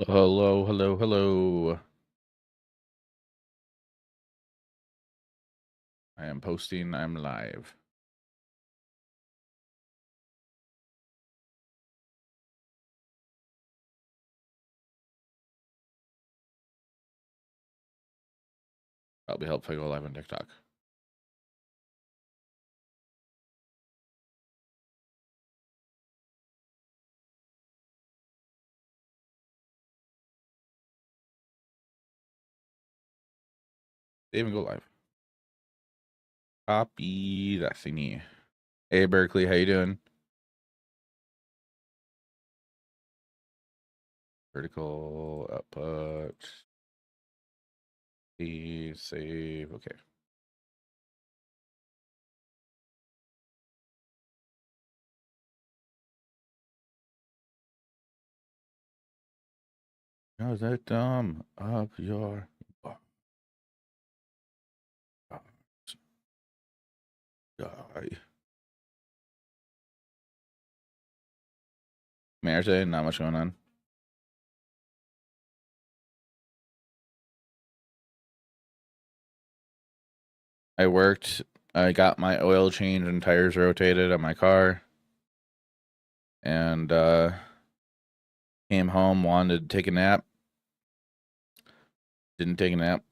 Hello, hello, hello. I am posting, I'm live. That'll be helpful if I go live on TikTok. They even go live. Copy that thingy. Hey, Berkeley, how you doing? Vertical output. Please save. Okay. How is that dumb? Up your die. Thursday, not much going on. I worked. I got my oil change and tires rotated on my car. And came home, wanted to take a nap. Didn't take a nap.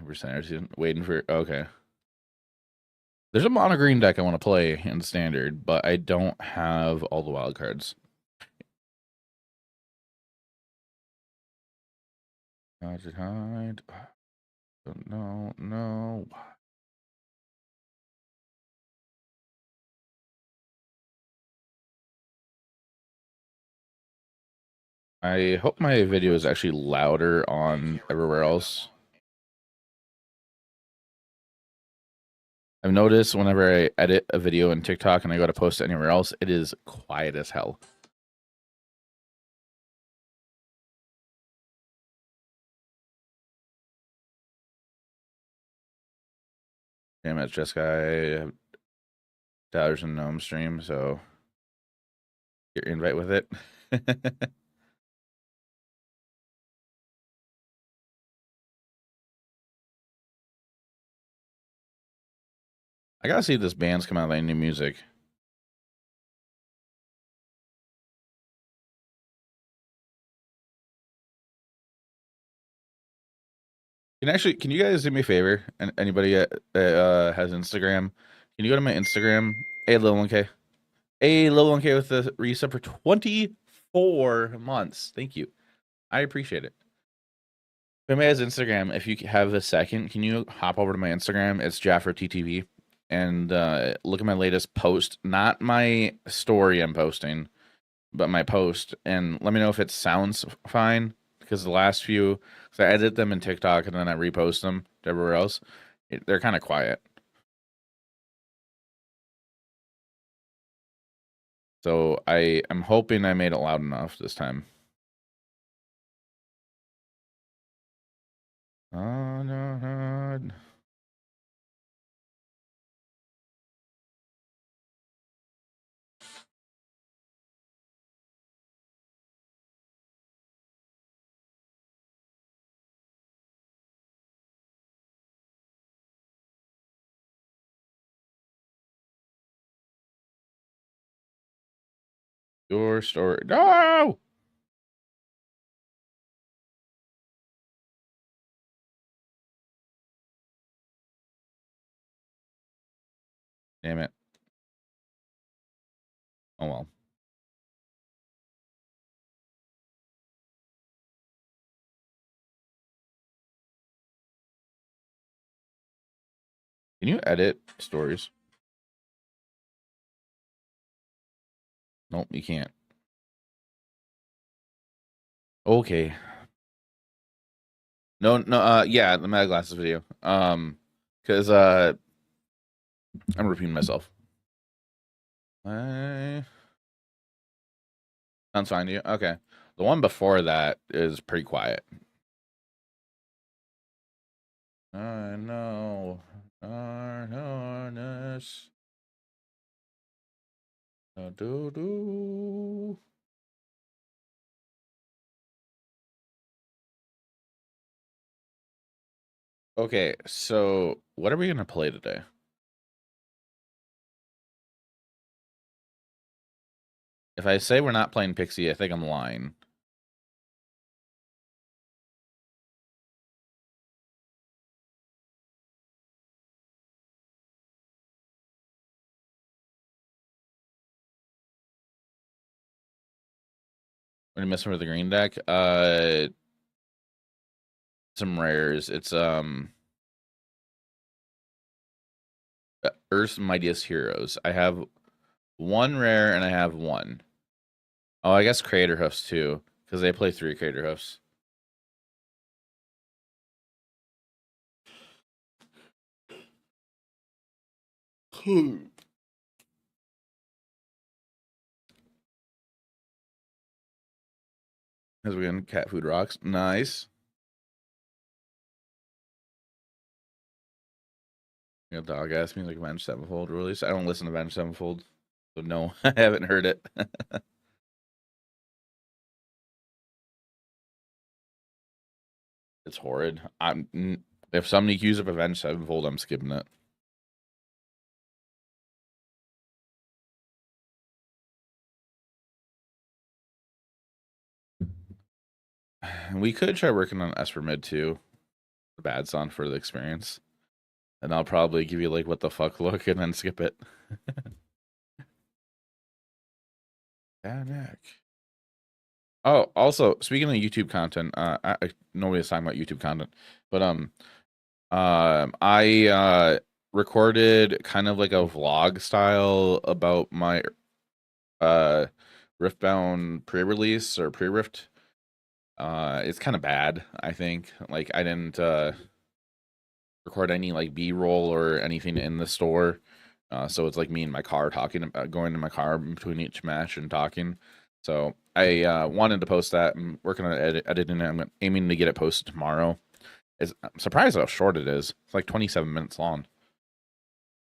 Percentage waiting for okay. There's a mono green deck I want to play in standard, but I don't have all the wild cards. Dodge it, hide. No. I hope my video is actually louder on everywhere else. I've noticed whenever I edit a video in TikTok and I go to post it anywhere else, it is quiet as hell. Damn it, Jessica. Dollars and Gnome stream, so your invite with it. I gotta see if this band's come out with any new music. Can you guys do me a favor? And anybody that has Instagram, can you go to my Instagram? Hey, Lil 1K. Hey, Lil 1K with the resub for 24 months. Thank you. I appreciate it. If anybody has Instagram, if you have a second, can you hop over to my Instagram? It's Jaffer TTV. And look at my latest post. Not my story I'm posting, but my post. And let me know if it sounds fine. Because the last few, so I edit them in TikTok and then I repost them to everywhere else. They're kind of quiet. So I am hoping I made it loud enough this time. Oh, no. Your story. No! Damn it. Oh well. Can you edit stories? Nope, you can't. Okay. No, yeah, the Mad Glasses video. Because I'm repeating myself. Sounds fine to you? Okay. The one before that is pretty quiet. I know our harness. Do do. Okay, so what are we gonna play today? If I say we're not playing Pixie, I think I'm lying. We're messing with the green deck. Some rares. It's Earth's Mightiest Heroes. I have one rare and I have one. Oh, I guess Crater Hoofs too, because they play 3 Crater Hoofs. As we get cat food rocks. Nice. You know, dog ass music Avenged Sevenfold release. I don't listen to Avenged Sevenfold, so no, I haven't heard it. It's horrid. If somebody accuses of Avenged Sevenfold, I'm skipping it. We could try working on Esper Mid too. The bad song for the experience. And I'll probably give you like what the fuck look and then skip it. Panic. Oh, also speaking of YouTube content, nobody's talking about YouTube content, but I recorded kind of like a vlog style about my Riftbound pre-release or pre-Rift. It's kind of bad, I think. Like I didn't record any like B-roll or anything in the store. So it's like me in my car talking about going in my car between each match and talking. So I wanted to post that. I'm working on editing it. I'm aiming to get it posted tomorrow. I'm surprised how short it is. It's like 27 minutes long.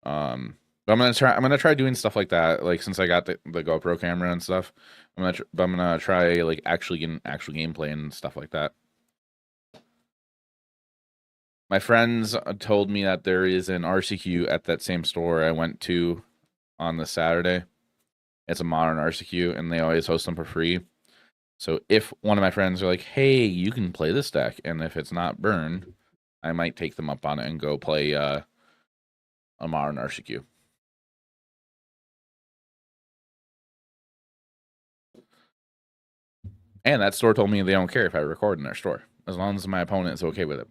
But I'm gonna try doing stuff like that. Like since I got the GoPro camera and stuff, I'm gonna try like actually getting actual gameplay and stuff like that. My friends told me that there is an RCQ at that same store I went to on the Saturday. It's a modern RCQ, and they always host them for free. So if one of my friends are like, "Hey, you can play this deck," and if it's not burn, I might take them up on it and go play a modern RCQ. And that store told me they don't care if I record in their store, as long as my opponent is okay with it.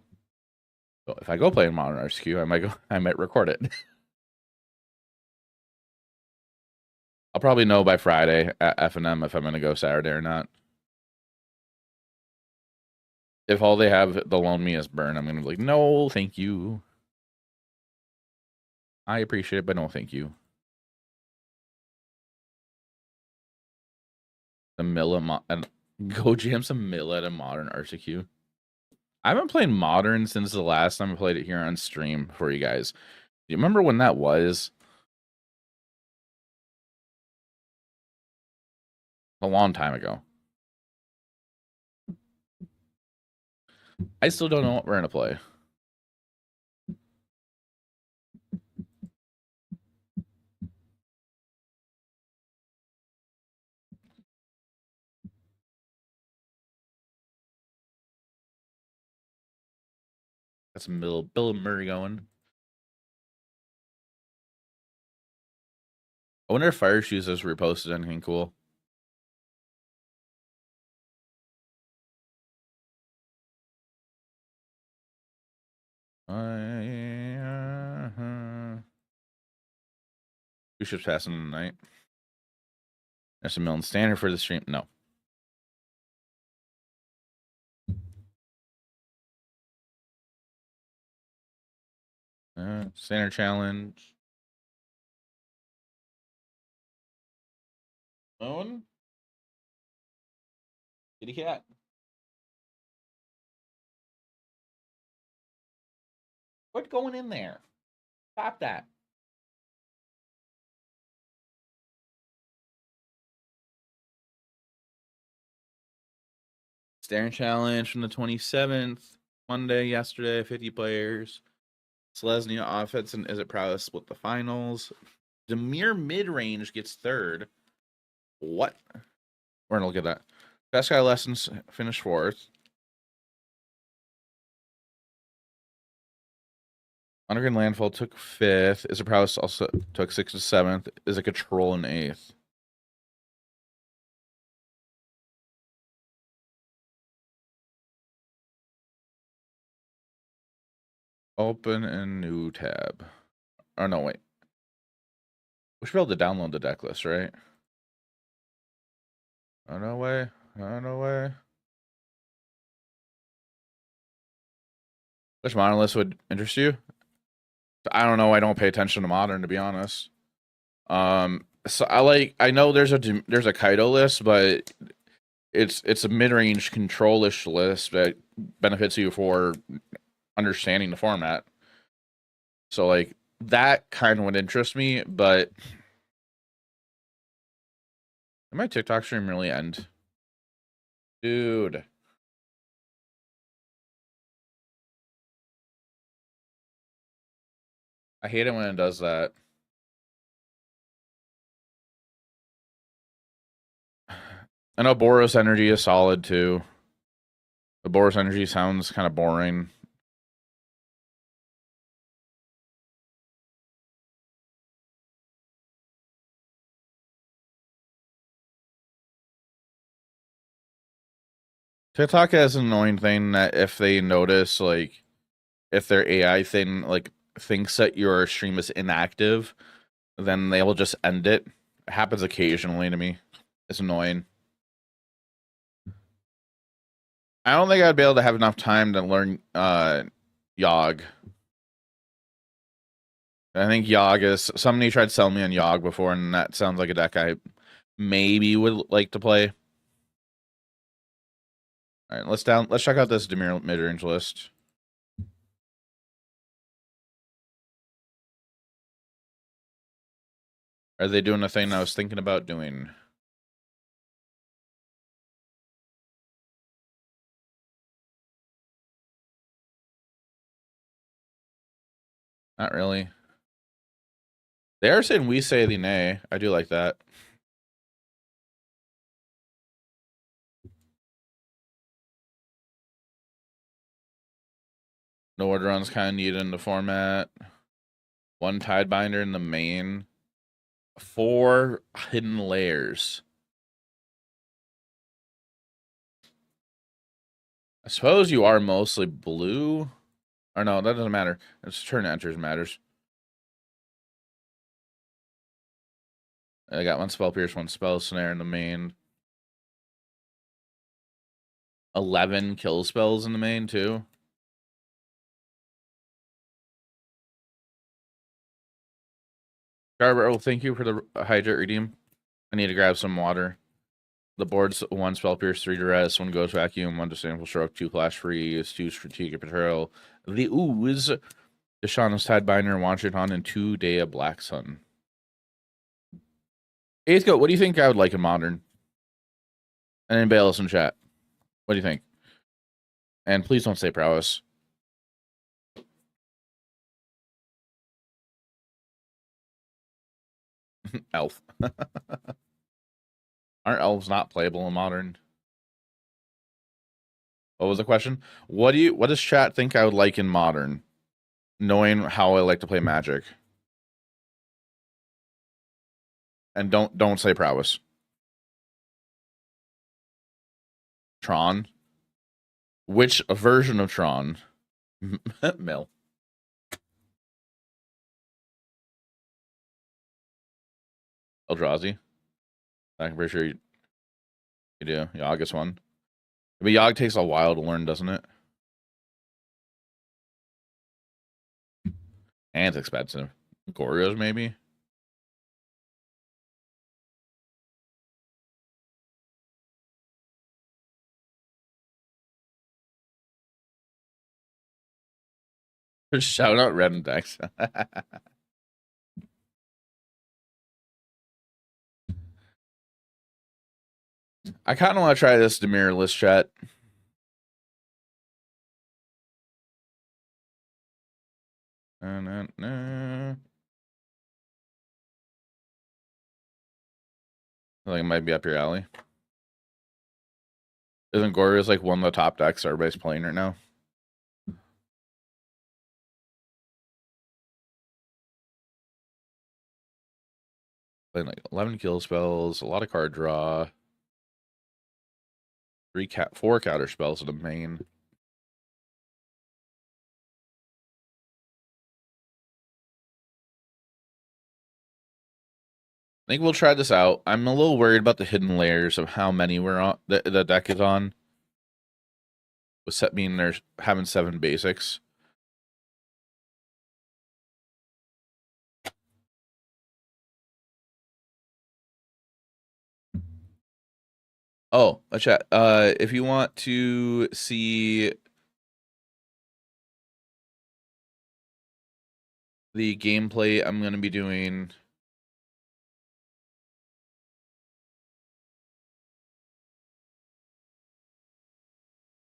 So if I go play in modern RCQ, I might record it. I'll probably know by Friday at F&M if I'm going to go Saturday or not. If all they have, they'll loan me as burn, I'm going to be like, no, thank you. I appreciate it, but no, thank you. The Milla and go jam some Milla at a modern RCQ. I haven't played modern since the last time I played it here on stream for you guys. Do you remember when that was? A long time ago. I still don't know what we're gonna play. Got some Bill Murray going. I wonder if Fire Shoes has reposted anything cool. We should pass in the night. There's a million standard for the stream. No. Standard challenge. Owen? Kitty cat. Quit going in there. Stop that. Staring Challenge from the 27th. Monday, yesterday, 50 players. Selesnya offense and Is It Prowess split the finals. Demir mid-range gets third. What? We're gonna look at that. Best Guy Lessons finished fourth. Underground Landfall took fifth. Is It Prowess also took sixth and seventh. Is It Control in eighth. Open a new tab. Oh no, wait. We should be able to download the deck list, right? Oh no way. Oh no way. Which modern list would interest you? I don't know. I don't pay attention to modern, to be honest. So I know there's a Kaido list, but it's a mid-range control-ish list that benefits you for understanding the format. So like that kind of would interest me, but did my TikTok stream really end? Dude. I hate it when it does that. I know Boros Energy is solid too. The Boros Energy sounds kind of boring. TikTok has an annoying thing that if they notice, like, if their AI thing, like, thinks that your stream is inactive, then they will just end it. It happens occasionally to me. It's annoying. I don't think I'd be able to have enough time to learn Yogg. I think Yogg is somebody tried selling me on Yogg before, and that sounds like a deck I maybe would like to play. All right, let's check out this Demir mid-range list. Are they doing the thing I was thinking about doing? Not really. They are saying we say the nay. I do like that. No order runs kind of needed in the format. One Tidebinder in the main. 4 hidden layers. I suppose you are mostly blue. Or no, that doesn't matter. It's turn enters matters. I got one Spell Pierce, one Spell Snare in the main. 11 kill spells in the main, too. Garber, oh, thank you for the hydrate redeem. I need to grab some water. The board's 1 Spell Pierce, 3 Duress, 1 Ghost Vacuum, 1 Disdainful Stroke, 2 Flash Freeze, 2 Strategic Betrayal. The Ooze, Deshaun's Tidebinder, Wancherdon, and 2 Day of Black Sun. Eighth Goat, what do you think I would like in Modern? And anybody else in chat? What do you think? And please don't say Prowess. Elf. Aren't elves not playable in Modern? What was the question? What does chat think I would like in Modern? Knowing how I like to play Magic. And don't say Prowess. Tron. Which version of Tron? Mill. Eldrazi. I'm pretty sure you do. Yogg is one. But Yogg takes a while to learn, doesn't it? And it's expensive. Goryo's maybe. Shout out random decks. I kind of want to try this Demir list chat. I think it might be up your alley. Isn't Gorya's like one of the top decks everybody's playing right now? Playing like 11 kill spells, a lot of card draw, 4 counter spells in the main. I think we'll try this out. I'm a little worried about the hidden layers of how many we're on. The deck is on. With set being there's having 7 basics. Oh, a chat. If you want to see the gameplay, I'm gonna be doing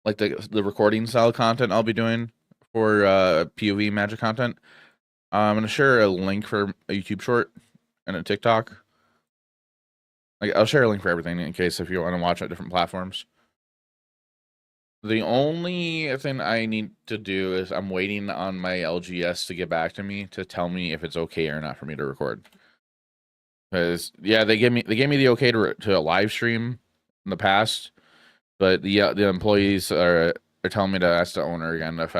like the recording style content I'll be doing for POV Magic content. I'm gonna share a link for a YouTube short and a TikTok. Like I'll share a link for everything in case if you want to watch at different platforms. The only thing I need to do is I'm waiting on my LGS to get back to me to tell me if it's okay or not for me to record. Because yeah, they gave me the okay to live stream in the past, but the employees are telling me to ask the owner again if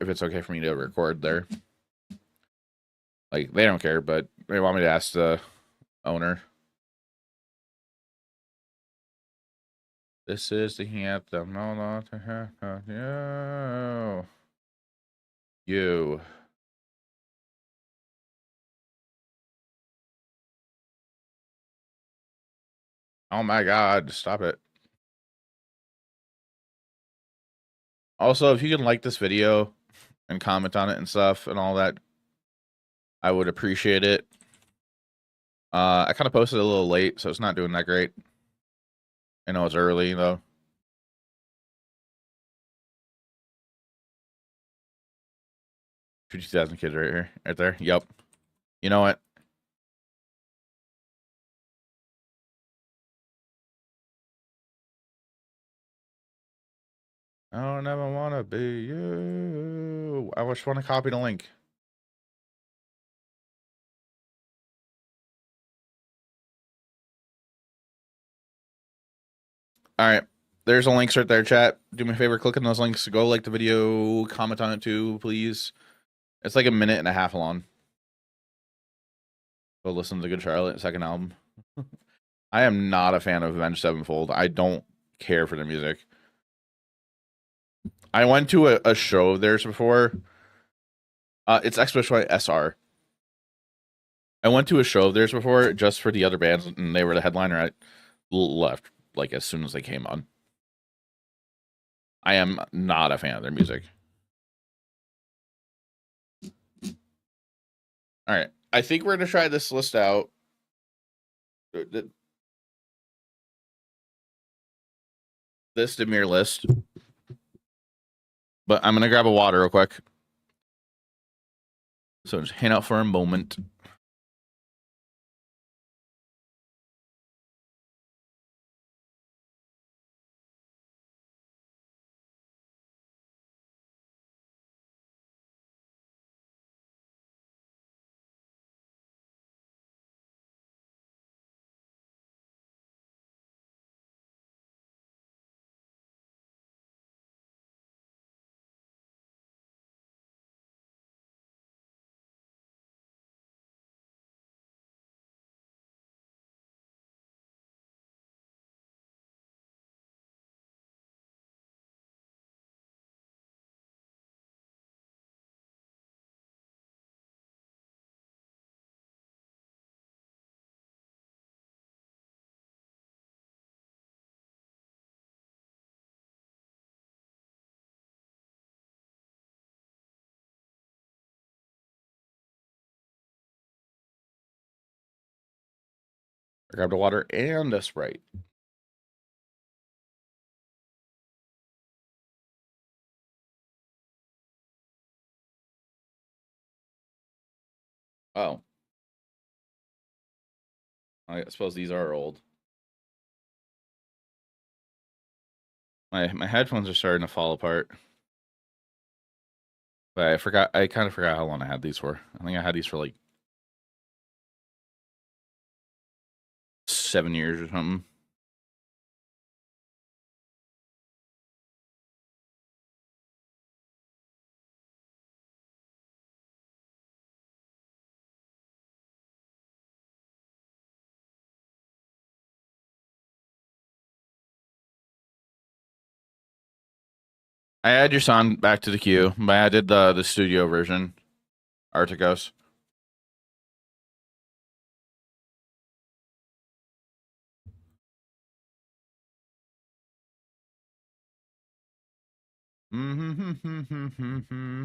it's okay for me to record there. Like they don't care, but they want me to ask the owner. This is the anthem. No, no, no. You. Oh my God! Stop it. Also, if you can like this video and comment on it and stuff and all that, I would appreciate it. I kind of posted a little late, so it's not doing that great. I know it's early though. 50,000 kids right here, right there. Yep. You know what? I don't ever want to be you. I just want to copy the link. All right. There's a links right there, chat. Do me a favor, click on those links. Go like the video, comment on it too, please. It's like a minute and a half long. Go listen to the Good Charlotte second album. I am not a fan of Avenged Sevenfold. I don't care for their music. I went to a show of theirs before. It's Expedition SR. I went to a show of theirs before just for the other bands, and they were the headliner. I left like as soon as they came on. I am not a fan of their music. All right. I think we're going to try this list out. This Demir list. But I'm going to grab a water real quick. So just hang out for a moment. I grabbed a water and a Sprite. Oh. I suppose these are old. My headphones are starting to fall apart. But I kind of forgot how long I had these for. I think I had these for like 7 years or something. I add your son back to the queue, but I did the studio version. Articos. Mm-hmm.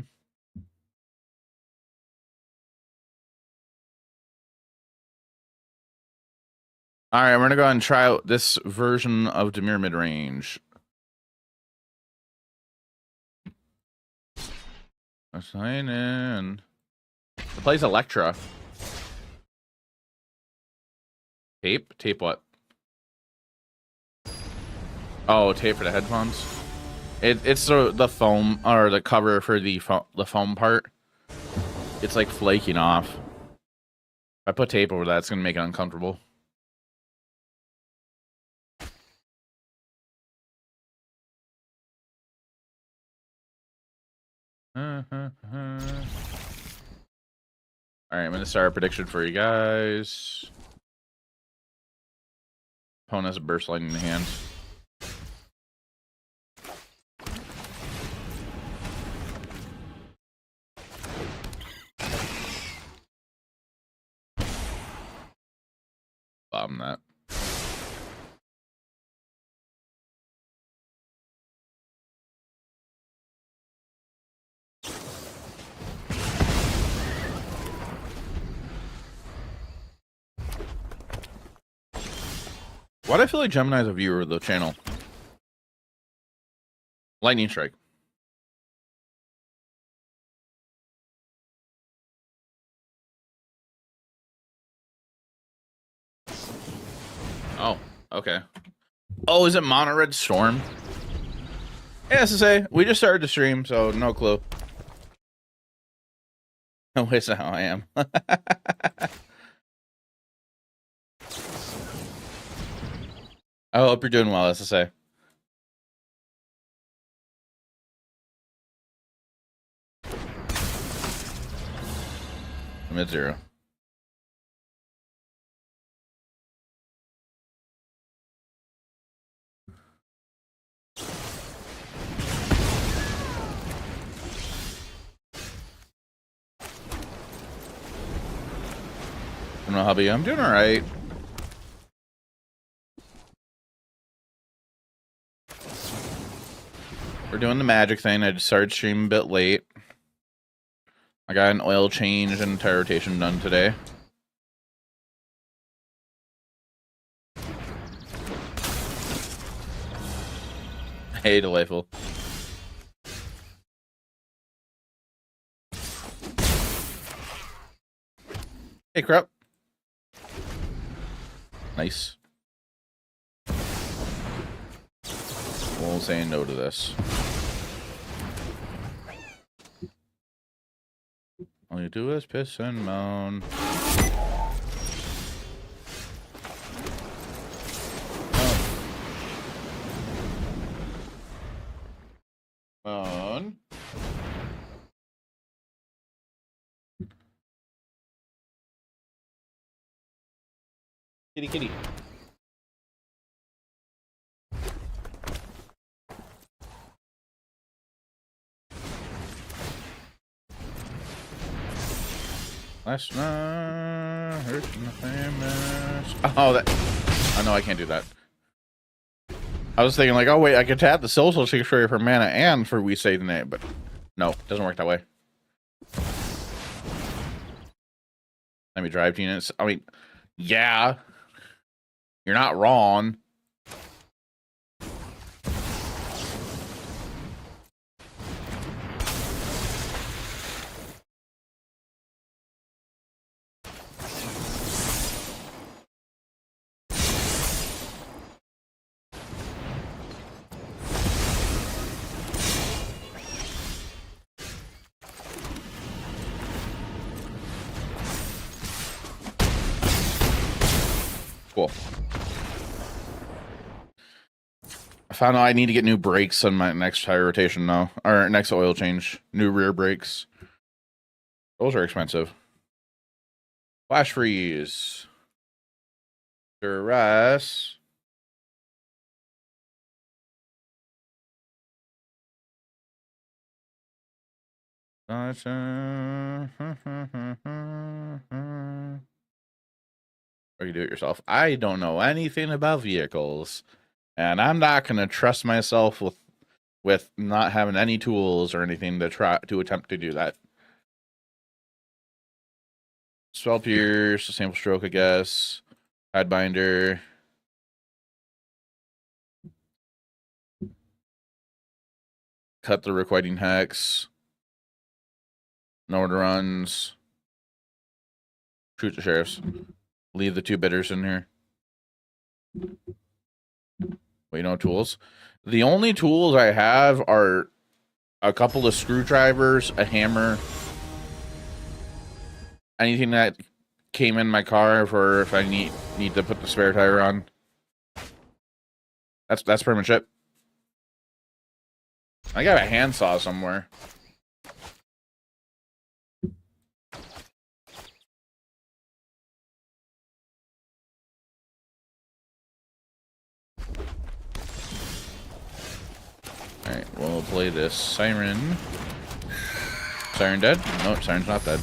All right, we're gonna go ahead and try out this version of Demir mid-range. Sign in. It plays Electra. Tape? Tape what? Oh, tape for the headphones. It's the foam or the cover for the foam part. It's like flaking off. If I put tape over that, it's gonna make it uncomfortable. All right, I'm gonna start a prediction for you guys. Opponent has a burst lightning in the hand. Bomb that. Why do I feel like Gemini's a viewer of the channel? Lightning strike. Oh, okay. Oh, is it Mono Red Storm? Yeah, SSA, we just started the stream, so no clue. No, it's not how I am. I hope you're doing well, SSA. I'm at 0. I don't know how about you. I'm doing all right. We're doing the magic thing. I just started streaming a bit late. I got an oil change and tire rotation done today. Hey, delightful. Hey, crap. Nice. We'll say no to this. All you do is piss and moan. Moan. Kitty, kitty. Last night, hurting the famous. Oh, that. Oh, no, I can't do that. I was thinking, like, oh, wait, I could tap the social secretary for mana and for we say the name, but no, it doesn't work that way. Let me drive units. I mean, yeah. You're not wrong. Cool. I found out I need to get new brakes on my next tire rotation now, or next oil change. New rear brakes. Those are expensive. Flash freeze. Duress. Or you do it yourself. I don't know anything about vehicles, and I'm not gonna trust myself with not having any tools or anything to try to attempt to do that. Spell pierce, sample stroke, I guess. Headbinder. Cut the requiting hex. No order runs. Shoot the sheriffs. Leave the 2 bidders in here. Wait, no tools. The only tools I have are a couple of screwdrivers, a hammer, anything that came in my car for if I need to put the spare tire on. That's pretty much it. I got a handsaw somewhere. Alright, we'll play this Siren. Siren dead? No, Siren's not dead.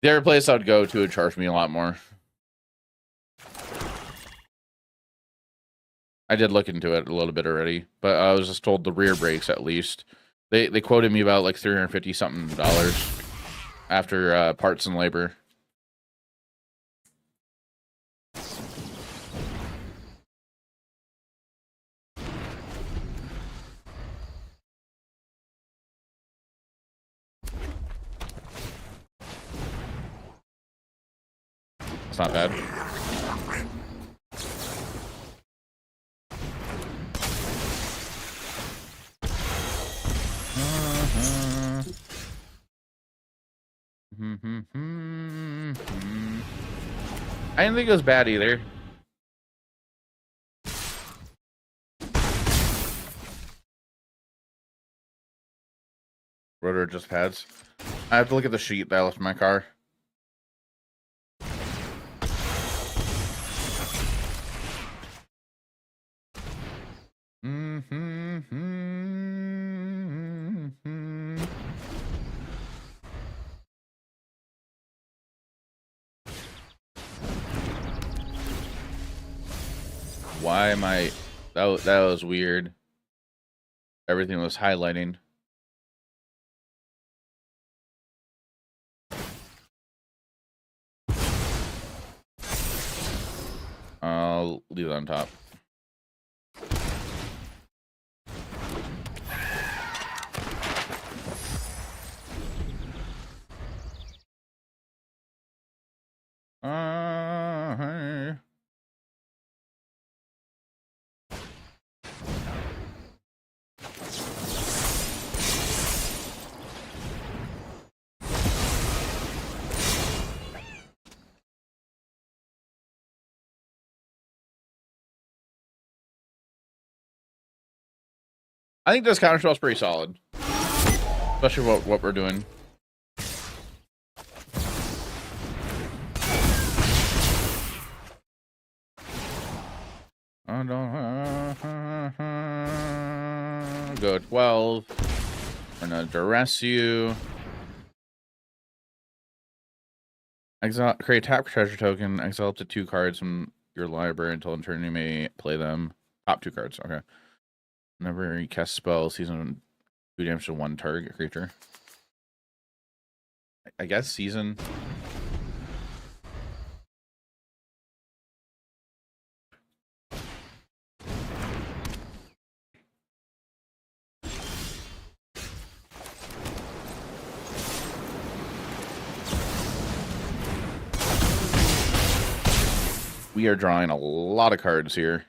The other place I would go to would charge me a lot more. I did look into it a little bit already, but I was just told the rear brakes at least. They quoted me about like $350 something after parts and labor. It's not bad. I didn't think it was bad either. Rotor just pads. I have to look at the sheet that I left in my car. Why am I... That was weird. Everything was highlighting. I'll leave it on top. Hey. I think this counterspell is pretty solid, especially what we're doing. I don't go 12. We're gonna duress you. Exile, create tap treasure token. Exile up to 2 cards from your library until in turn you may play them. Top 2 cards. Okay. Whenever you cast spell, season 2 damage to 1 target creature. I guess season. We are drawing a lot of cards here.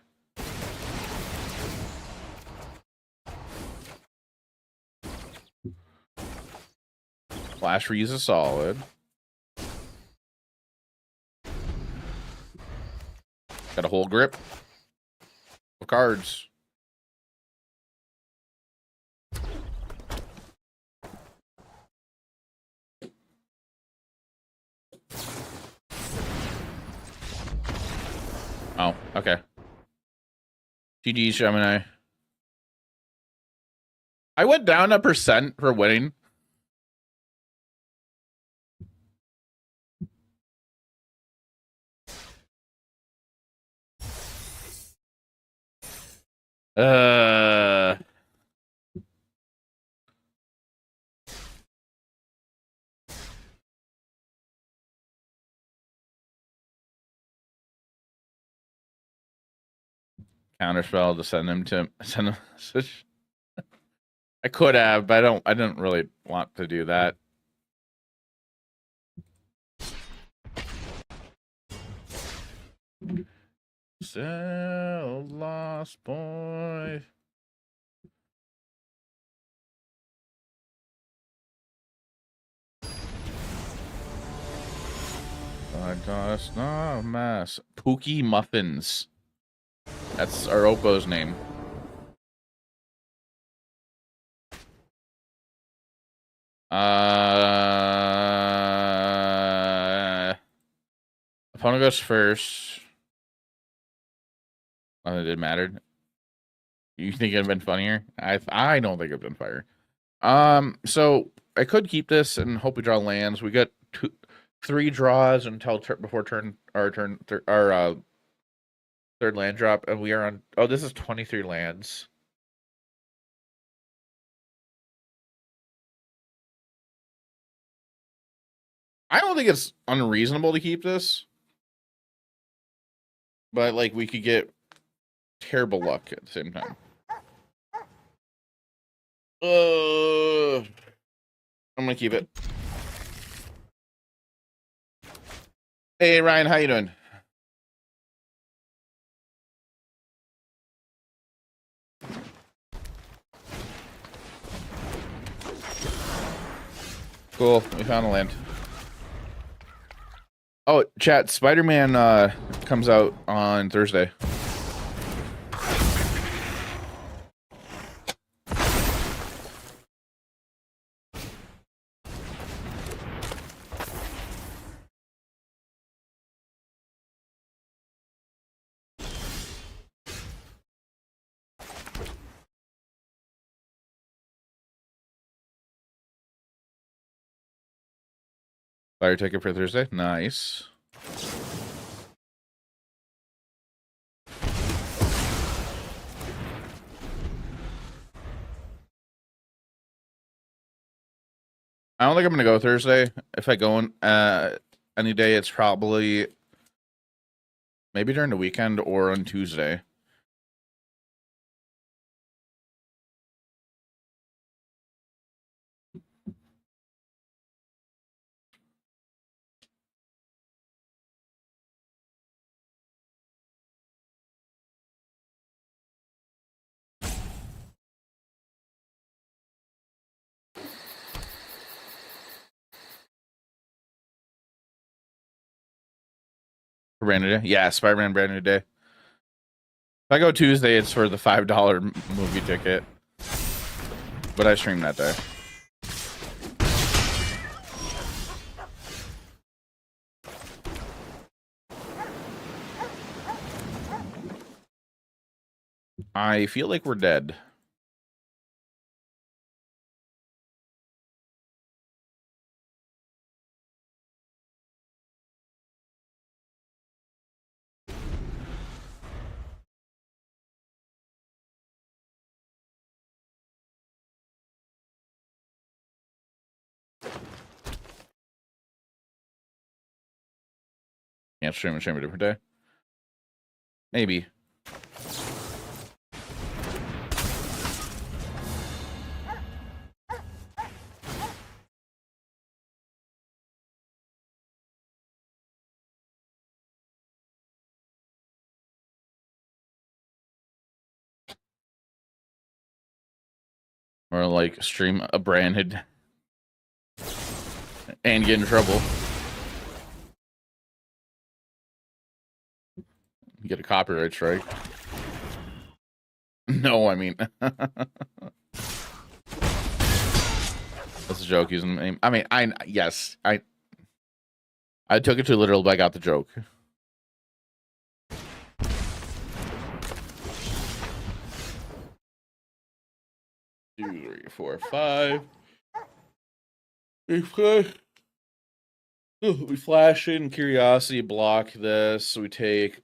Flash Freeze is solid. Got a whole grip of cards. Oh, okay. GG, Gemini. I went down 1% for winning. Counterspell to send him to send him. I could have, but I didn't really want to do that. So lost boy. I just not a mess. Pookie Muffins. That's our Oppo's name. Opponent goes first. Oh, it didn't matter. You think it'd been funnier? I don't think it'd been funnier. So I could keep this and hope we draw lands. We got 3 draws until before our third land drop, and we are on. Oh, this is 23 lands. I don't think it's unreasonable to keep this, but like we could get terrible luck at the same time. I'm gonna keep it. Hey Ryan, how you doing? Cool, we found a land. Oh, chat, Spider-Man comes out on Thursday. Fire ticket for Thursday. Nice. I don't think I'm gonna go Thursday. If I go on any day, it's probably maybe during the weekend or on Tuesday. Brand new day? Yeah, Spider-Man brand new day. If I go Tuesday, it's for the $5 movie ticket. But I stream that day. I feel like we're dead. Can't stream a different day. Maybe. Or like stream a branded and get in trouble. You get a copyright strike. No, I mean that's a joke using the name. I mean, I took it too literal, but I got the joke. Two, three, four, five. We flash in curiosity, block this. We take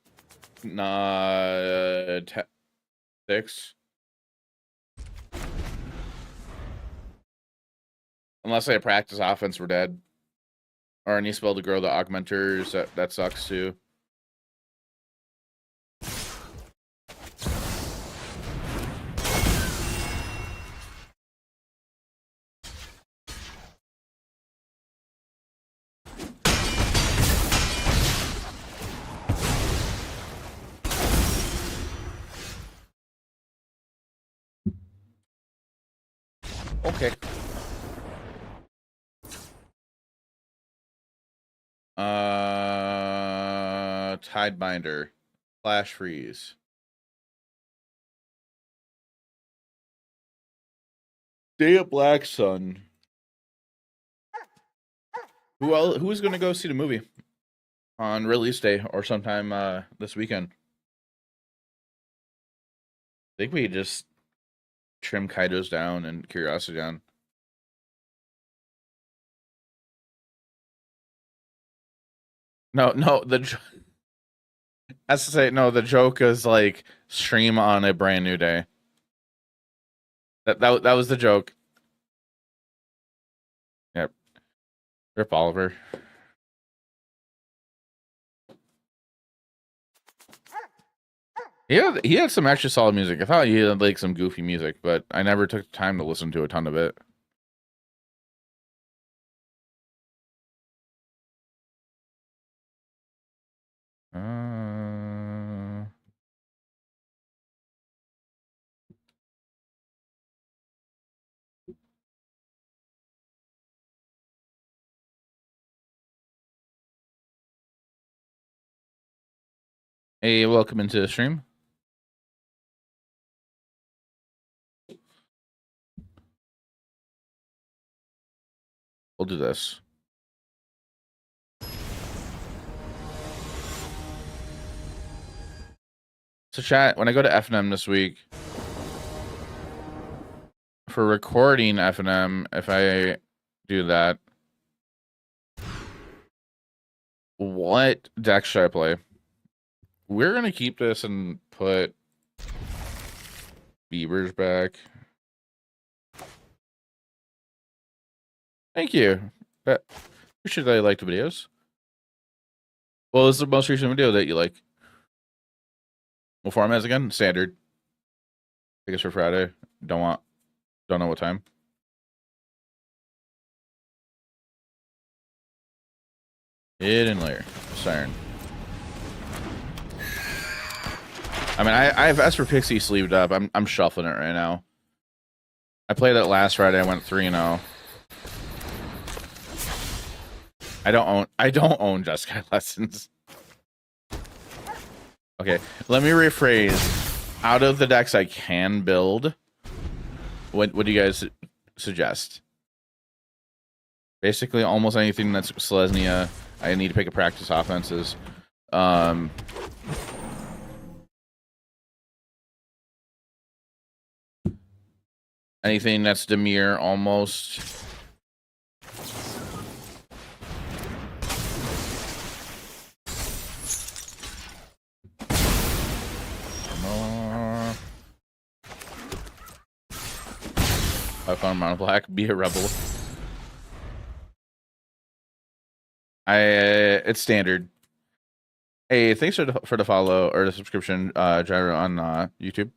6. Unless I practice offense, we're dead. Or any spell to grow the augmenters. That sucks too. Okay. Tidebinder. Flash freeze. Day of Black Sun. Who's gonna go see the movie on release day or sometime this weekend? I think we just trim Kaido's down and Curiosity down. No, that's to say, no, the joke is like stream on a brand new day. That was the joke. Yep. Rip Oliver. Yeah, he had some actually solid music. I thought he had like some goofy music, but I never took the time to listen to a ton of it. Hey, welcome into the stream. We'll do this. So chat, when I go to FNM this week, for recording FNM, if I do that, what deck should I play? We're going to keep this and put Beavers back. Thank you. Appreciate that you liked the videos. What was the most recent video that you like? What format is again? Standard. I guess for Friday. Don't know what time. Hidden Layer. Siren. I mean, I have Esper Pixie sleeved up. I'm shuffling it right now. I played it last Friday. I went 3-0. I don't own Jeskai Lessons. Okay, let me rephrase. Out of the decks I can build, what do you guys suggest? Basically, almost anything that's Selesnya. I need to pick a practice offenses. Anything that's Demir almost. I found Mono Black. Be a rebel. It's standard. Hey, thanks for the follow or the subscription, Gyro on YouTube.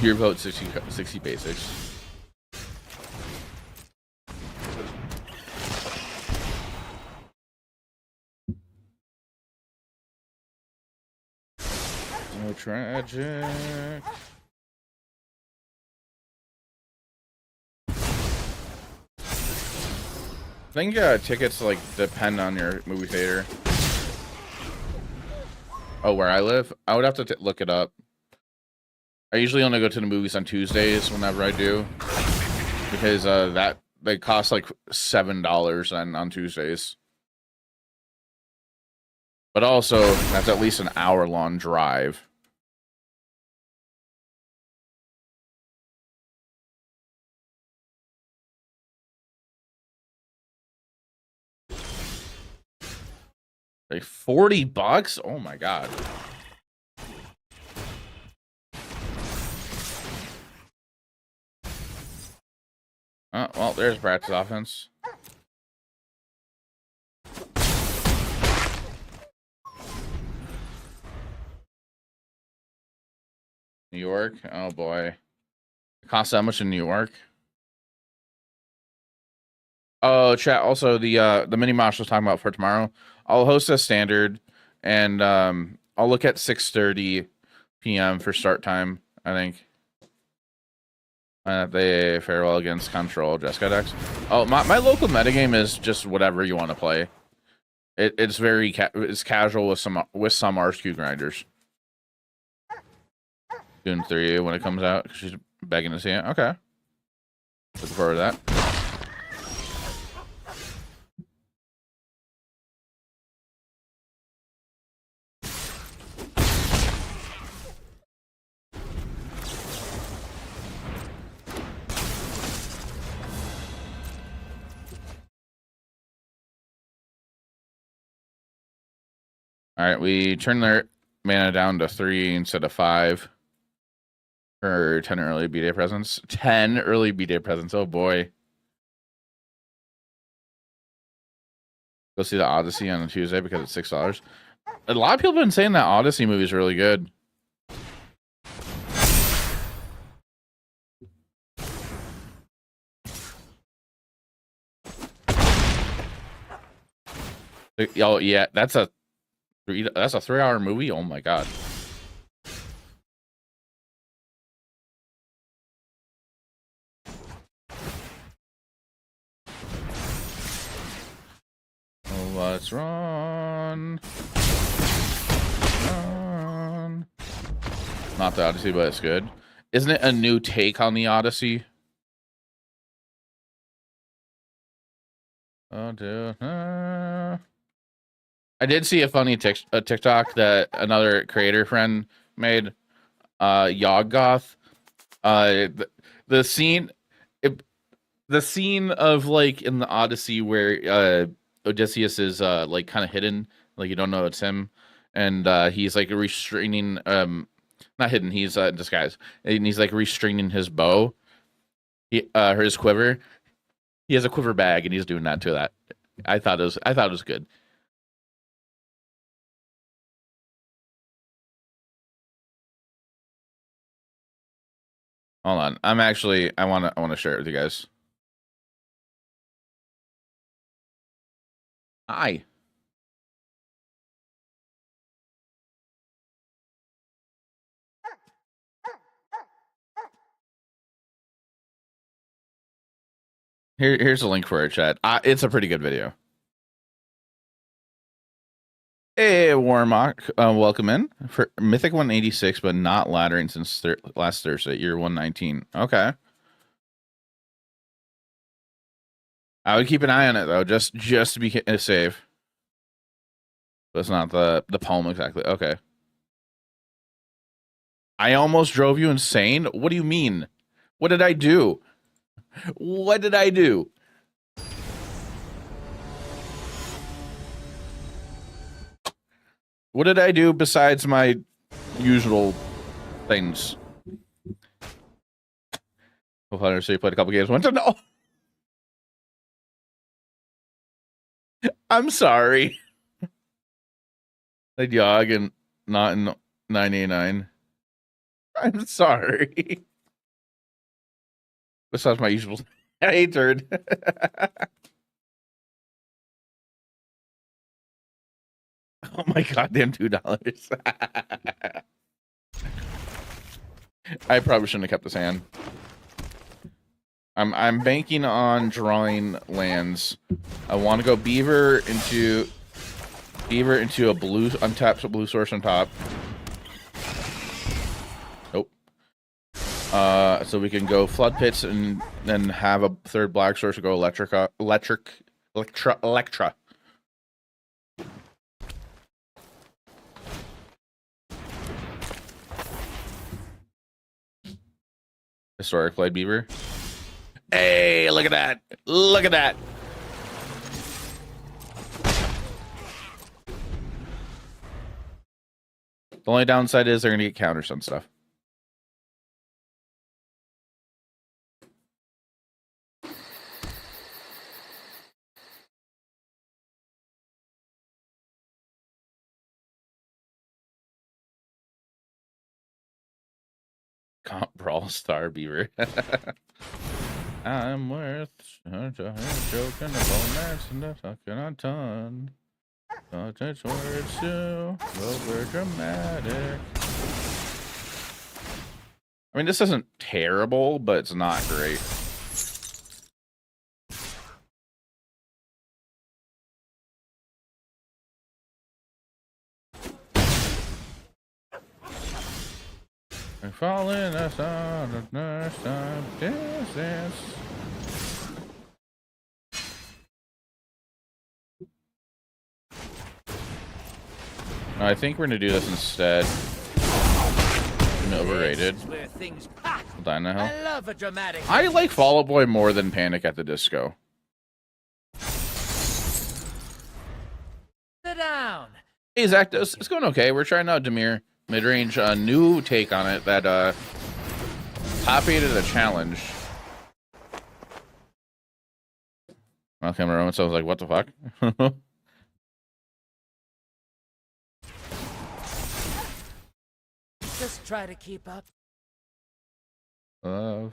Your vote 60 basics. Oh, tragic. I think tickets like depend on your movie theater. Oh, where I live? I would have to look it up. I usually only go to the movies on Tuesdays whenever I do, because that they cost like $7 on Tuesdays. But also, that's at least an hour-long drive. Like $40? Oh my god. Well, there's Brad's offense. New York? Oh boy. It costs that much in New York? Oh, chat. Also, the mini mosh was talking about for tomorrow. I'll host a standard, and I'll look at 6:30 p.m. for start time, I think. They fare well against control Jessica decks. Oh, my local metagame is just whatever you want to play. It's very it's casual with some RSQ grinders. June 3 when it comes out. She's begging to see it. Okay. Looking forward to that. All right, we turn their mana down to 3 instead of 5. Or 10 early B-Day presents. 10 early B-Day presents. Oh boy. Go see the Odyssey on a Tuesday because it's $6. A lot of people have been saying that Odyssey movie is really good. Oh yeah, that's a 3-hour movie. Oh my god. Oh, let's run. Run. Not the Odyssey, but it's good. Isn't it a new take on the Odyssey? Oh, dude. I did see a funny TikTok that another creator friend made. Yoggoth. The scene, the scene of like in the Odyssey where Odysseus is like kind of hidden, like you don't know it's him, and he's like restraining not hidden, he's in disguise, and he's like restraining his bow, or his quiver. He has a quiver bag, and he's doing that to that. I thought it was good. Hold on, I want to share it with you guys. Hi. Here's a link for it, chat. It's a pretty good video. Hey, Warmock, welcome in for Mythic 186, but not laddering since last Thursday, year 119. Okay. I would keep an eye on it though, just to be safe. That's not the poem exactly. Okay. I almost drove you insane. What do you mean? What did I do? What did I do? What did I do besides my usual things? Oh, so you played a couple games. Went to no. I'm sorry. Played Yogg and not in 989. I'm sorry. Besides my usual. Hey, turd. Oh my goddamn $2. I probably shouldn't have kept this hand. I'm banking on drawing lands. I want to go Beaver into a blue untapped blue source on top. Nope. So we can go Flood Pits and then have a third black source to go Electra. Historic Blade Beaver. Hey, look at that. Look at that. The only downside is they're going to get counters on stuff. Comp Brawl Star Beaver. I'm worth joking about and fucking a ton. But it's words too over dramatic. I mean, this isn't terrible, but it's not great. I fall in a sort of nurse time distance. I think we're gonna do this instead. Overrated. Dino Hell. I like Fall Out Boy more than Panic at the Disco. Sit down. Hey Zach, it's going okay. We're trying out Demir mid-range, new take on it that top-aided a challenge. Well, camera moment, so I was like, what the fuck? Just try to keep up. Love.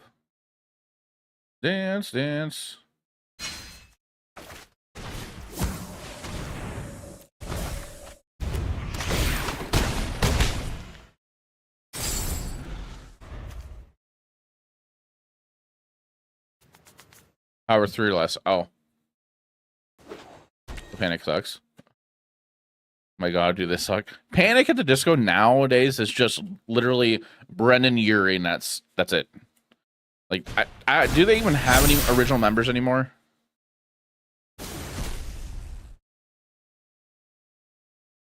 Dance, dance. Power 3 less. Oh. The Panic sucks. My god, do this suck? Panic at the Disco nowadays is just literally Brendan Urie, and that's it. Like, do they even have any original members anymore?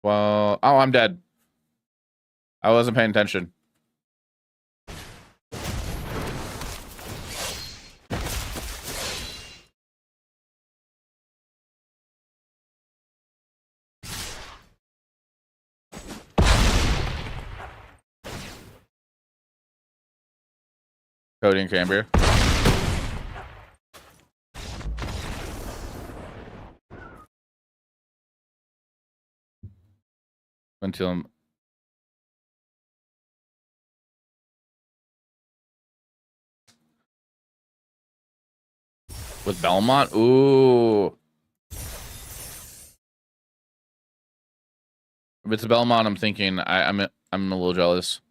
Well, oh, I'm dead. I wasn't paying attention. Cody and Cranberry. Until I'm... With Belmont? Ooh. If it's Belmont, I'm thinking I'm a little jealous.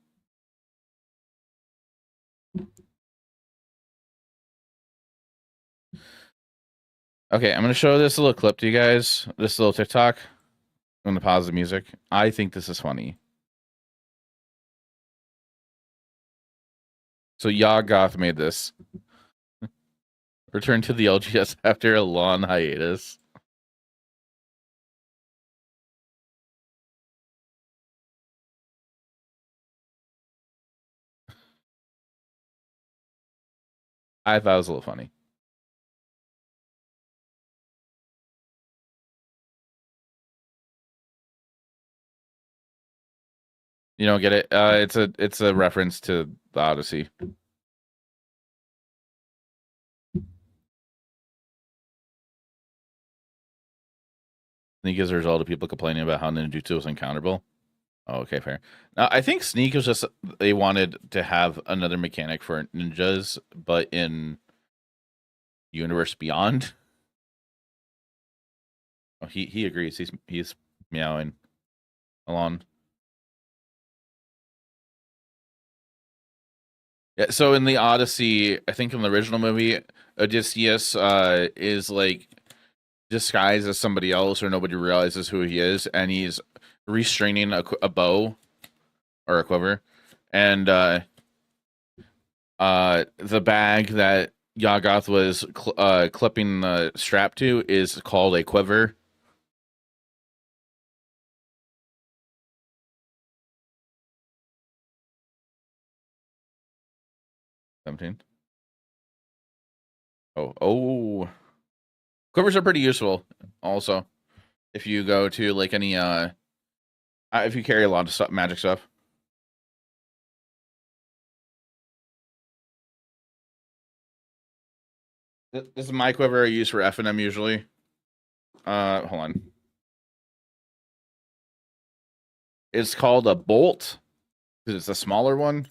Okay, I'm gonna show this little clip to you guys. This little TikTok. I'm gonna pause the music. I think this is funny. So Yogg Goth made this. Return to the LGS after a long hiatus. I thought it was a little funny. You don't get it? It's a reference to the Odyssey. Sneak is a result of people complaining about how ninjutsu was uncounterable. Oh, okay, fair. Now, I think Sneak was just they wanted to have another mechanic for ninjas, but in Universe Beyond. Oh, he agrees. He's meowing along. Yeah, so in the Odyssey, I think in the original movie, Odysseus is like disguised as somebody else, or nobody realizes who he is, and he's restraining a bow or a quiver, and the bag that Yagath was clipping the strap to is called a quiver. $17. Oh, quivers are pretty useful. Also, if you go to like any if you carry a lot of stuff, magic stuff. This is my quiver I use for FNM usually. Hold on. It's called a bolt because it's a smaller one.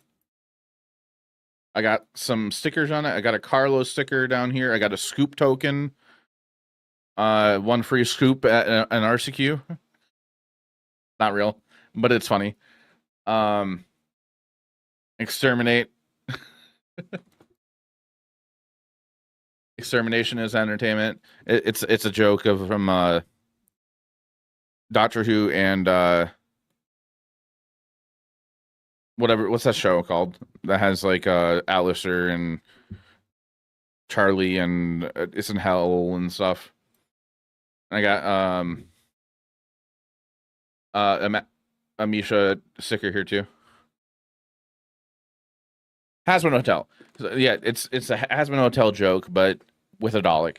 I got some stickers on it. I got a Carlos sticker down here. I got a scoop token. One free scoop at an RCQ. Not real, but it's funny. Exterminate. Extermination is entertainment. It's a joke from Doctor Who and what's that show called that has like Alistair and Charlie and it's in hell and stuff. I got Amisha sticker here too. Hasbin Hotel. So, yeah, it's a Hasbin Hotel joke, but with a Dalek.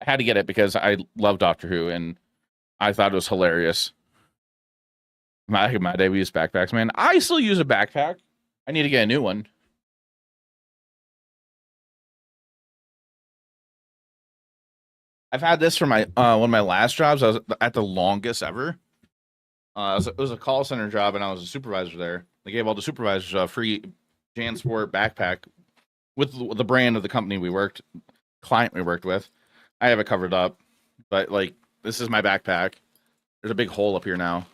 I had to get it because I love Doctor Who and I thought it was hilarious. My day we use backpacks, man. I still use a backpack. I need to get a new one. I've had this for my one of my last jobs. I was at the longest ever. It was a call center job, and I was a supervisor there. They gave all the supervisors a free JanSport backpack with the brand of the company client we worked with. I have it covered up, but like this is my backpack. There's a big hole up here now,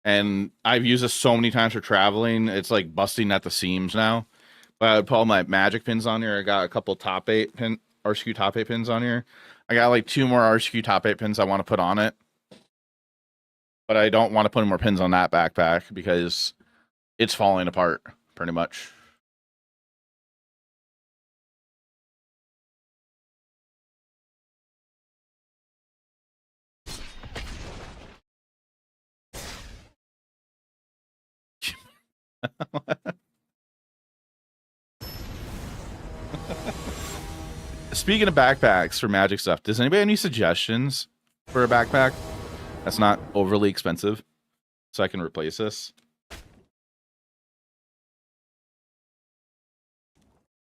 and I've used this so many times for traveling. It's like busting at the seams now. But I would put all my magic pins on here. I got a couple top 8 pin RSQ top 8 pins on here. I got like 2 more RSQ top 8 pins I want to put on it. But I don't want to put more pins on that backpack because it's falling apart pretty much. Speaking of backpacks for magic stuff, does anybody have any suggestions for a backpack that's not overly expensive so I can replace this?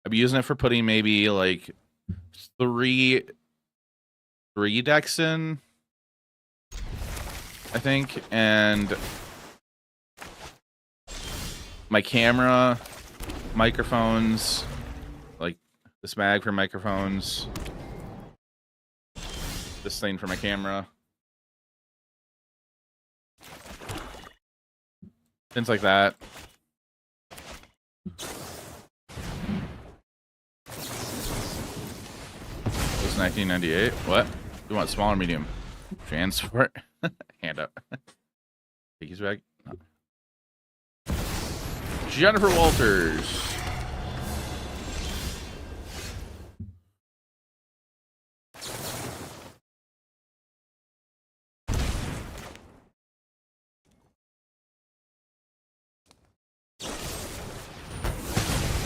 I'd be using it for putting maybe like three decks in, I think, and my camera, microphones, like this mag for microphones, this thing for my camera, things like that. This is 1998. What? You want small or medium? Transport. Hand up. Piggy's bag. No. Jennifer Walters.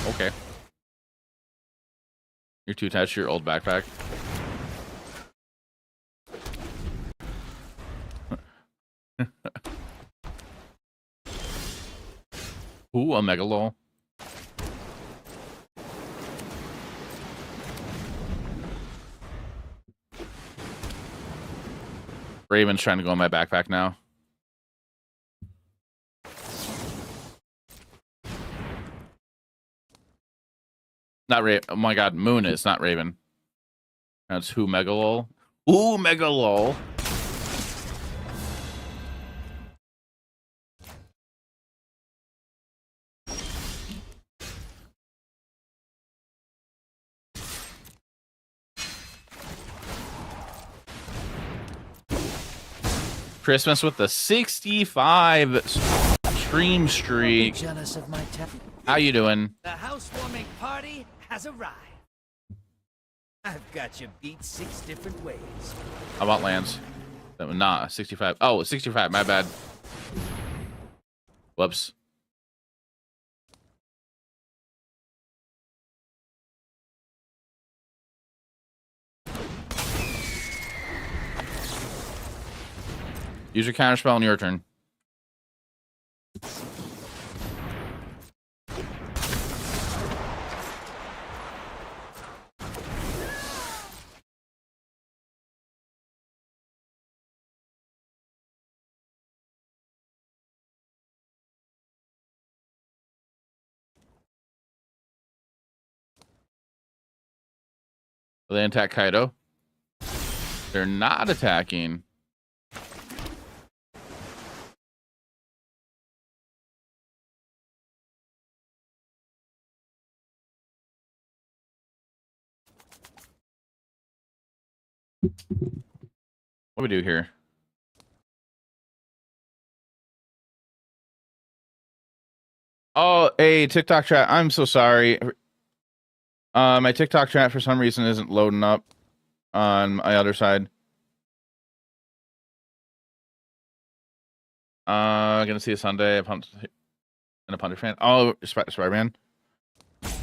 Okay. You're too attached to your old backpack. Ooh, a mega lol. Raven's trying to go in my backpack now. Not Raven. Oh my god, Moon is not Raven. That's who Megalol. Ooh, Megalol. Christmas with the 65 stream streak. Jealous of my How you doing? The housewarming party has arrived. I've got you beat 6 different ways. How about lands? That was not 65. Oh, 65. My bad. Whoops. Use your counterspell on your turn. Will they attack Kaido? They're not attacking. What do we do here? Oh, hey, TikTok chat. I'm so sorry. My TikTok chat for some reason isn't loading up on my other side. Gonna see a Sunday. And a Punter fan. Oh, Spider-Man. Hope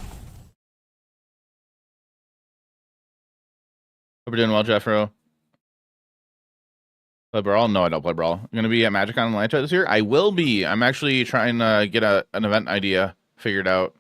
you're doing well, Jeffro. Play Brawl? No, I don't play Brawl. I'm gonna be at Magic on Atlanta this year. I will be. I'm actually trying to get an event idea figured out.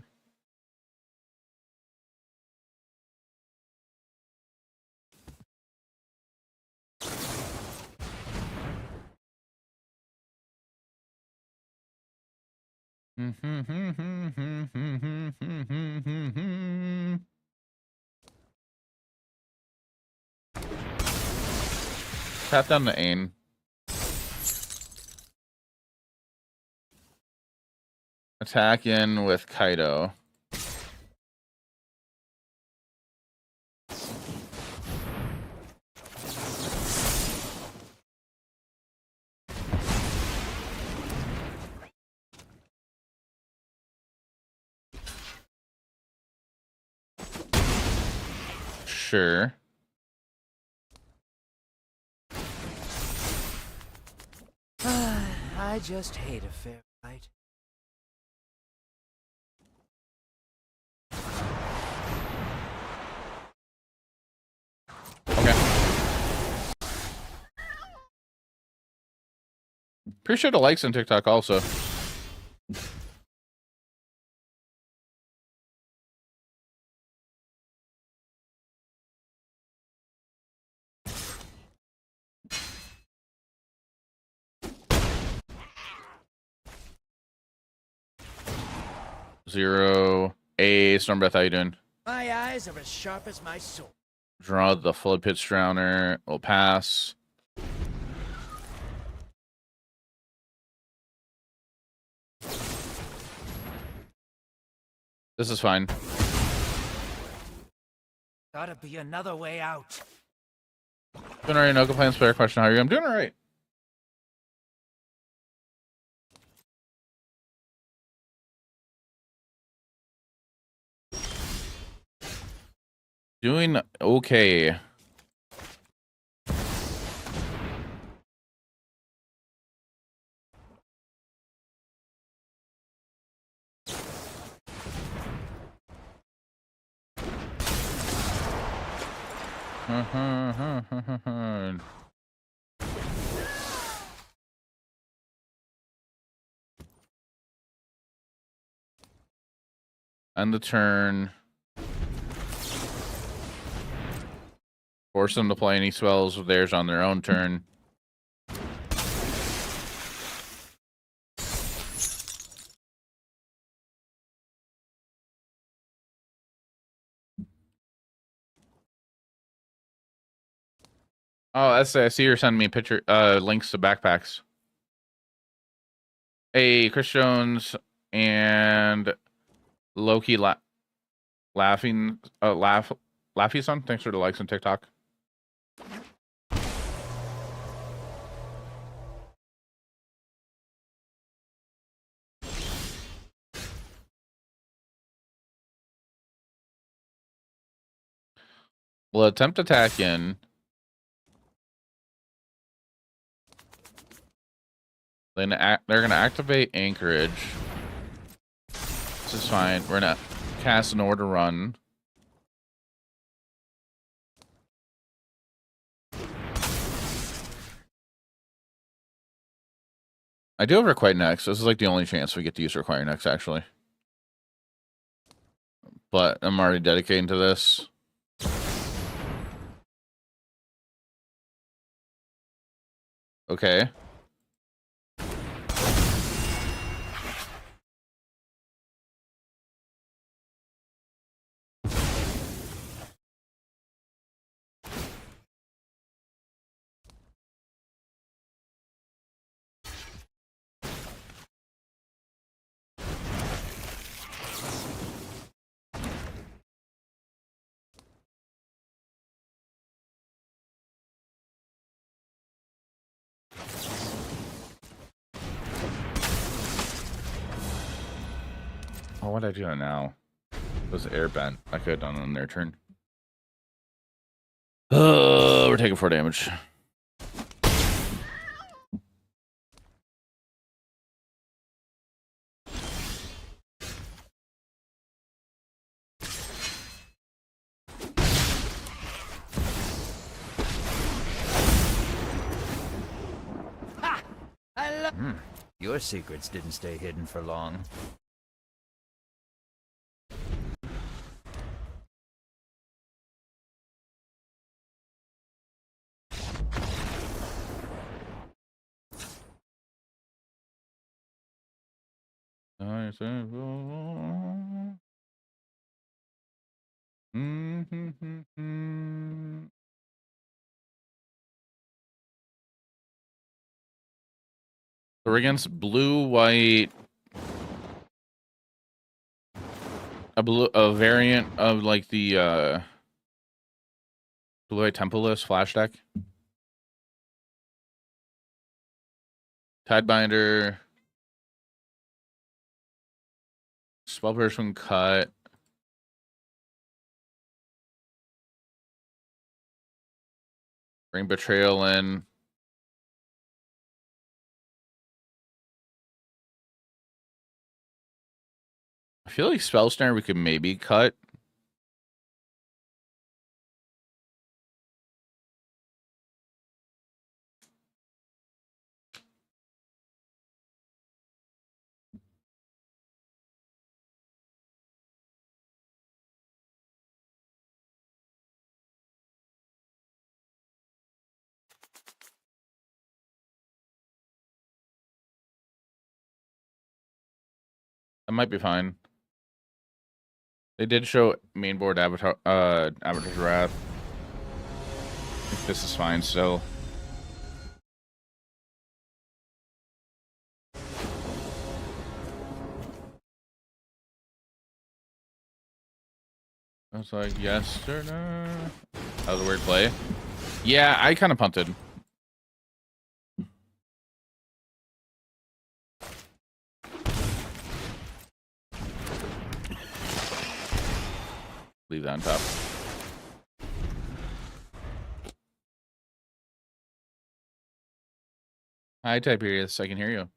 Tap down the Ain. Attack in with Kaido. Sure. I just hate a fair fight. Okay. Appreciate the likes on TikTok also. Zero. A Stormbreath, how you doing? My eyes are as sharp as my sword. Draw the Flood Pitch Drowner. We'll pass. This is fine. Gotta be another way out. Doing alright, no complaints. Fair question. How are you? I'm doing alright. Doing okay. End the turn. Force them to play any spells of theirs on their own turn. Oh, I see you're sending me a picture, links to backpacks. Hey, Chris Jones and Loki laughing, Laughy son. Thanks for the likes on TikTok. We'll attempt attack in. Then they're gonna activate Anchorage. This is fine. We're gonna cast an Order Run. I do have Requite next. This is like the only chance we get to use Require next, actually. But I'm already dedicating to this. Okay. Oh, what did I do now? It was air bent. I could have done it on their turn. We're taking 4 damage. Ha! I love. Your secrets didn't stay hidden for long. So we're against blue, white, a variant of like the blue white Templeless flash deck. Tidebinder, Spellperson cut. Bring Betrayal in. I feel like Spell Snare we could maybe cut. That might be fine. They did show mainboard Avatar's Wrath. I think this is fine still. I was like, yesterday. That was a weird play. Yeah, I kind of punted. Leave that on top. Hi, Tiberius. I can hear you.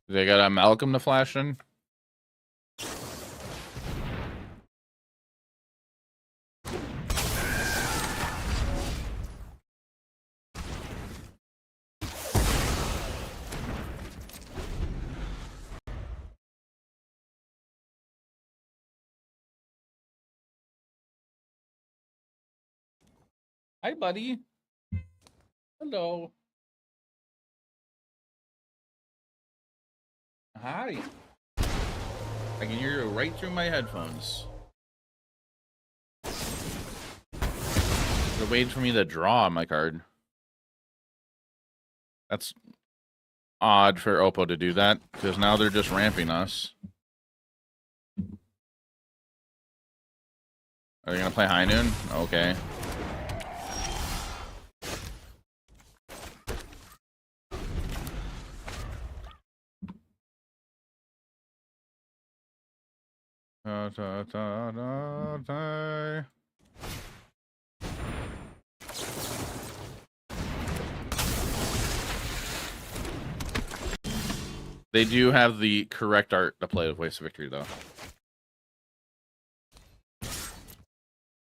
They got a Malcolm to flash in. Hi, buddy. Hello. Hi. I can hear you right through my headphones. They're waiting for me to draw my card. That's odd for Oppo to do that, because now they're just ramping us. Are they going to play High Noon? Okay. Ta, ta, ta, ta, ta. They do have the correct art to play with Waste of Victory, though.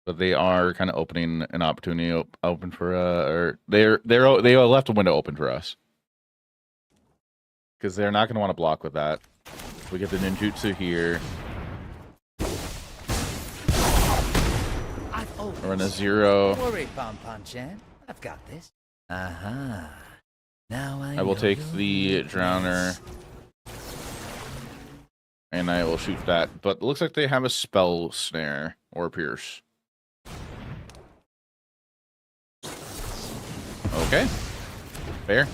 But they are kind of opening an opportunity open for or they left a window open for us, because they're not going to want to block with that. We get the ninjutsu here. We're in a 0. Don't worry, Pom-Pom-chan. I've got this. Uh-huh. Now I will know take your the Drowner. And I will shoot that. But it looks like they have a Spell Snare or Pierce. Okay. Fair.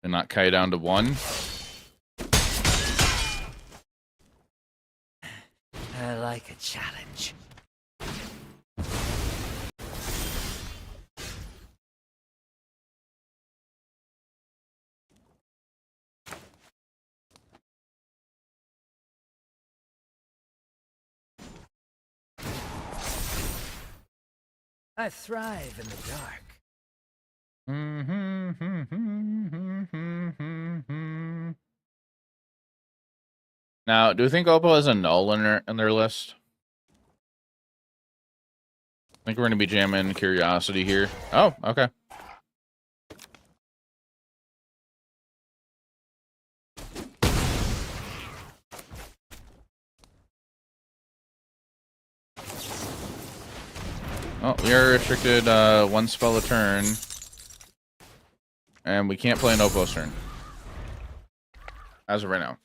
And not Kai down to 1. I like a challenge. I thrive in the dark. Now, do you think Oppo has a null in their list? I think we're going to be jamming Curiosity here. Oh, okay. Oh, we are restricted 1 spell a turn. And we can't play an Oppo's turn. As of right now.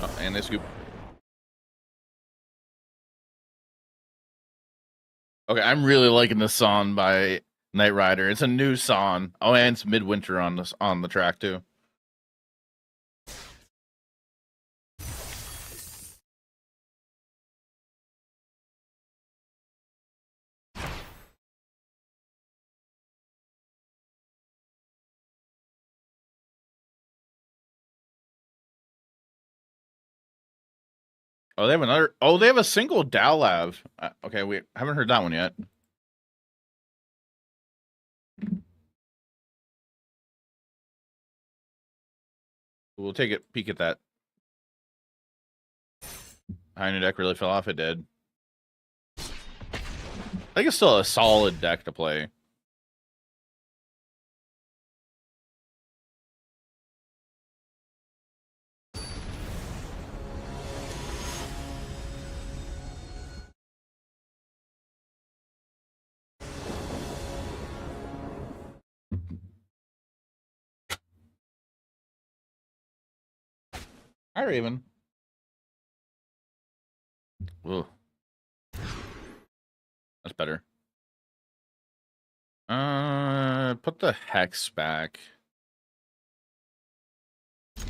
Oh, and they scoop. Okay, I'm really liking this song by Knight Rider. It's a new song. Oh, and it's midwinter on the track too. Oh, they have another. Oh, they have a single Dalav. Okay, we haven't heard that one yet. We'll take a peek at that. High deck really fell off. It did. I think it's still a solid deck to play. Hi, Raven. Ooh. That's better. Put the Hex back. Too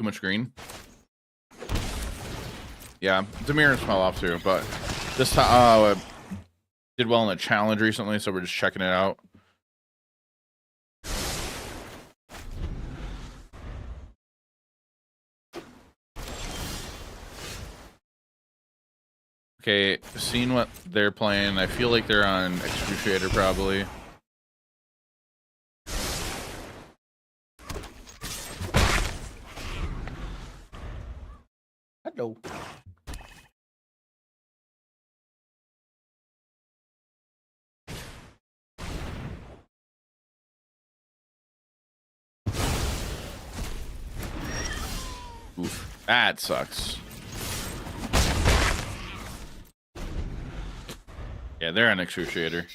much green. Yeah, Demir's fell off too, but this time did well in a challenge recently, so we're just checking it out. Okay, seeing what they're playing, I feel like they're on Excruciator probably. no. Oof, that sucks. Yeah, they're an excruciator.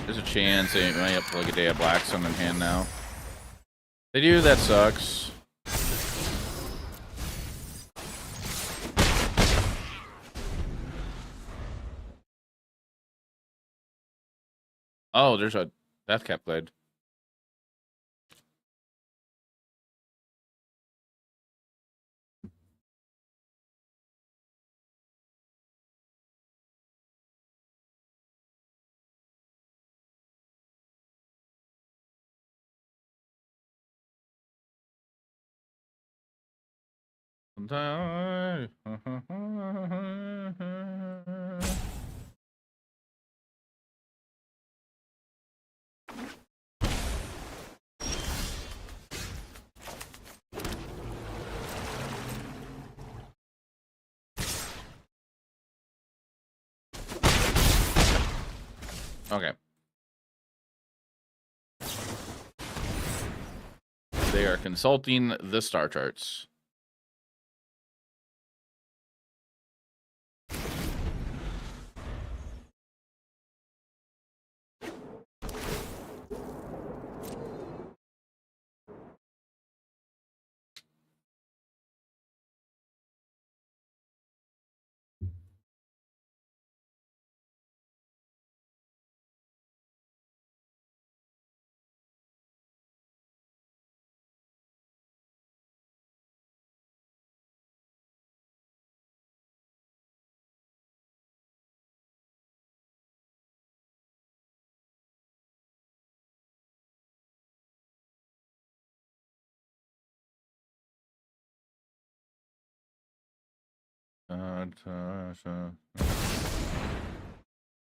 There's a chance they might have like a Day of Black Sun in hand now. They do, that sucks. Oh, there's a Deathcap Blade. Okay. They are consulting the star charts.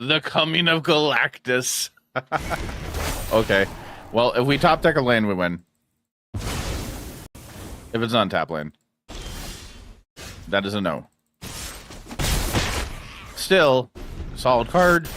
The coming of Galactus. Okay. Well, if we top deck a lane, we win. If it's on tap lane. That is a no. Still, solid card.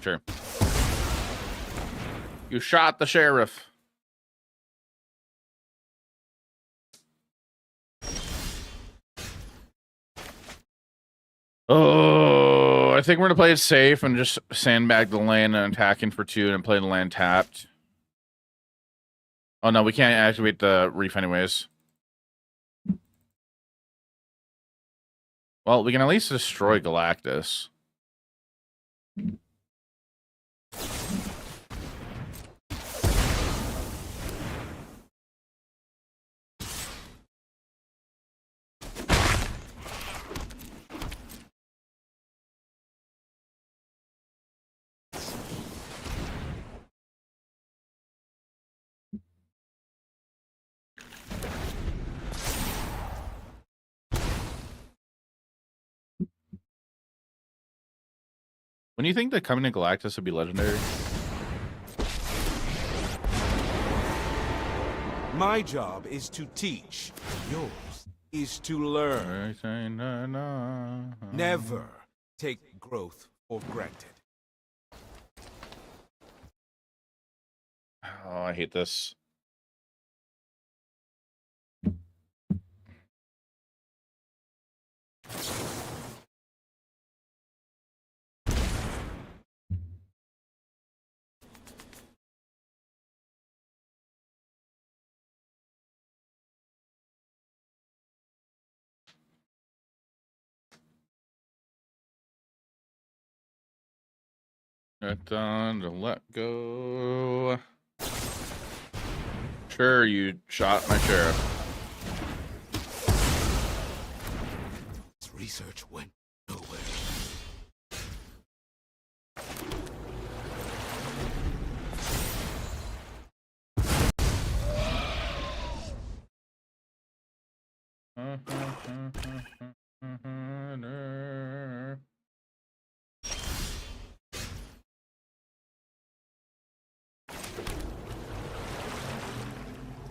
Sure. You shot the sheriff. Oh, I think we're gonna play it safe and just sandbag the land and attacking for 2 and play the land tapped. Oh no, we can't activate the reef anyways. Well, we can at least destroy Galactus. When you think that coming to Galactus would be legendary? My job is to teach. Yours is to learn. Never take growth for granted. Oh, I hate this. Got done to let go. Sure, you shot my sheriff. This research went nowhere.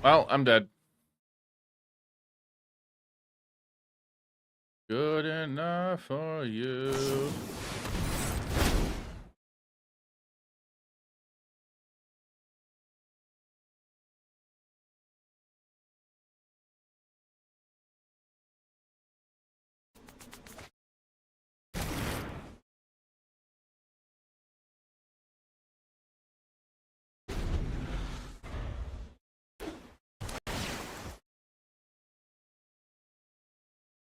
Well, I'm dead. Good enough for you.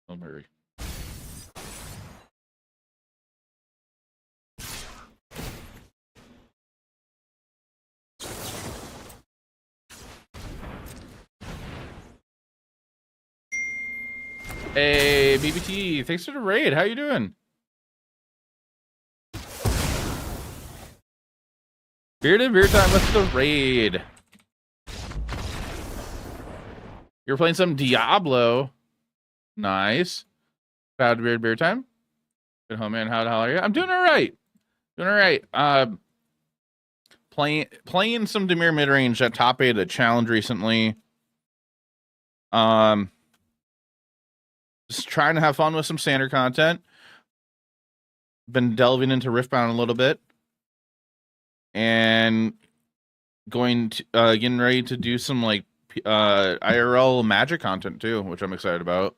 Oh, Mary. Hey, BBT, thanks for the raid. How you doing? Bearded Beer Time with the raid. You're playing some Diablo. Nice. Proud to Beard Beer Time. Good home, man. How the hell are you? I'm doing all right. Doing all right. Playing some Demir mid-range at top 8 at challenge recently. Just trying to have fun with some standard content. Been delving into Riftbound a little bit. And going to getting ready to do some like IRL magic content too, which I'm excited about.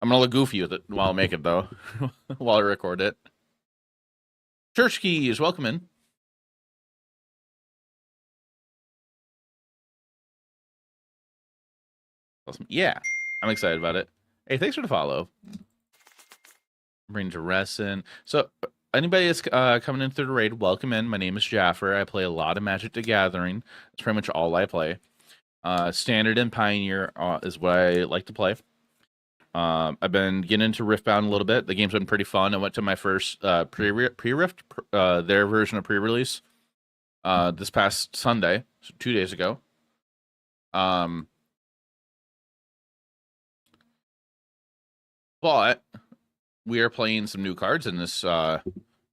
I'm gonna look goofy with it while I make it though, while I record it. Church Keys, welcome in. Awesome. Yeah, I'm excited about it. Hey, thanks for the follow. Bring to Ressin. So anybody that's coming in through the raid, welcome in. My name is Jaffer. I play a lot of Magic the Gathering. That's pretty much all I play. Standard and Pioneer is what I like to play. I've been getting into Riftbound a little bit. The game's been pretty fun. I went to my first pre-Rift, their version of pre-release, this past Sunday, so 2 days ago. But we are playing some new cards in this Demir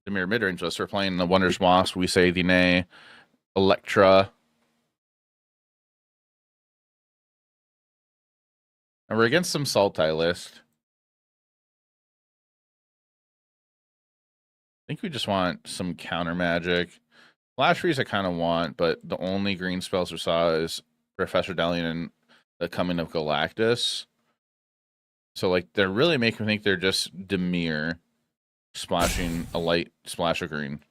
mid-range list. We're playing the Wondrous Wasp, We Say the Nay, Electra. And we're against some Sultai list. I think we just want some counter magic. Flash Freeze I kind of want, but the only green spells we saw is Professor Delian and the Coming of Galactus. So, like, they're really making me think they're just Demir splashing a light splash of green.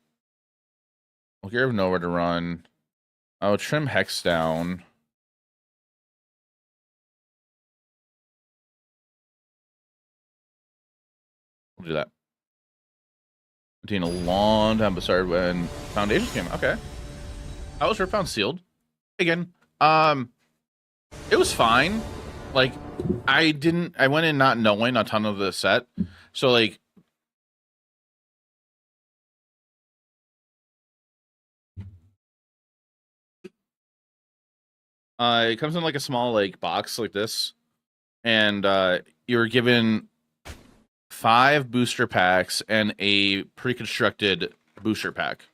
We'll give nowhere to run. I'll trim Hex down. We'll do that. Taking a long time, but started when Foundations came. Okay. How was Riftbound sealed? Again, it was fine. Like, I went in not knowing a ton of the set. So, like, it comes in like a small like box like this. And you were given 5 booster packs and a pre-constructed booster pack.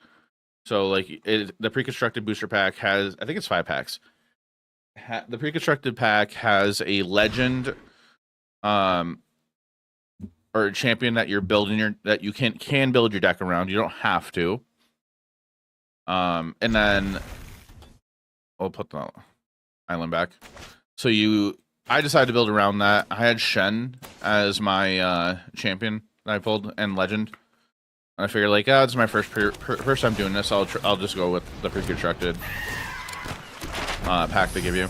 So, like, the pre-constructed booster pack has, I think it's 5 packs. The pre-constructed pack has a legend, or a champion that you're building that you can build your deck around. You don't have to. And then I'll put the island back. So I decided to build around that. I had Shen as my champion that I pulled and legend. And I figured, like, oh, it's my first time doing this. I'll just go with the pre-constructed pack they give you.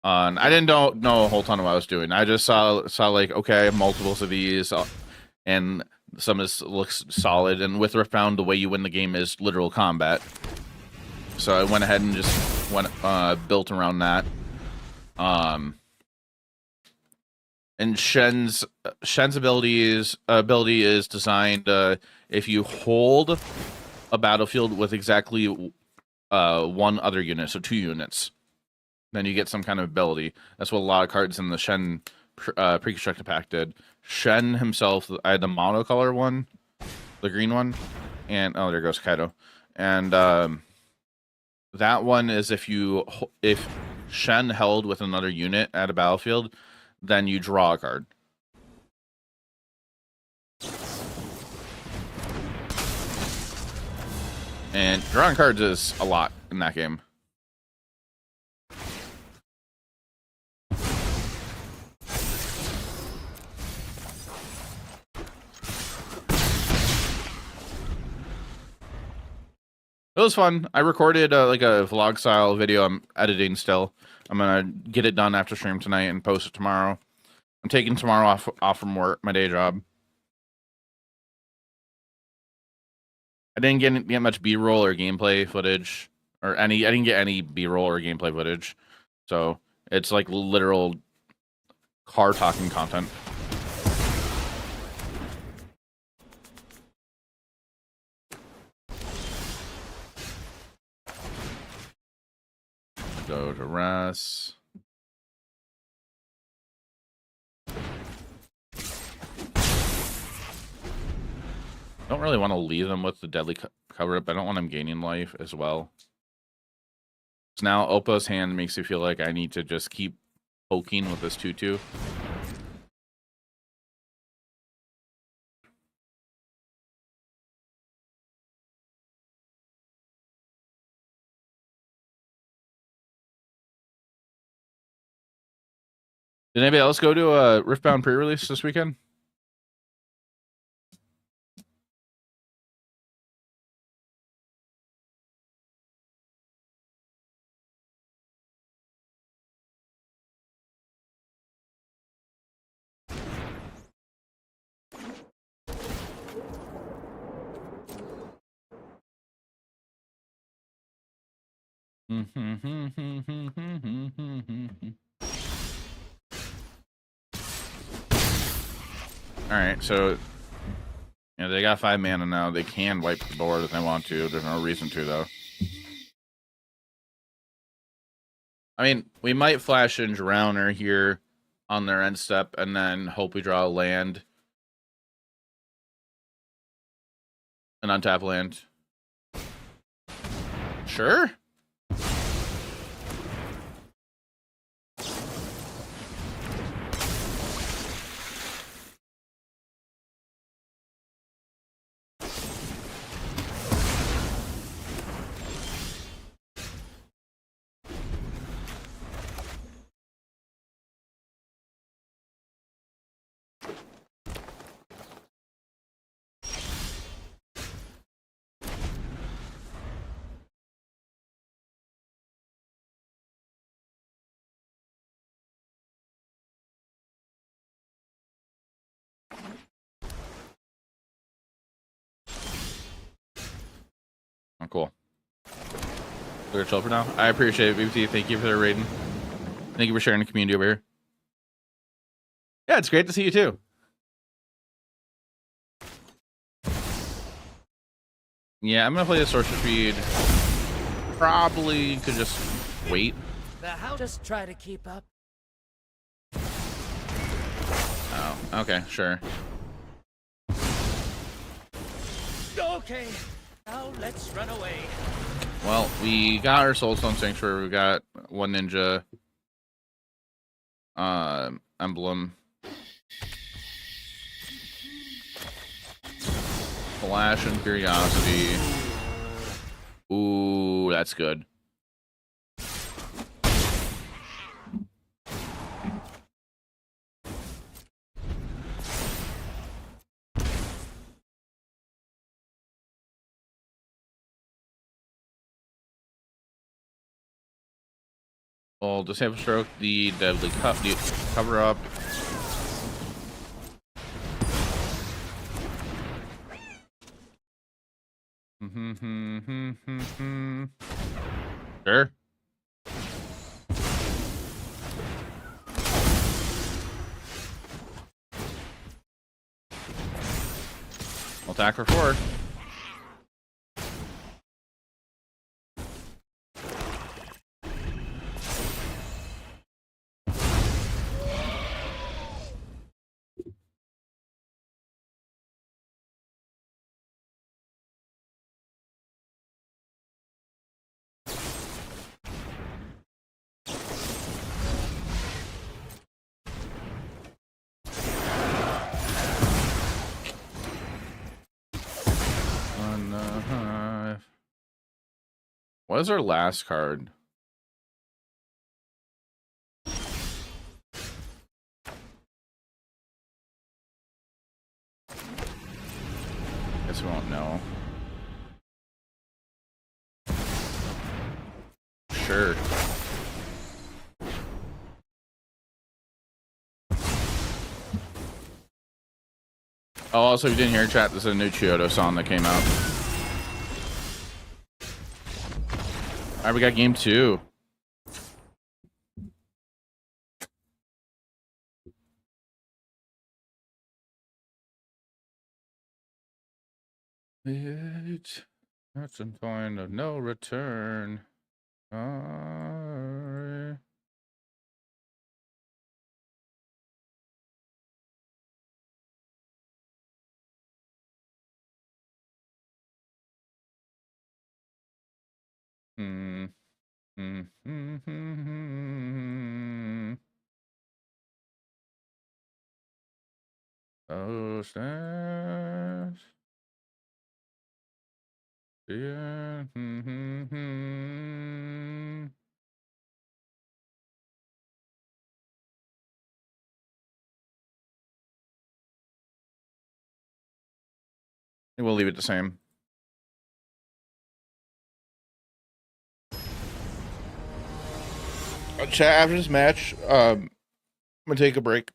And I didn't know a whole ton of what I was doing. I just saw like, okay, I have multiples of these, and some of this looks solid, and with Riftbound, the way you win the game is literal combat. So I went ahead and just built around that. And Shen's ability is designed if you hold a battlefield with exactly one other unit, so 2 units, then you get some kind of ability. That's what a lot of cards in the Shen pre-constructed pack did. Shen himself, I had the monocolor one, the green one, and oh, there goes Kaido. And that one is if Shen held with another unit at a battlefield, then you draw a card. And drawing cards is a lot in that game. It was fun. I recorded like a vlog style video. I'm editing still. I'm gonna get it done after stream tonight and post it tomorrow. I'm taking tomorrow off from work, my day job. I didn't get much B-roll or gameplay footage, or I didn't get any B-roll or gameplay footage, so it's like literal car talking content. Go to Russ. Don't really want to leave them with the deadly cover up. I don't want them gaining life as well. So now Oppo's hand makes me feel like I need to just keep poking with this 2/2. Did anybody else go to a Riftbound pre-release this weekend? Alright, so they got 5 mana now. They can wipe the board if they want to. There's no reason to, though. I mean, we might flash in Drowner here on their end step and then hope we draw a land. An untap land. Sure. Oh, cool. We're chill for now. I appreciate it, BBT. Thank you for the raiding. Thank you for sharing the community over here. Yeah, it's great to see you too. Yeah, I'm gonna play the sorcerer feed. Probably could just wait. The house just try to keep up. Oh, okay, sure. Okay, now let's run away. Well, we got our Soulstone Sanctuary. We got 1 ninja emblem. Flash and Curiosity. Ooh, that's good. We'll disable stroke the deadly cover up. Sure. We'll attack for 4. What is our last card? Guess we won't know. Sure. Oh, also, if you didn't hear, chat, this is a new Chiodo song that came out. All right, we got game 2. That's a point of no return. Oh, stars. Yeah. We'll leave it the same. Chat, after this match, I'm gonna take a break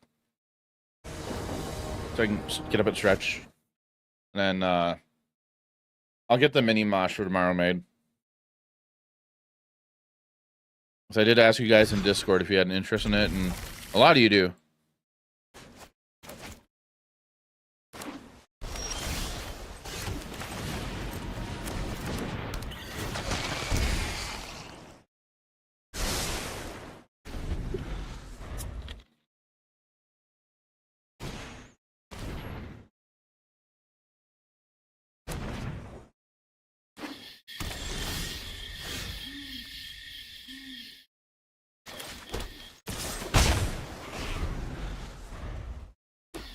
so I can get up and stretch. And then I'll get the mini mosh for tomorrow made. So I did ask you guys in Discord if you had an interest in it, and a lot of you do.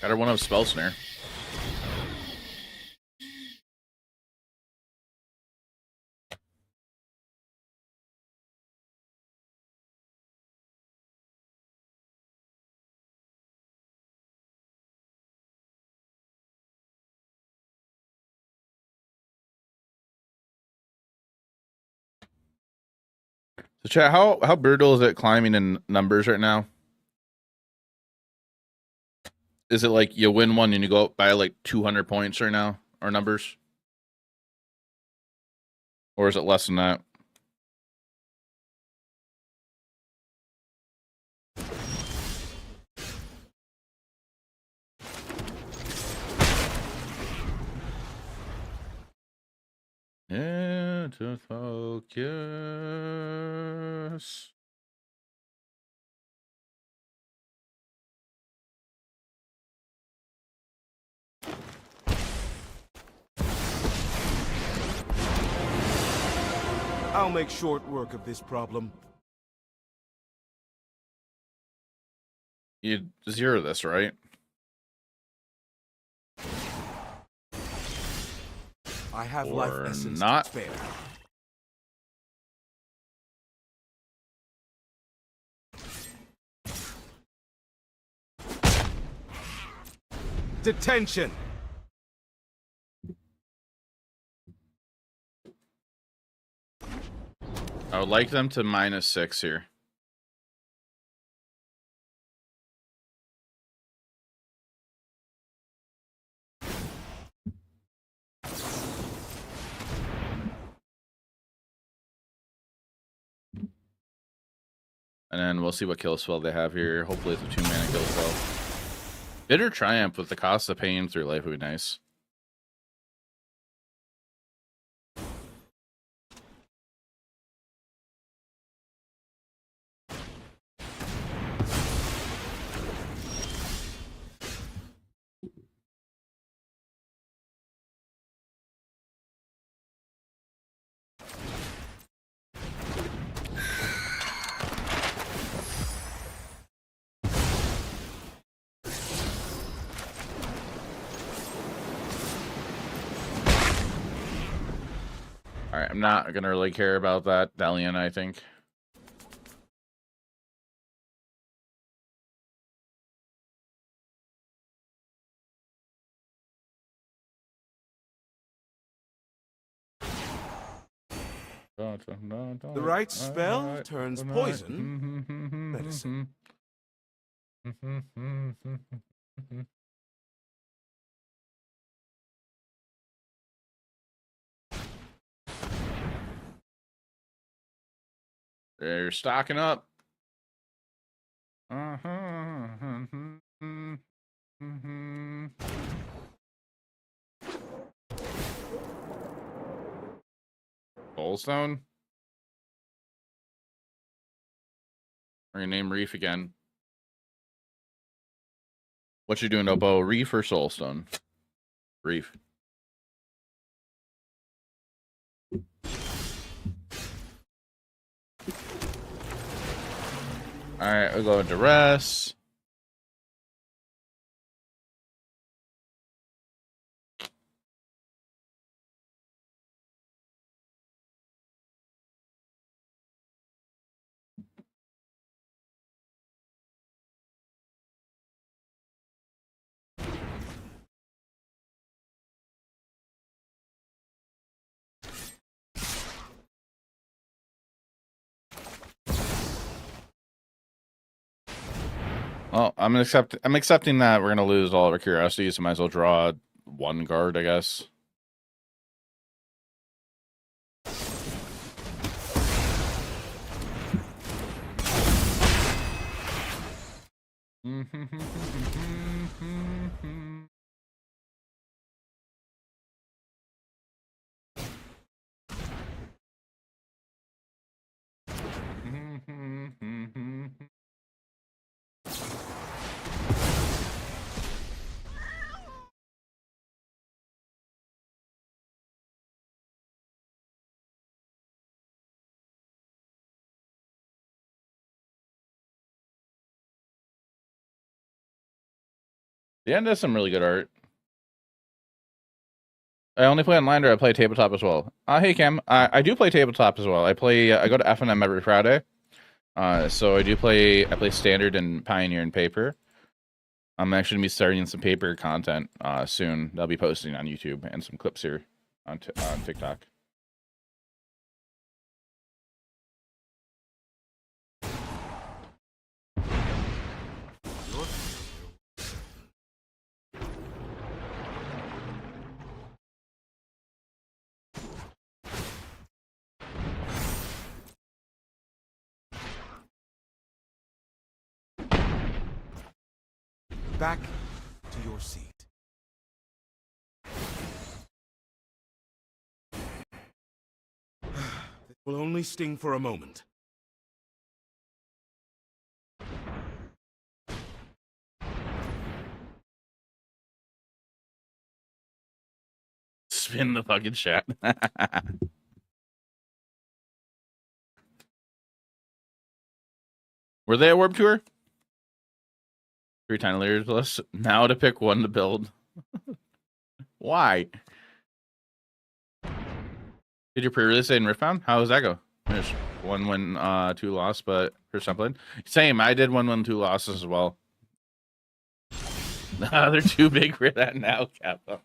Got her one of Spell Snare. So chat, how brutal is it climbing in numbers right now? Is it like you win one and you go up by like 200 points right now, or numbers? Or is it less than that? Yeah, to focus. I'll make short work of this problem. You 0 this, right? I have Or life essence not. to spare. Detention! I would like them to -6 here. And then we'll see what kill spell they have here. Hopefully it's a 2-mana kill spell. Bitter Triumph with the cost of paying through life would be nice. Alright, I'm not gonna really care about that Delian, I think. The right spell turns poison medicine. They're stocking up. Soulstone? We're gonna name Reef again. What you doing, Obo? Reef or Soulstone? Reef. Alright, we'll go into rest. Well, I'm accepting that we're gonna lose all of our curiosities, so might as well draw one guard, I guess. The end has some really good art. I only play online, or I play tabletop as well. Hey Cam, I do play tabletop as well. I go to FNM every Friday. So I play standard and Pioneer and paper. I'm actually gonna be starting some paper content soon. I'll be posting on YouTube and some clips here on TikTok. Back to your seat. It will only sting for a moment. Spin the fucking chat. Were they at Warp Tour? 3 tiny layers plus. Now to pick one to build. Why? Did your pre-release say in Riftbound? How does that go? Finished 1 win, 2 loss, but for something. Same. I did 1 win, 2 losses as well. They're too big for that now, Kappa.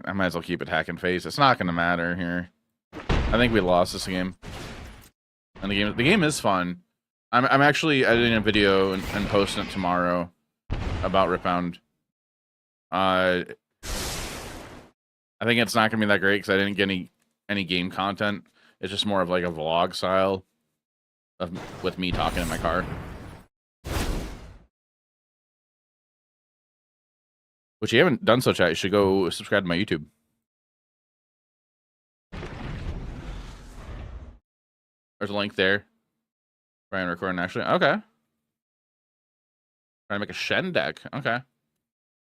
I might as well keep it hack and face. It's not going to matter here. I think we lost this game. And the game is fun. I'm actually editing a video and posting it tomorrow about Ripbound. I think it's not gonna be that great because I didn't get any game content. It's just more of like a vlog style with me talking in my car. Which you haven't done so, chat. You should go subscribe to my YouTube. There's a link there. Brian recording actually. Okay. Trying to make a Shen deck. Okay.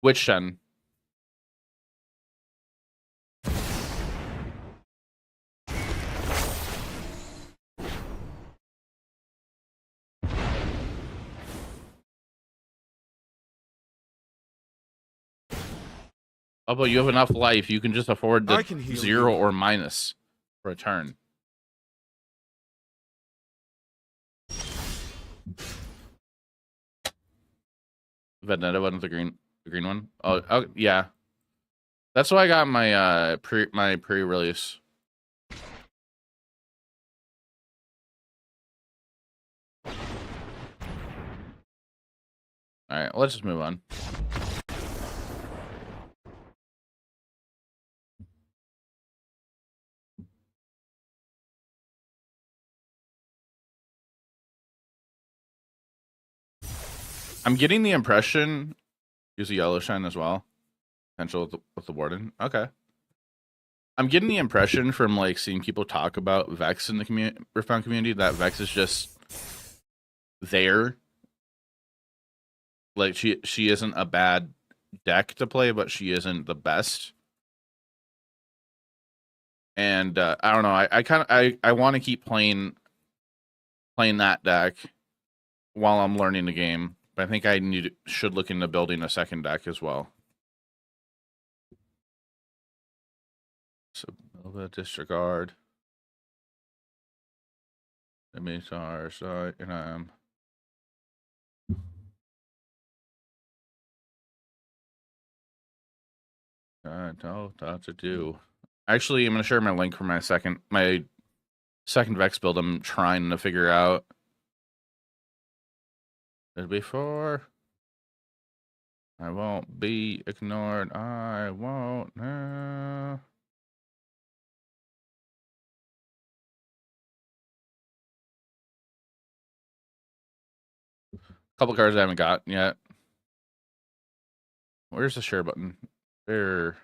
Which Shen? Oh, but you have enough life. You can just afford the 0 or minus for a turn. Vendetta wasn't the green one. Oh yeah. That's why I got my pre-release. All right, let's just move on. I'm getting the impression use a yellow shine as well. Potential with the warden. Okay. I'm getting the impression from like seeing people talk about Vex in the Riftbound community that Vex is just there. Like she isn't a bad deck to play, but she isn't the best. And I don't know. I want to keep playing that deck while I'm learning the game. But I think I should look into building a second deck as well. So Nova disregard. Emittars, and I don't know what to do. Actually, I'm gonna share my link for my second Vex build. I'm trying to figure out. Before I won't be ignored. I won't. Couple cards I haven't got yet. Where's the share button? There.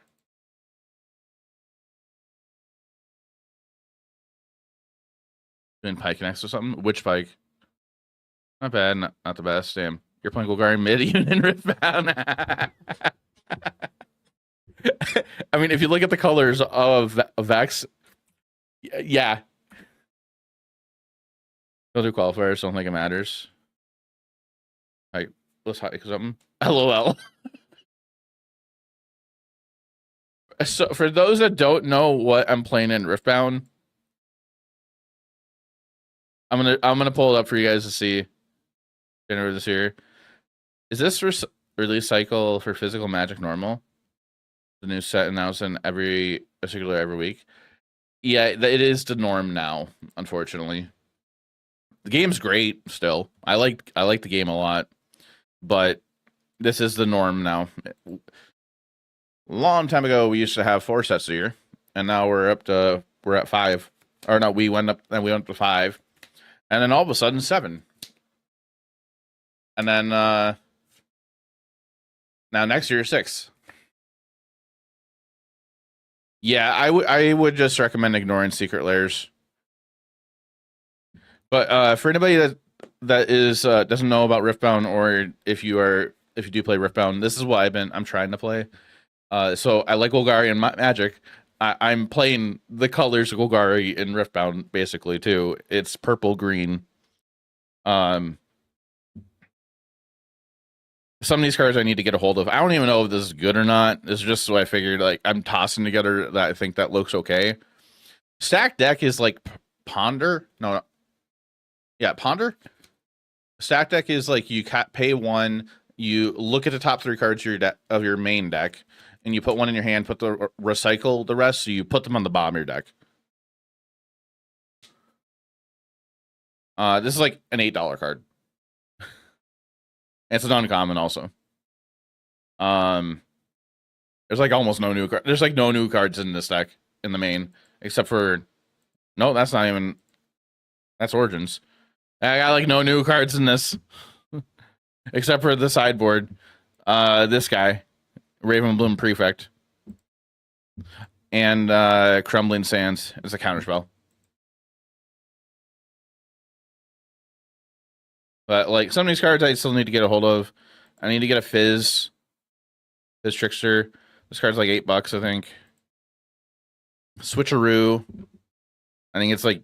Doing Pike next or something? Which Pike? Not bad. Not the best. Damn. You're playing Golgari mid even in Riftbound. I mean, if you look at the colors of Vex, yeah. Don't do qualifiers. Don't think it matters. All right, let's hike something. LOL. So for those that don't know what I'm playing in Riftbound, I'm gonna pull it up for you guys to see. January this year. Is this release cycle for physical Magic normal? The new set announced in every week. Yeah, it is the norm now. Unfortunately, the game's great still. I like the game a lot, but this is the norm now. Long time ago, we used to have 4 sets a year, and now we're at 5. Or no, we went up to 5, and then all of a sudden 7. And then now next year 6. Yeah, I would just recommend ignoring Secret Lairs. But for anybody that is doesn't know about Riftbound, or if you do play Riftbound, this is what I'm trying to play. So I like Golgari and Magic. I'm playing the colors of Golgari in Riftbound basically too. It's purple green. Some of these cards I need to get a hold of. I don't even know if this is good or not. It's just so I figured like I'm tossing together that I think that looks okay. Stack deck is like Ponder. No. Yeah, Ponder. Stack deck is like you pay 1, you look at the top 3 cards of your main deck, and you put 1 in your hand, recycle the rest, so you put them on the bottom of your deck. This is like an $8 card. It's an uncommon also. There's like almost no new cards. There's like no new cards in this deck in the main, except for no, that's not even. That's Origins. I got like no new cards in this, except for the sideboard. This guy, Ravenbloom Prefect, and Crumbling Sands is a counterspell. But like some of these cards, I still need to get a hold of. I need to get a Fizz Trickster. This card's like $8, I think. Switcheroo. I think it's like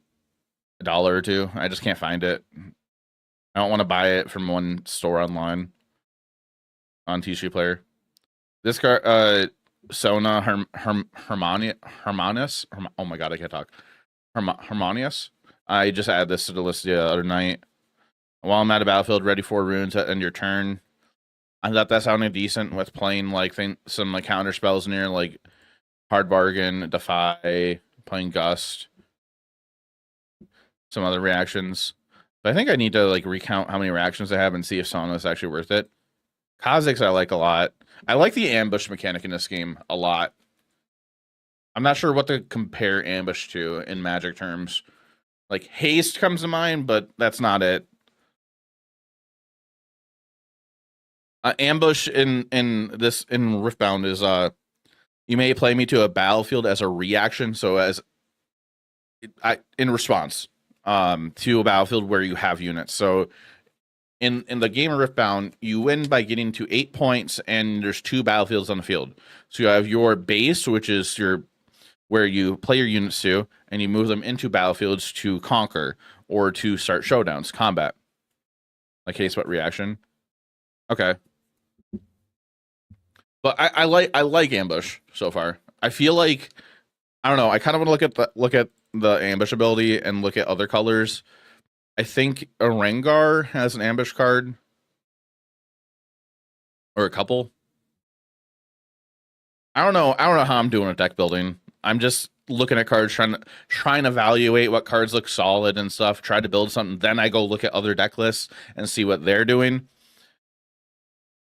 $1 or $2. I just can't find it. I don't want to buy it from one store online on TCG Player. This card, Sona Harmonious. Oh my god, I can't talk. Harmonious. I just added this to the list the other night. While I'm at a battlefield, ready for runes at end your turn. I thought that sounded decent with playing like some like counter spells near like Hard Bargain, Defy, playing Gust, some other reactions. But I think I need to like recount how many reactions I have and see if Sona is actually worth it. Kha'Zix I like a lot. I like the ambush mechanic in this game a lot. I'm not sure what to compare ambush to in Magic terms. Like haste comes to mind, but that's not it. Ambush in Riftbound is you may play me to a battlefield as a reaction, so as in response to a battlefield where you have units. So in the game of Riftbound, you win by getting to 8 points, and there's 2 battlefields on the field. So you have your base, which is where you play your units to, and you move them into battlefields to conquer or to start showdowns, combat. Like haste, what reaction? Okay. But I like ambush so far. I feel like I don't know. I kind of want to look at the ambush ability and look at other colors. I think a Rengar has an ambush card or a couple. I don't know how I'm doing with deck building. I'm just looking at cards, trying to evaluate what cards look solid and stuff. Try to build something. Then I go look at other deck lists and see what they're doing.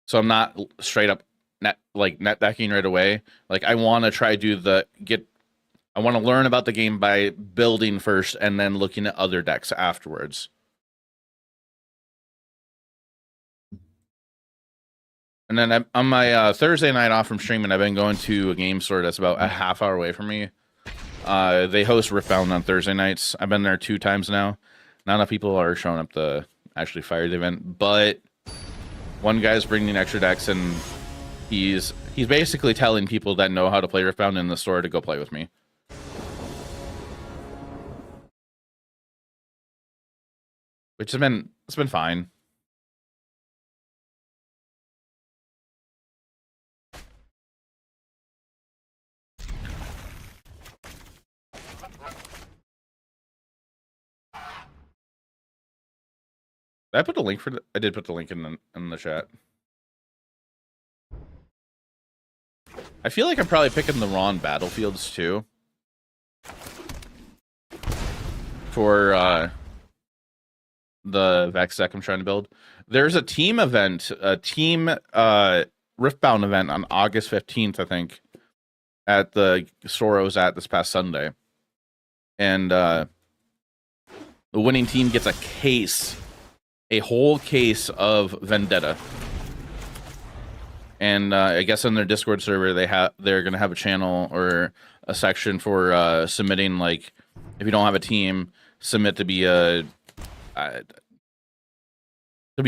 So I'm not straight up net decking right away. Like I want to try I want to learn about the game by building first and then looking at other decks afterwards. And then on my Thursday night off from streaming, I've been going to a game store that's about a half hour away from me. They host Riftbound on Thursday nights. I've been there 2 times now. Not enough people are showing up to actually fire the event, but one guy's bringing extra decks, and he's basically telling people that know how to play Riftbound in the store to go play with me. Which it's been fine. I put a link for I did put the link in the chat. I feel like I'm probably picking the wrong battlefields too. For the Vex deck I'm trying to build. There's a team event, Riftbound event on August 15th, I think, at the store I was at this past Sunday. And the winning team gets a whole case of Vendetta. And I guess on their Discord server they're gonna have a channel or a section for submitting, like, if you don't have a team, submit to be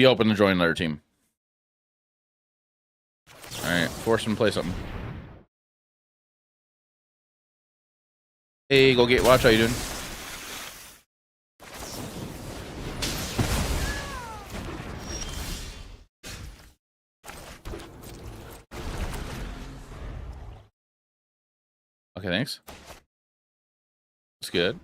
open to join another team. All right, force them to play something. Hey, go get watch. How you doing? Okay, thanks. That's good.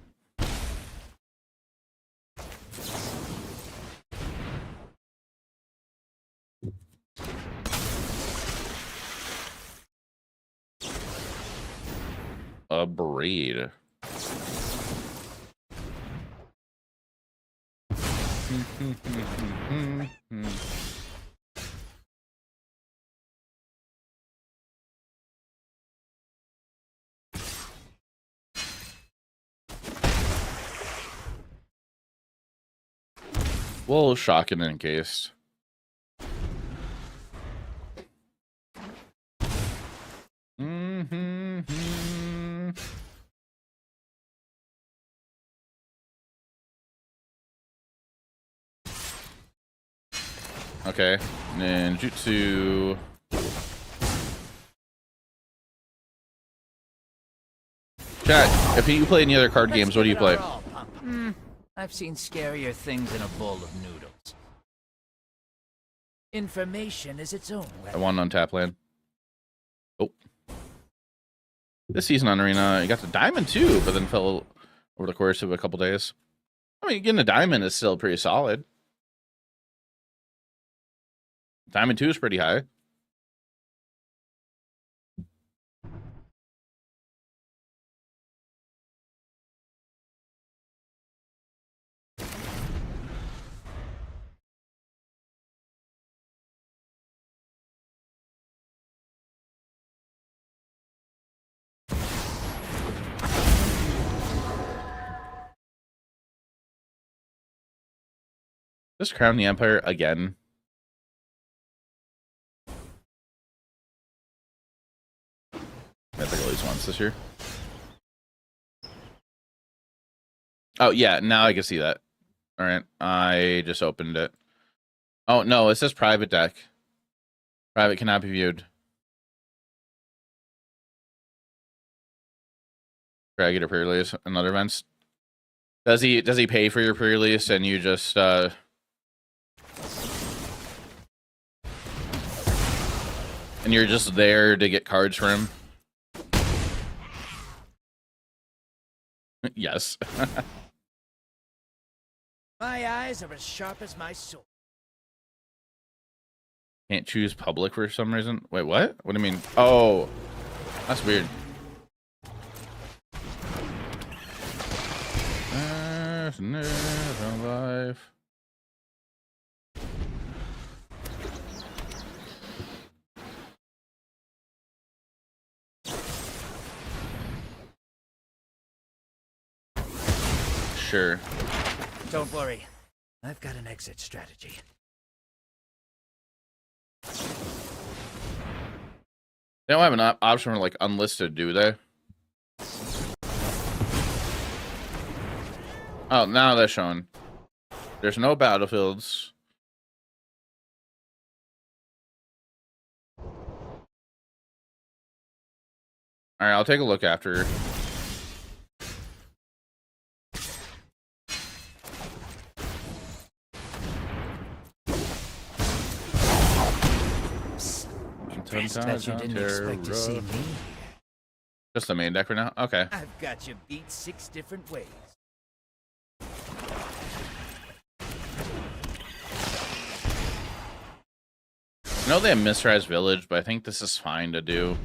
A breed. We'll shock it in case. Okay, ninjutsu. Chat, if you play any other card games, what do you play? I've seen scarier things in a bowl of noodles. Information is its own weapon. I want an untap land. Oh. This season on Arena, you got the diamond too, but then fell over the course of a couple days. I mean, getting a diamond is still pretty solid. Diamond 2 is pretty high. Just crown the Empire again. Mythic at least once this year. Oh, yeah, now I can see that. All right, I just opened it. Oh, no, it says private deck. Private cannot be viewed. Try to get a pre-release in other events. Does he pay for your pre-release and you just and you're just there to get cards for him? Yes. My eyes are as sharp as my sword. Can't choose public for some reason. Wait, what? What do you mean? Oh, that's weird. Life. Sure. Don't worry. I've got an exit strategy. They don't have an option for like unlisted, do they? Oh, now they're showing. There's no battlefields. All right, I'll take a look after. Bet you didn't expect to see me. Just the main deck for now? Okay. I've got you beat 6 different ways. I know they have Misrise Village, but I think this is fine to do.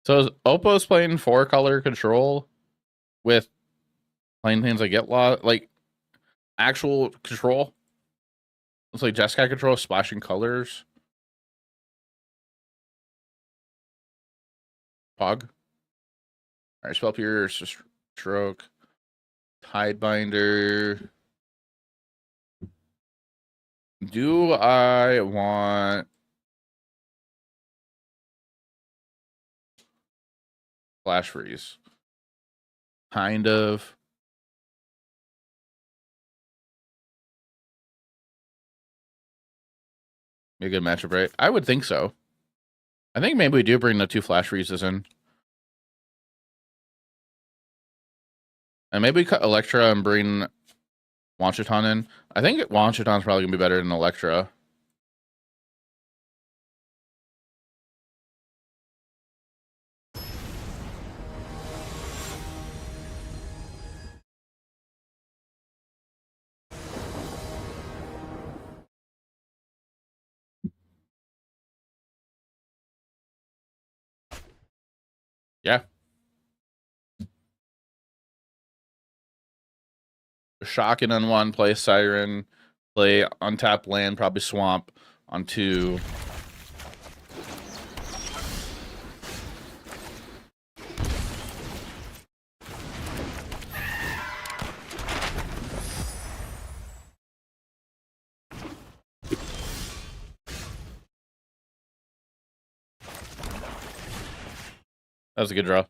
So is Oppo's playing 4-color control with playing things like Get Lost, like actual control? It's like Jeskai control, splashing colors. Pog. Alright, Spell Pierce, Stroke, Tidebinder. Do I want Flash Freeze? Kind of. Be a good matchup, right? I would think so. I think maybe we do bring the 2 Flash Freezes in. And maybe we cut Electra and bring Wanchiton in. I think Wanchiton's probably going to be better than Electra. Yeah. Shocking on one, play Siren, play untap land, probably Swamp on 2. That was a good draw.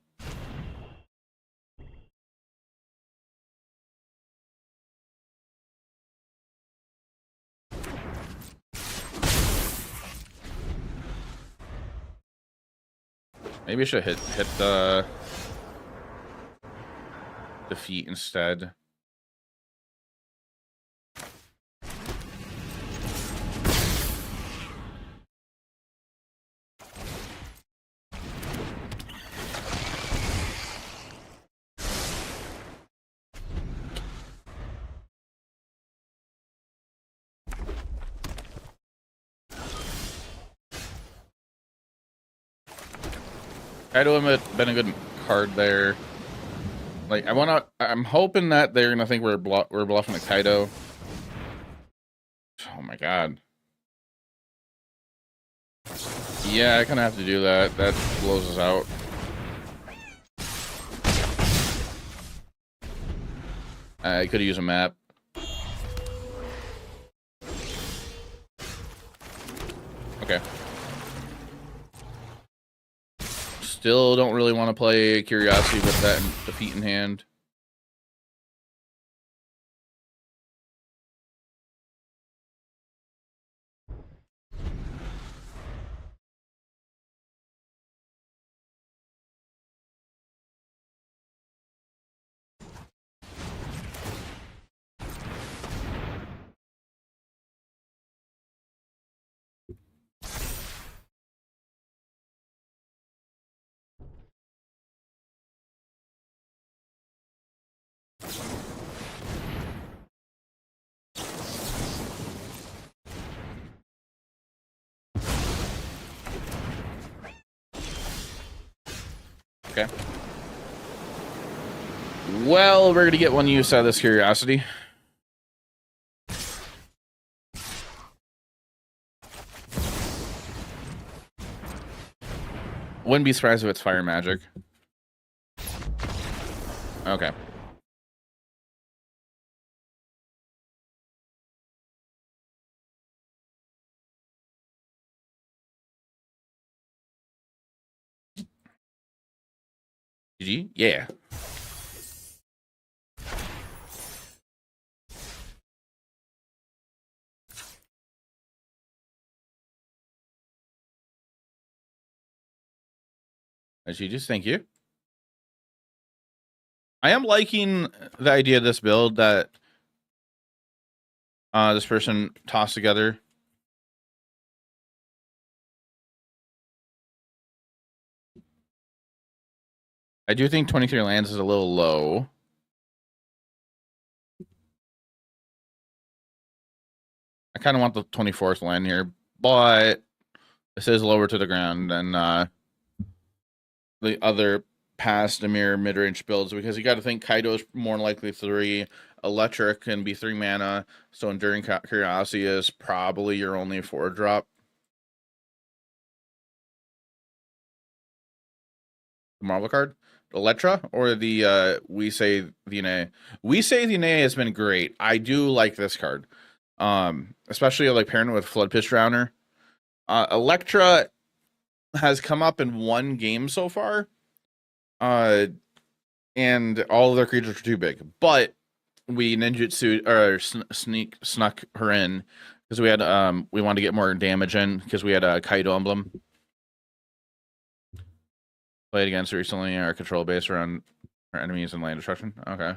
Maybe I should hit the defeat instead. Kaido would have been a good card there. Like I'm hoping that they're gonna think we're bluffing the Kaido. Oh my god. Yeah, I kind of have to do that. That blows us out. I could use a map. Okay. Still don't really want to play Curiosity with that defeat in hand. Okay. Well, we're gonna get one use out of this Curiosity. Wouldn't be surprised if it's Fire Magic. Okay. GG? Yeah. GG's, thank you. I am liking the idea of this build that this person tossed together. I do think 23 lands is a little low. I kind of want the 24th land here, but this is lower to the ground than the other past Amir mid-range builds, because you got to think Kaido is more likely 3, Electric can be 3 mana, so Enduring Curiosity is probably your only 4-drop. The Marvel card? Electra or the We Say the Nay? We Say the Nay has been great. I do like this card. Especially like pairing with Flood Pitch Drowner. Electra has come up in 1 game so far. And all of their creatures are too big. But we ninjutsu or snuck her in because we had we wanted to get more damage in because we had a Kaido emblem. Played against recently our control base around our enemies and land destruction. Okay.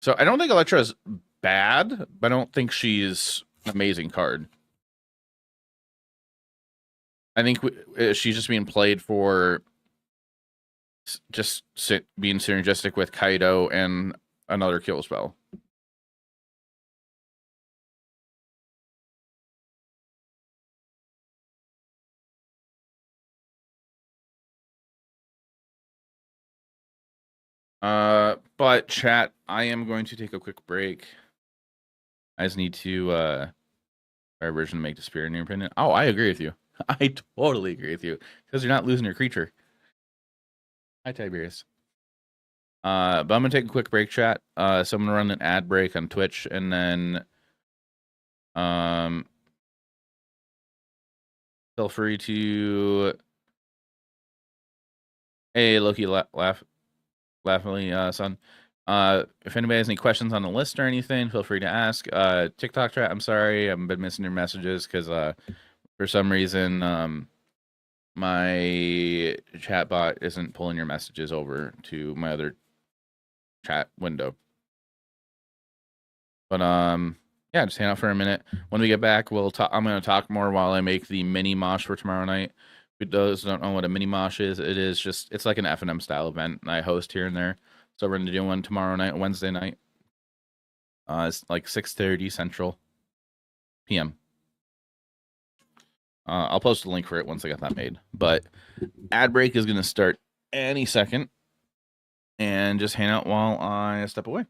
So I don't think Electra is bad, but I don't think she's an amazing card. I think she's just being played for just being synergistic with Kaido and another kill spell. But chat, I am going to take a quick break. I just need to our version to make the spirit in your opinion. Oh, I agree with you. I totally agree with you because you're not losing your creature. Hi, Tiberius. But I'm gonna take a quick break, chat. So I'm gonna run an ad break on Twitch, and then feel free to Loki laughingly son. If anybody has any questions on the list or anything, feel free to ask. TikTok chat, I'm sorry, I've been missing your messages because for some reason my chat bot isn't pulling your messages over to my other chat window. But yeah, just hang out for a minute. When we get back, we'll talk. I'm gonna talk more while I make the mini mosh for tomorrow night. Who those don't know what a mini mosh is, it is just it's like an F&M style event, and I host here and there. So we're gonna do one tomorrow night, Wednesday night. It's like 6:30 Central PM. I'll post a link for it once I get that made. But ad break is gonna start any second, and just hang out while I step away.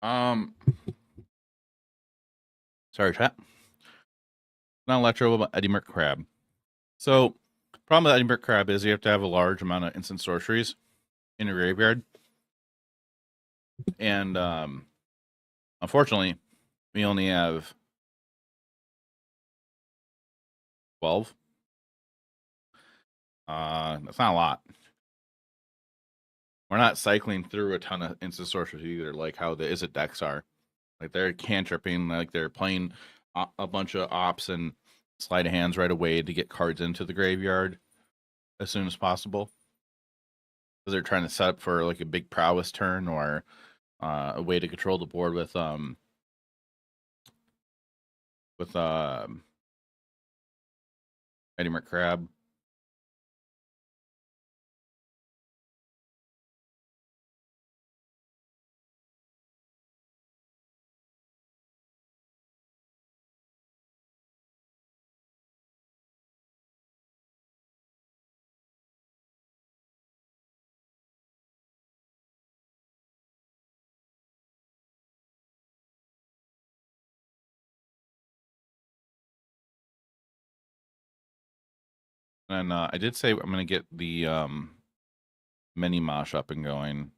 Um, sorry, chat. Not Electro, but Eddie Merc Crab. So, problem with Eddie Merc Crab is you have to have a large amount of instant sorceries in your graveyard, and unfortunately, we only have 12. That's not a lot. We're not cycling through a ton of instant sorceries either, like how the Is It decks are. Like they're cantripping, like they're playing a bunch of ops and sleight of hands right away to get cards into the graveyard as soon as possible. Because they're trying to set up for like a big prowess turn or a way to control the board with Eddie Merc Crab. And I did say I'm gonna get the mini mosh up and going.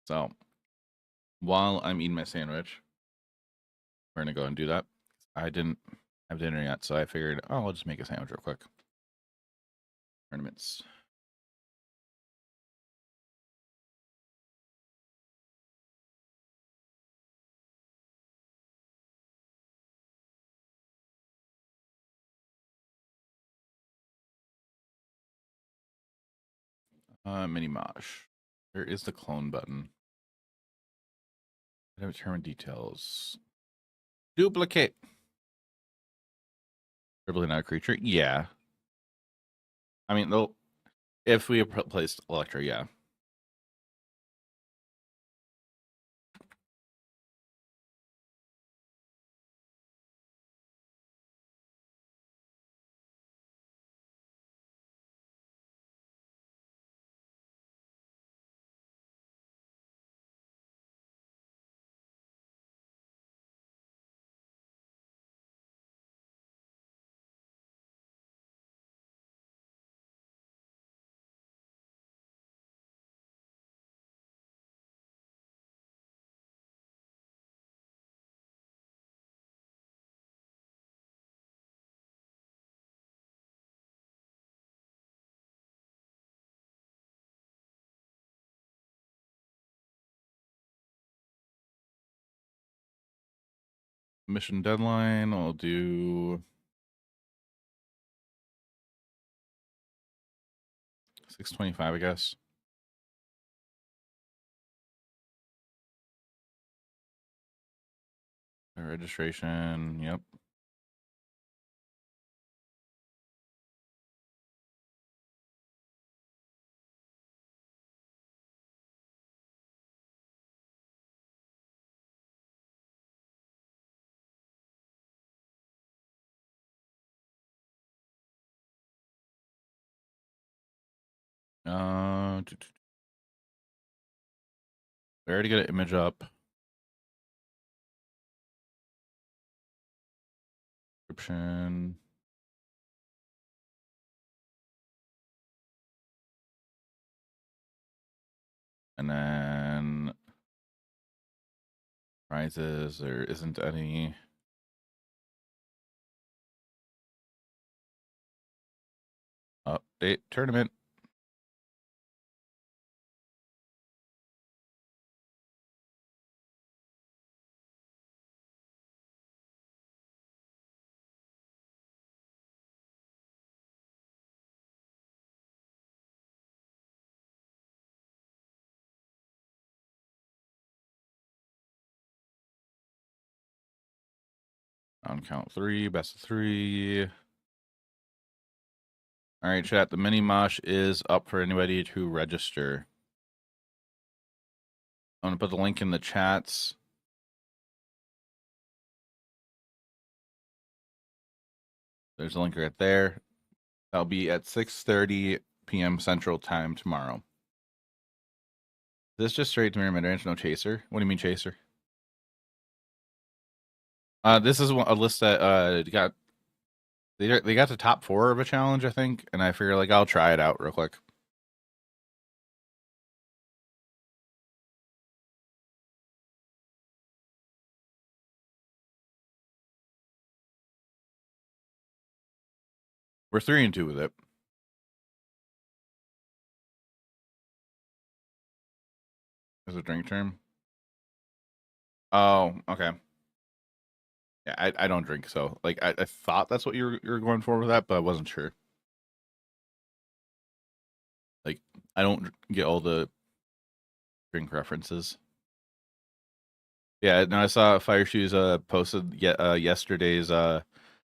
So while I'm eating my sandwich, we're gonna go and do that. I didn't have dinner yet, so I figured, oh, I'll just make a sandwich real quick. Tournaments. Mini mosh. Where is the clone button? Determine details. Duplicate. Probably not a creature. Yeah. I mean, though, if we placed Electra, yeah. Mission deadline, I'll do 6:25, I guess. Registration, yep. We already got an image up. Description. And then prizes, there isn't any. Update tournament. On count 3, best of 3. All right, chat. The mini mosh is up for anybody to register. I'm gonna put the link in the chats. There's a link right there. That'll be at 6:30 p.m. Central Time tomorrow. This just straight to mirror mid-range, no chaser. What do you mean chaser? This is a list that got they got the top 4 of a challenge, I think, and I figure like I'll try it out real quick. We're 3-2 with it. Is a drink term? Oh, okay. Yeah, I don't drink, so like I thought that's what you were going for with that, but I wasn't sure. Like I don't get all the drink references. Yeah, no, I saw Fire Shoes posted yesterday's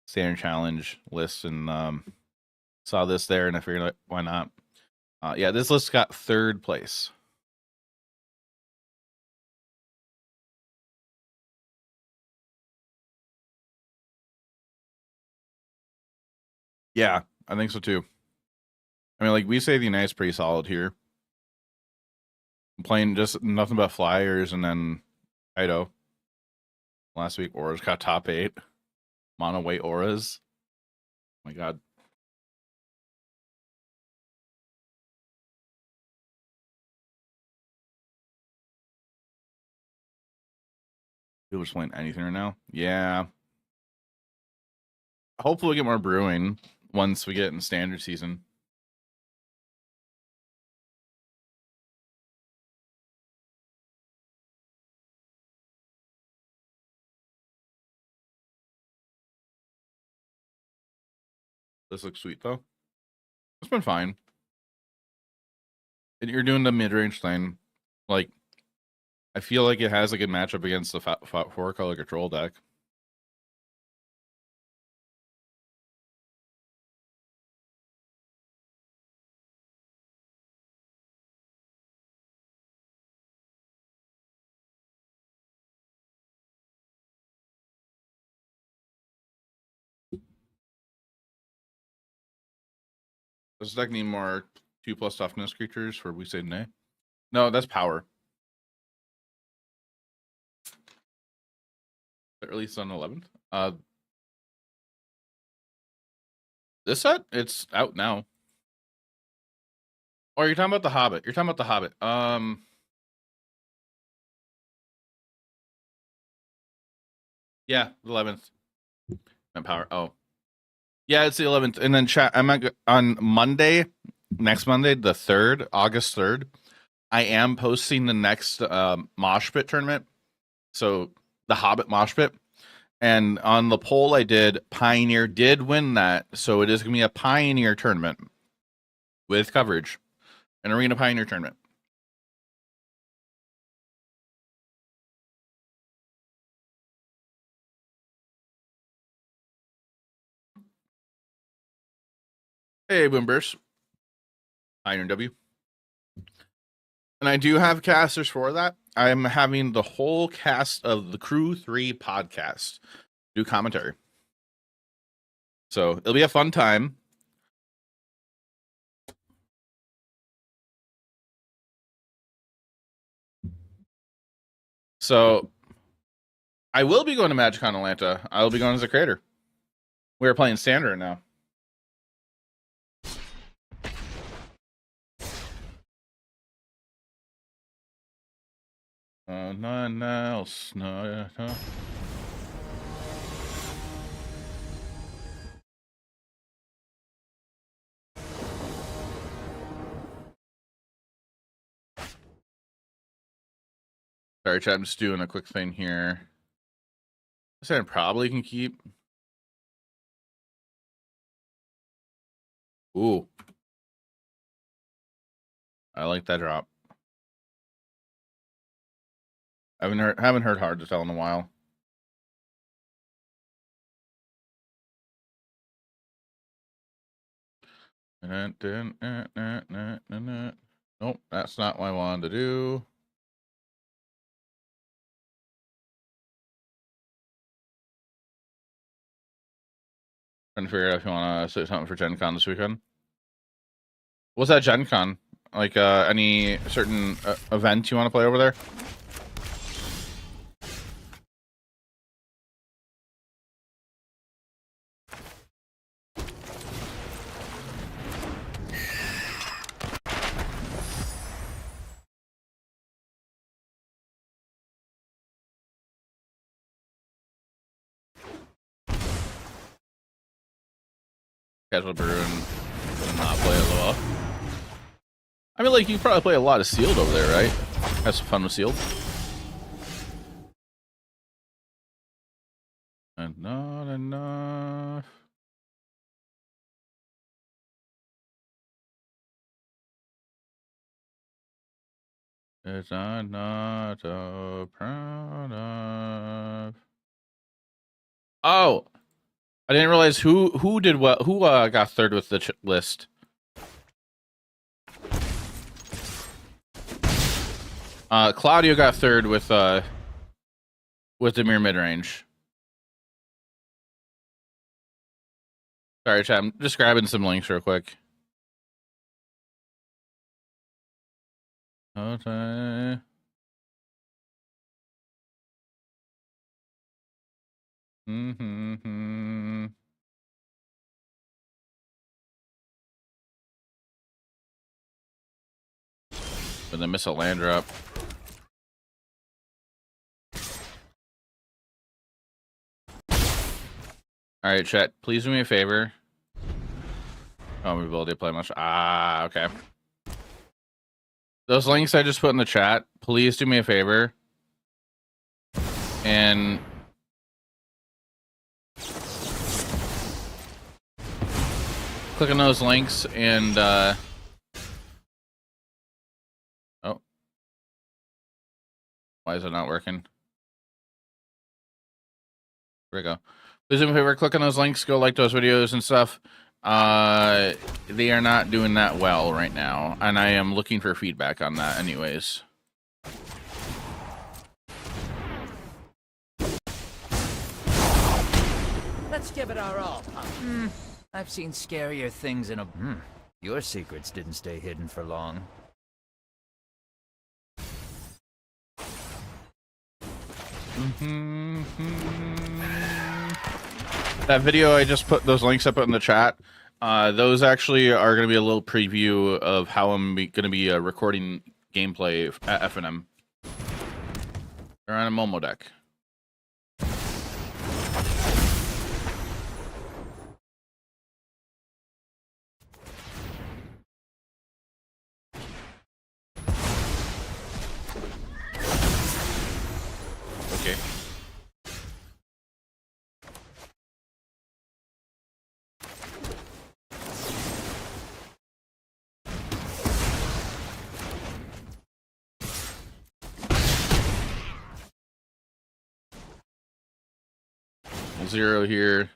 standard challenge list and saw this there, and I figured like, why not? Yeah, this list got 3rd place. Yeah, I think so too. I mean, like we say the United's pretty solid here. I'm playing just nothing but flyers, and then Ido. Last week, Auras got top 8. Mono white Auras. Oh my god. People just playing anything right now. Yeah. Hopefully we get more brewing once we get in standard season. This looks sweet though. It's been fine. And you're doing the mid-range thing. Like, I feel like it has a good matchup against the 4-color control deck. Does this deck need more 2+ toughness creatures for we say nay? No, that's power. It released on 11th. This set, it's out now. Oh, you're talking about the Hobbit. You're talking about the Hobbit. Yeah, the 11th. And power. Oh, yeah, it's the 11th. And then chat. I'm on Monday, next Monday, the 3rd, August 3rd. I am posting the next Mosh Pit tournament. So the Hobbit Mosh Pit. And on the poll I did, Pioneer did win that. So it is going to be a Pioneer tournament with coverage. An Arena Pioneer tournament. Hey, Boomburst. Pioneer W. And I do have casters for that. I'm having the whole cast of the Crew 3 podcast do commentary. So it'll be a fun time. So I will be going to MagicCon Atlanta. I will be going as a creator. We're playing standard now. None else. No. Sorry, chat. I'm just doing a quick thing here. I said I probably can keep. Ooh. I like that drop. I haven't heard hard to tell in a while. Nope, that's not what I wanted to do. Trying to figure out if you want to say something for Gen Con this weekend. What's that Gen Con? Like any certain event you want to play over there? Casual brewing will not play it well. I mean, like, you probably play a lot of sealed over there, right? Have some fun with sealed. And not enough. It's not so proud of. Oh, I didn't realize who did well. Who got third with the list? Claudio got third with the mere mid range. Sorry, chat. I'm just grabbing some links real quick. Okay. Mm-hmm. But then miss a land drop. All right, chat. Please do me a favor. Oh, my ability to play much. Ah, okay. Those links I just put in the chat. Please do me a favor. And click on those links and oh, why is it not working? There we go. Please do me a favor, click on those links, go like those videos and stuff. They are not doing that well right now, and I am looking for feedback on that anyways. Let's give it our all, punk. I've seen scarier things in a... Your secrets didn't stay hidden for long. That video I just put, those links I put in the chat, those actually are going to be a little preview of how I'm going to be recording gameplay at FNM. They're on a Momo deck. Okay. Zero here.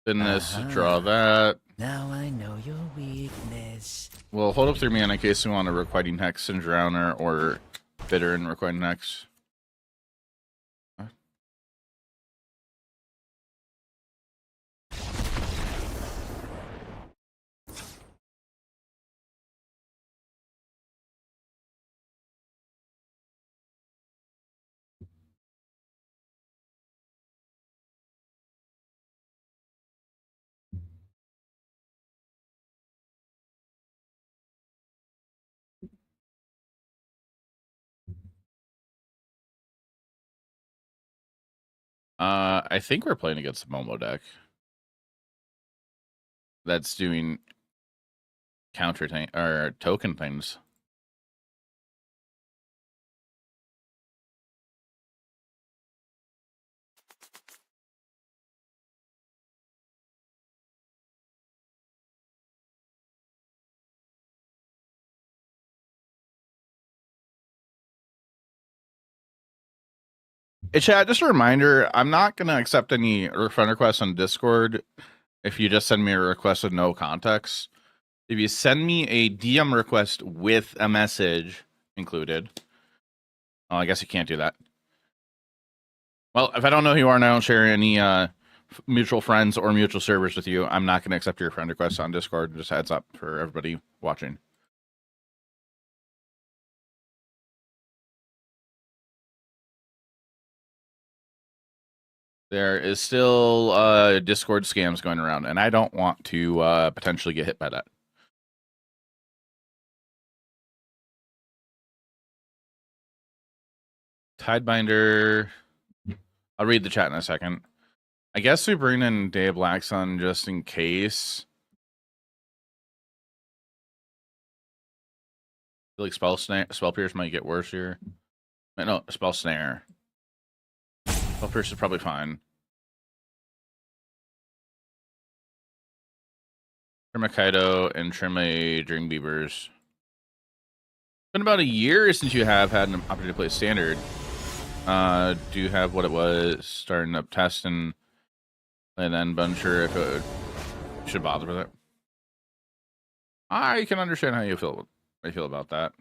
Spin this, draw that. Now I know your weakness. Well, hold up through me in case we want a Requiting Hex and Drowner or Bitter and Requiting Hex. I think we're playing against the Momo deck. That's doing counter or token things. Hey, chat, just a reminder, I'm not going to accept any friend requests on Discord if you just send me a request with no context. If you send me a DM request with a message included, oh, I guess you can't do that. Well, if I don't know who you are and I don't share any mutual friends or mutual servers with you, I'm not going to accept your friend request on Discord. Just heads up for everybody watching. There is still Discord scams going around, and I don't want to potentially get hit by that. Tidebinder. I'll read the chat in a second. I guess we bring in Day of Black Sun just in case. I feel like Spell Pierce might get worse here. No, Spell Snare. Spell Pierce is probably fine. Trim a Kaido and trim a Dream Beavers. It's been about a year since you have had an opportunity to play Standard. Do you have what it was starting up testing, and then unsure if it should bother with it? I can understand how you feel. I feel about that.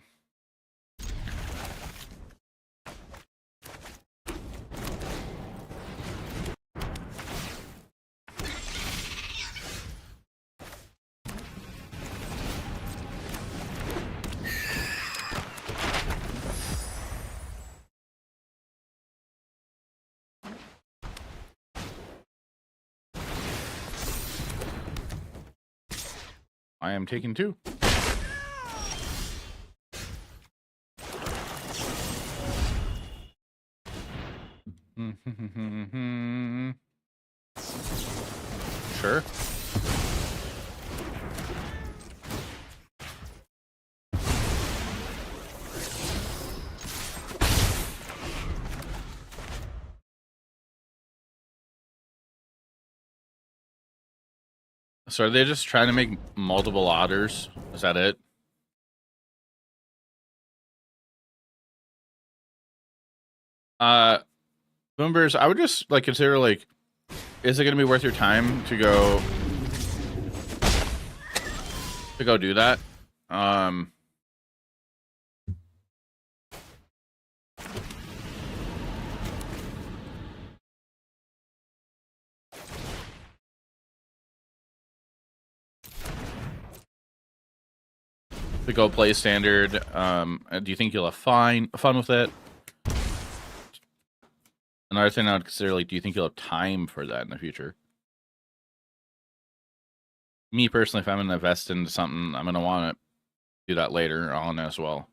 I am taking 2. Sure. So are they just trying to make multiple otters? Is that it? Boomers, I would just like consider like, is it going to be worth your time to go do that? To go play Standard. Do you think you'll have fun with it? Another thing I would consider, like, do you think you'll have time for that in the future? Me personally, if I'm going to invest into something, I'm going to want to do that later on as well.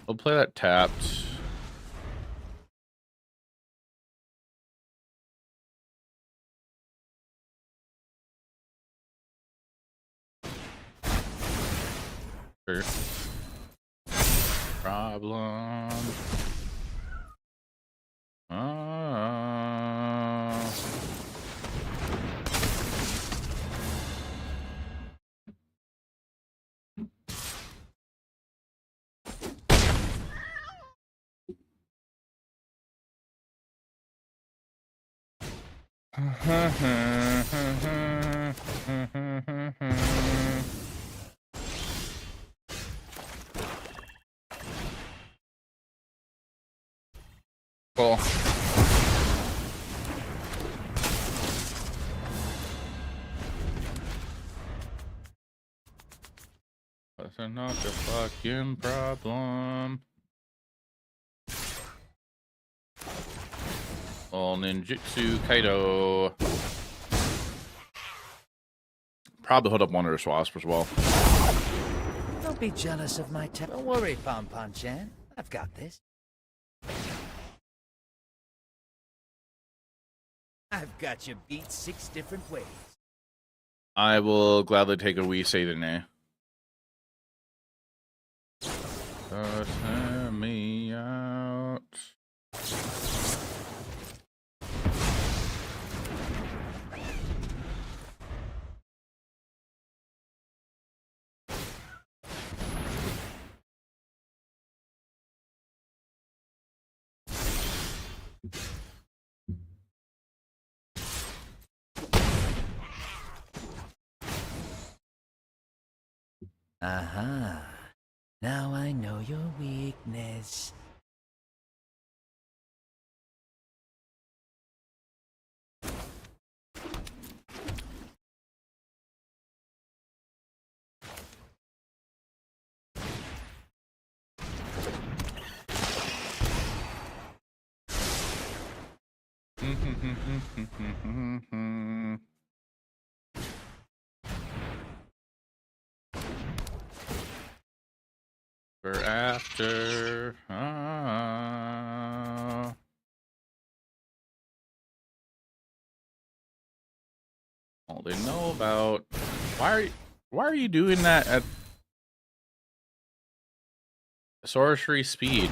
We'll play that tapped. Sure. Problem. Cool. That's not the fucking problem. Oh, Ninjutsu Kaido. Probably hold up one of the Swasp as well. Don't be jealous of my talent. Don't worry, Pom-Pom-chan. I've got this. I've got you beat 6 different ways. I will gladly take a wee say today. Send me out. Aha. Now I know your weakness. We're after. All they know about. Why are you doing that at sorcery speed?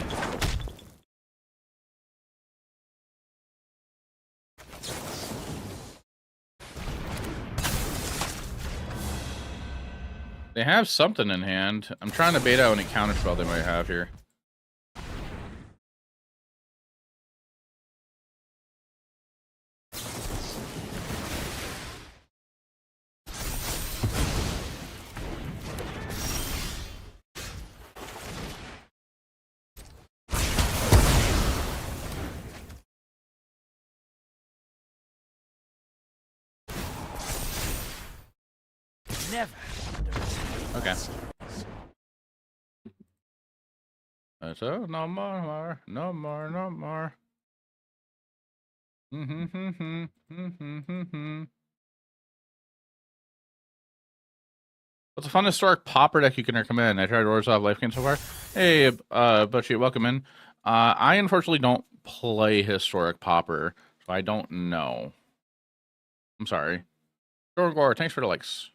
They have something in hand. I'm trying to bait out any counterspell they might have here. Never. Okay. So no more, no more, no more. What's a fun historic popper deck you can recommend? I tried Orzhov Life Gain so far. Hey, Butchie, welcome in. I unfortunately don't play historic popper, so I don't know. I'm sorry. Gorgor, thanks for the likes.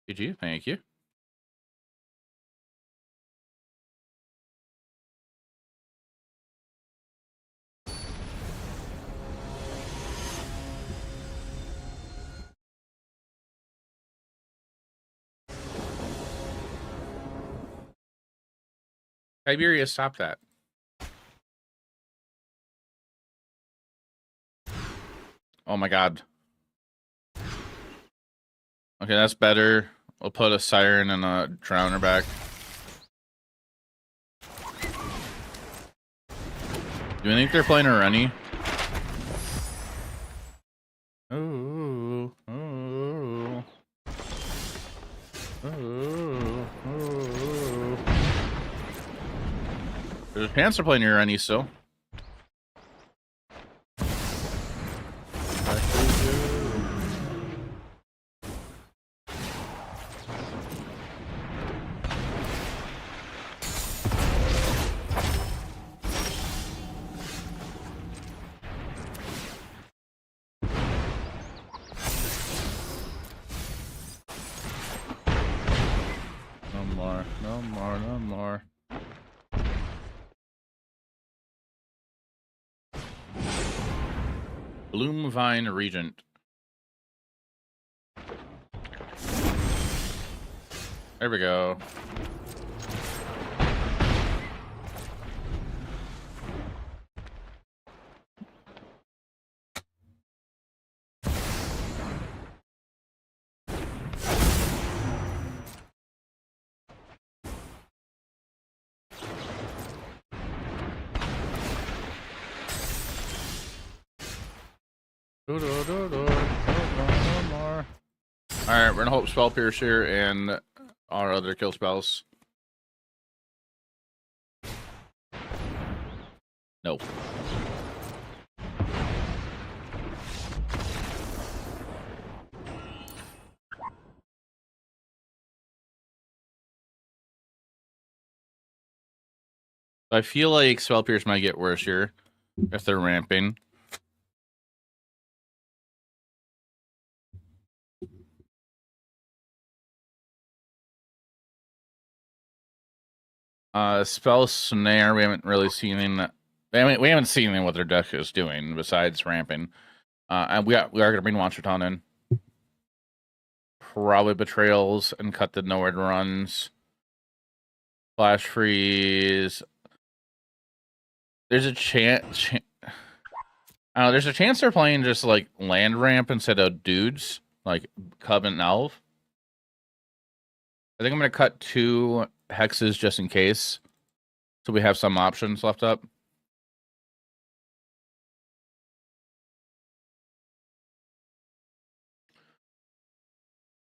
GG, thank you. Siberia, stop that. Oh my god. Okay, that's better. We'll put a siren and a drowner back. Do you think they're playing a Rennie? Ooh, ooh, ooh, ooh. There's a chance they're playing a Rennie still. No more. Bloomvine Regent. There we go. No more. Alright, we're gonna hope Spell Pierce here and our other kill spells. No. I feel like Spell Pierce might get worse here if they're ramping. Spell Snare, we haven't really seen we haven't seen what their deck is doing besides ramping. And we are gonna bring Wancherton in. Probably betrayals and cut the nowhere runs. Flash freeze. There's a chance. There's a chance they're playing just like land ramp instead of dudes, like Covenant Elf. I think I'm gonna cut 2 hexes just in case, so we have some options left up.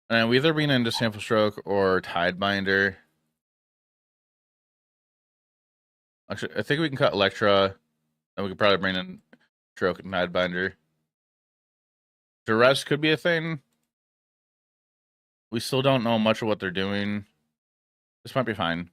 And we either bring into Sample Stroke or Tidebinder. Actually, I think we can cut Electra, and we could probably bring in Stroke and Tidebinder. Duress could be a thing. We still don't know much of what they're doing. This might be fine.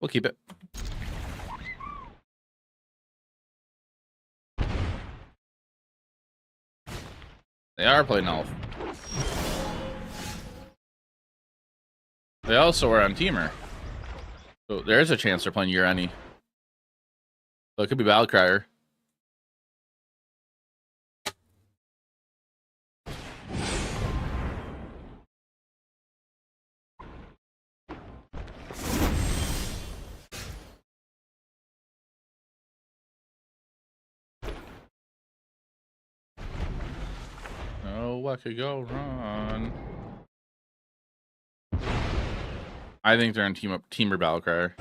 We'll keep it. They are playing Elf. They also are on Teamer. So there is a chance they're playing Urani. So it could be Battlecrier. Oh, what could go wrong? I think they're in Teamer Battlecrier.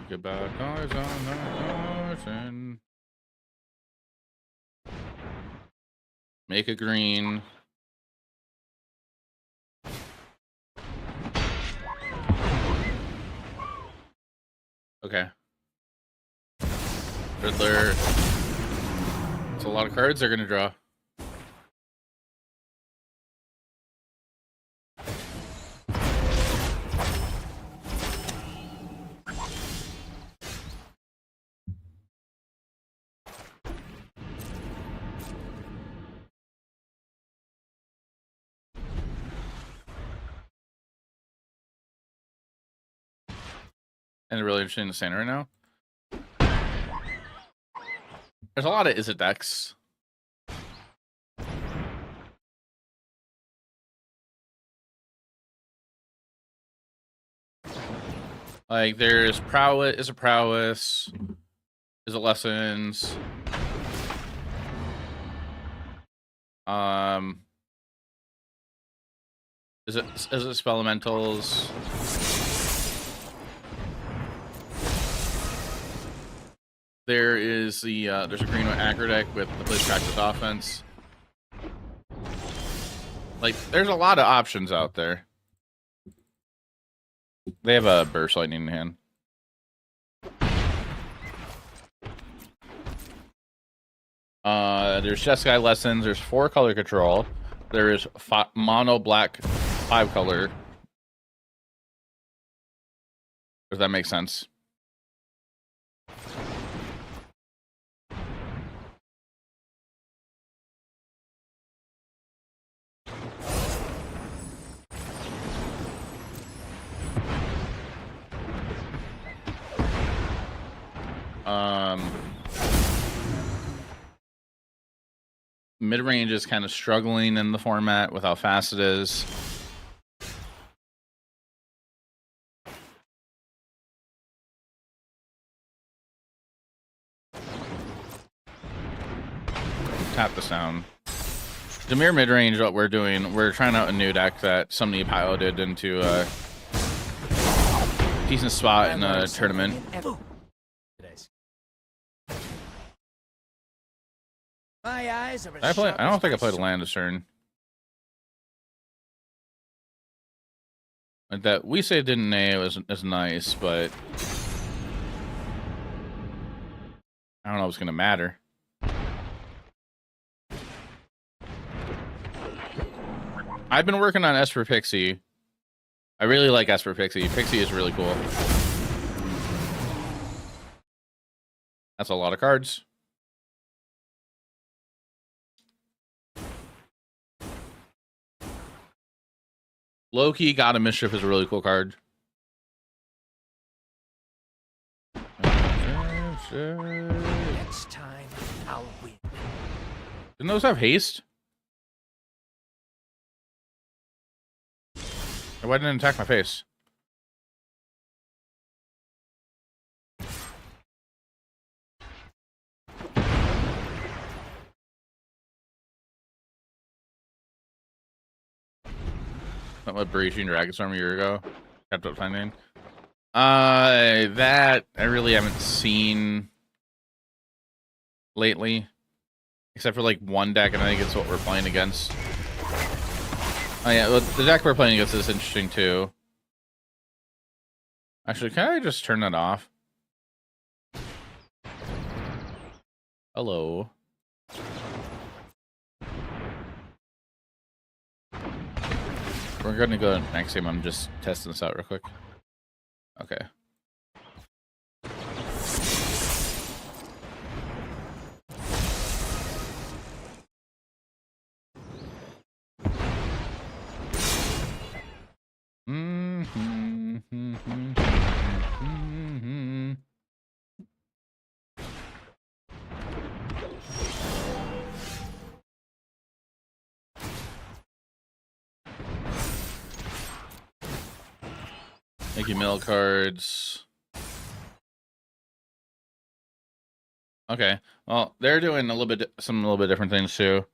Get back eyes on the and make a green. Okay. Riddler. It's a lot of cards they're gonna draw. And they're really interested in the center right now. There's a lot of Izzet decks. Like there's Prowess, is it Lessons? Is it Spelementals? There is the there's a green Aggro deck with the Blitz Practice Offense. Like there's a lot of options out there. They have a Burst Lightning in hand. There's Jeskai Lessons. There's 4 color control. There is mono black 5 color. Does that make sense? Mid-range is kind of struggling in the format with how fast it is. Tap the sound. The mirror mid range, what we're doing, we're trying out a new deck that somebody piloted into a decent spot in a tournament. My eyes are I don't think I played a land this turn. Like that we say didn't A was nice, but I don't know if it's gonna matter. I've been working on Esper Pixie. I really like Esper Pixie. Pixie is really cool. That's a lot of cards. Loki God of Mischief is a really cool card. Next time, I'll win. Didn't those have haste? Why didn't it attack my face? That what Breaching Dragonstorm a year ago. Kept up finding. That I really haven't seen lately. Except for like one deck, and I think it's what we're playing against. Oh yeah, well, the deck we're playing against is interesting too. Actually, can I just turn that off? Hello. We're gonna go next game. I'm just testing this out real quick. Okay. Thank you, mill cards. Okay, well, they're doing a little bit different things too.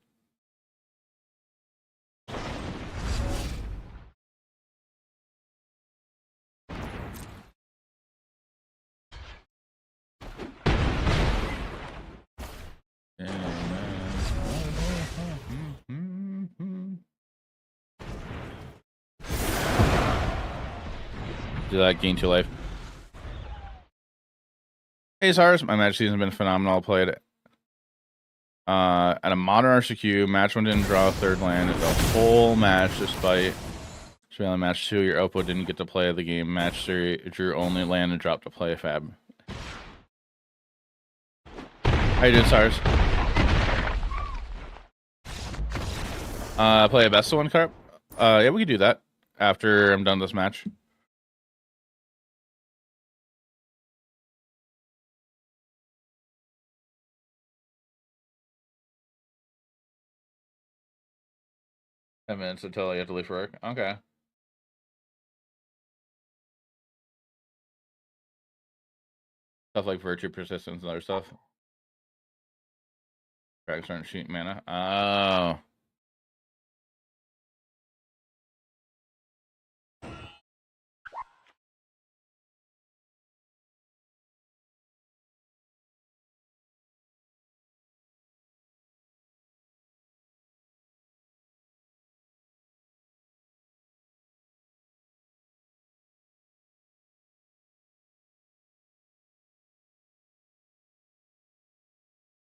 Do that, gain 2 life. Hey, Sars, my match season has been phenomenal. I played at a modern RCQ. Match 1 didn't draw a third land. The whole match, despite trailing match 2, your output didn't get to play the game. Match 3, drew only land and dropped to play a fab. How you doing, Sars? Play a best of 1 card? Yeah, we could do that after I'm done this match. Minutes until you have to leave for work. Okay. Stuff like virtue, persistence, and other stuff. Drag certain sheet mana. Oh.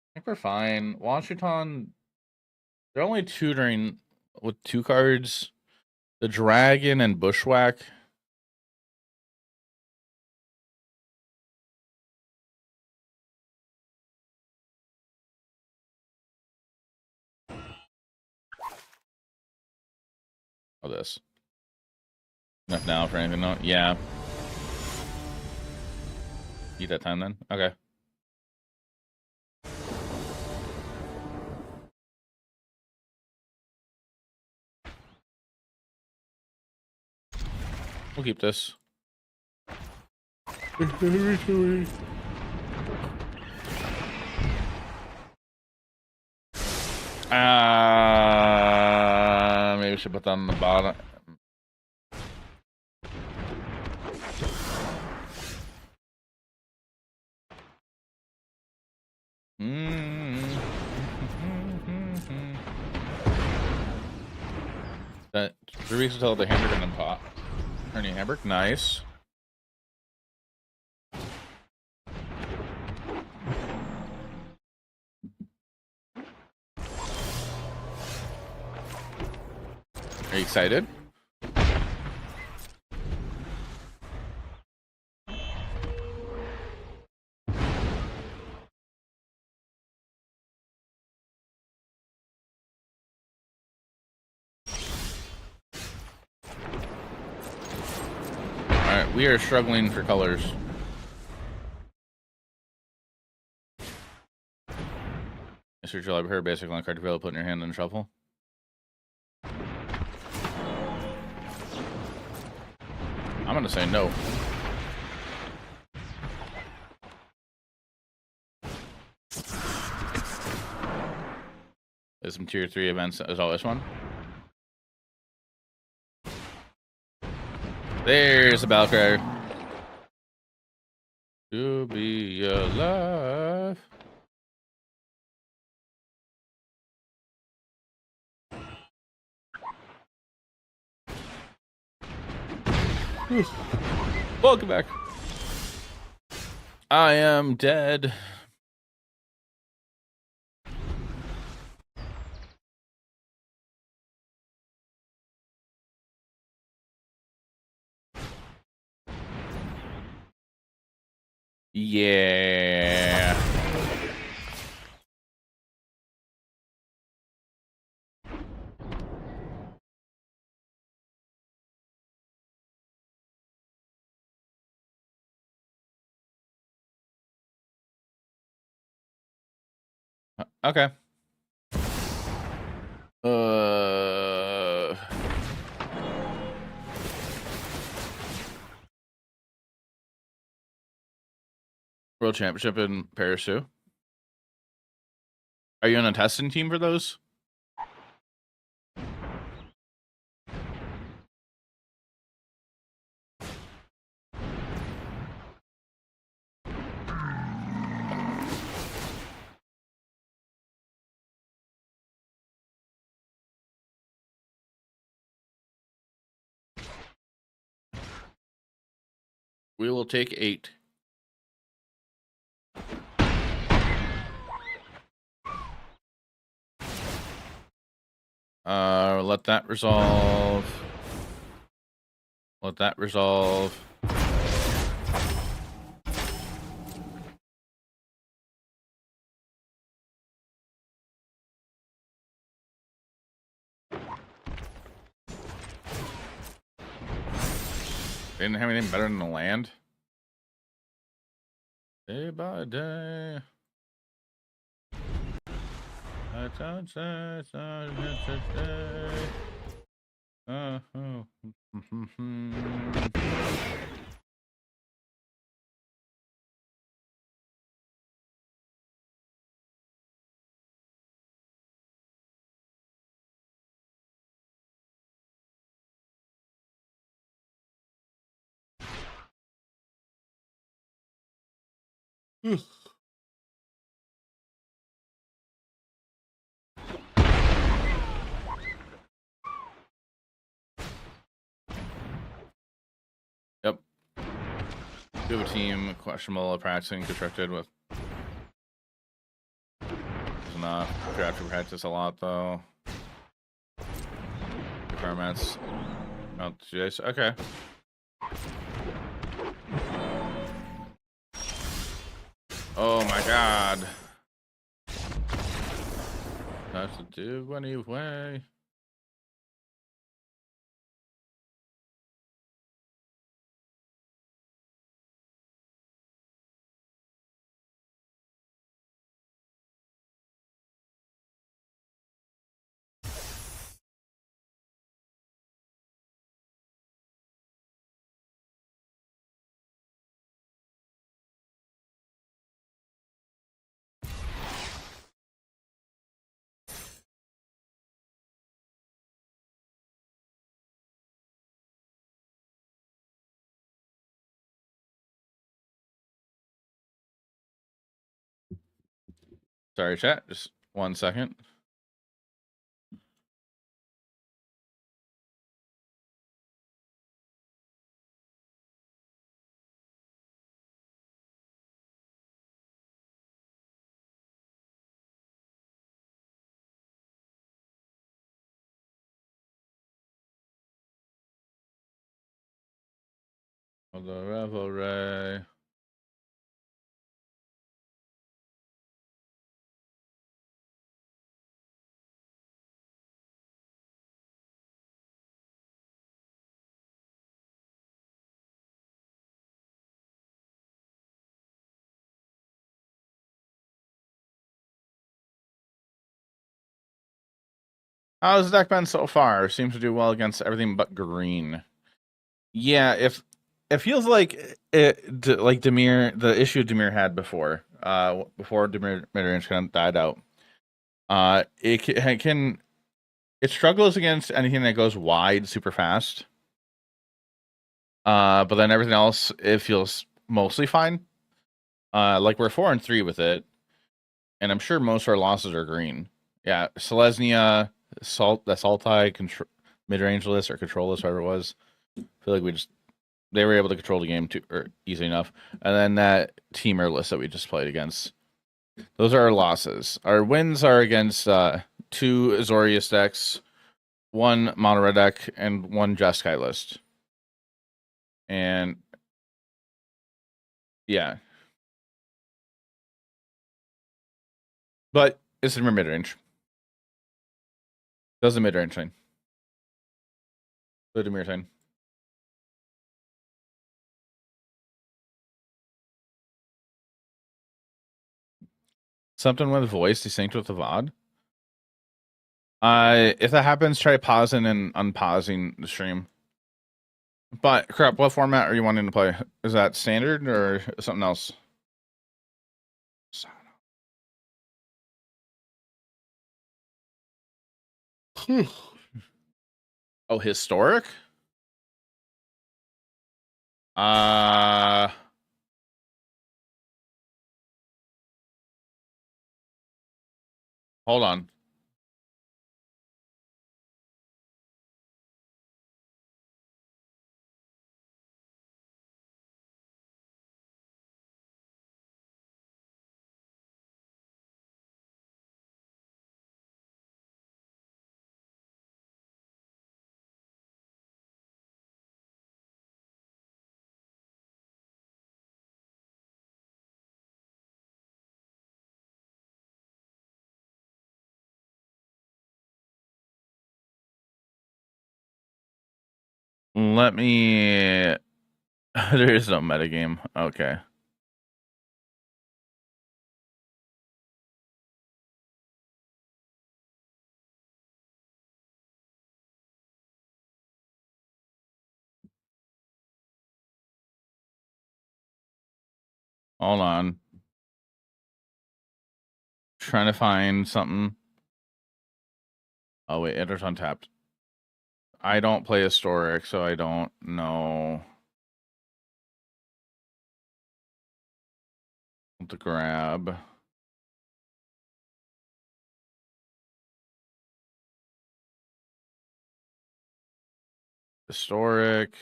I think we're fine. Washington, they're only tutoring with 2 cards. The Dragon and Bushwhack. Oh, this. Enough now for anything? No? Yeah. Eat that time then? Okay. We'll keep this. we should put that on the bottom. That 3 weeks until the hamburger and then pot. Ernie hamburger, nice. Are you excited? Alright, we are struggling for colors. Mr. Jill, I've heard basically on card to be able to put in your hand and shuffle. I'm gonna say no. There's some tier 3 events. Is all this one? There's the battle cry. To be alive. Welcome back. I am dead. Yeah. Okay. World Championship in Paris too. Are you on a testing team for those? We will take 8. Let that resolve. Let that resolve. They didn't have anything better than the land. Day by day. Yep. We have a team questionable practicing constructed with. It's enough. We have to practice a lot though. Requirements. Okay. Oh my god. That's to do anyway. Sorry, chat. Just 1 second. The revelry. How's the deck been so far? Seems to do well against everything but green. Yeah, if it feels like like Demir, the issue Demir had before Demir midrange kind of died out. It struggles against anything that goes wide super fast. But then everything else it feels mostly fine. Like we're 4-3 with it, and I'm sure most of our losses are green. Yeah, Selesnya, Sultai, mid-range list or control list, whatever it was. I feel like they were able to control the game too or easy enough. And then that teamer list that we just played against. Those are our losses. Our wins are against 2 Azorius decks, 1 mono red deck, and 1 Jeskai list. And yeah. But it's in mid-range. Does the mid-range thing. The Demir thing. Something with voice desynced with the VOD. If that happens, try pausing and unpausing the stream. But crap, what format are you wanting to play? Is that standard or something else? Oh, historic? Uh Hold on. Let me there is no metagame. Okay. Hold on. Trying to find something. Oh wait, Enter's untapped. I don't play historic, so I don't know what to grab. Historic.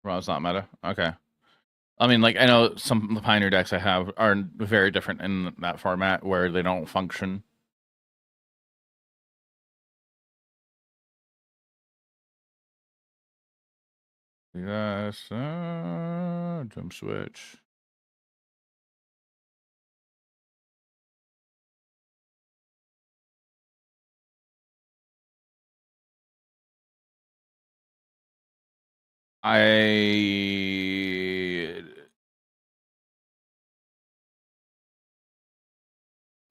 Well, it's not meta. Okay. I mean, like, I know some of the Pioneer decks I have are very different in that format where they don't function. Yes, jump switch.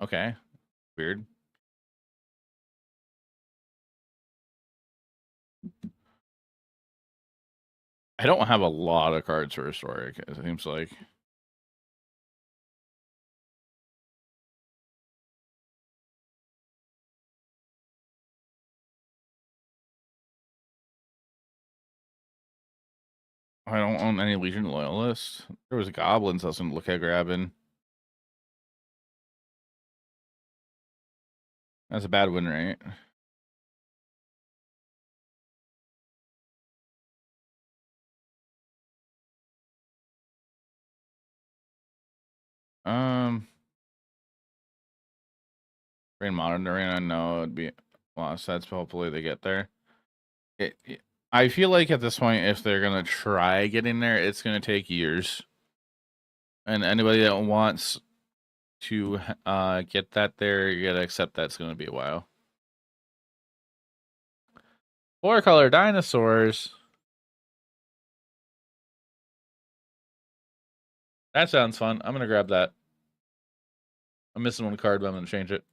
Okay, weird. I don't have a lot of cards for historic, it seems like. I don't own any Legion Loyalists. There was goblins I was gonna look at grabbing. That's a bad win rate. Rain Modern Arena, no, it'd be a lot of sets, but hopefully they get there. I feel like at this point, if they're gonna try getting there, it's gonna take years. And anybody that wants to get that there, you gotta accept that's gonna be a while. 4-color dinosaurs. That sounds fun. I'm gonna grab that. I'm missing one card, but I'm gonna change it.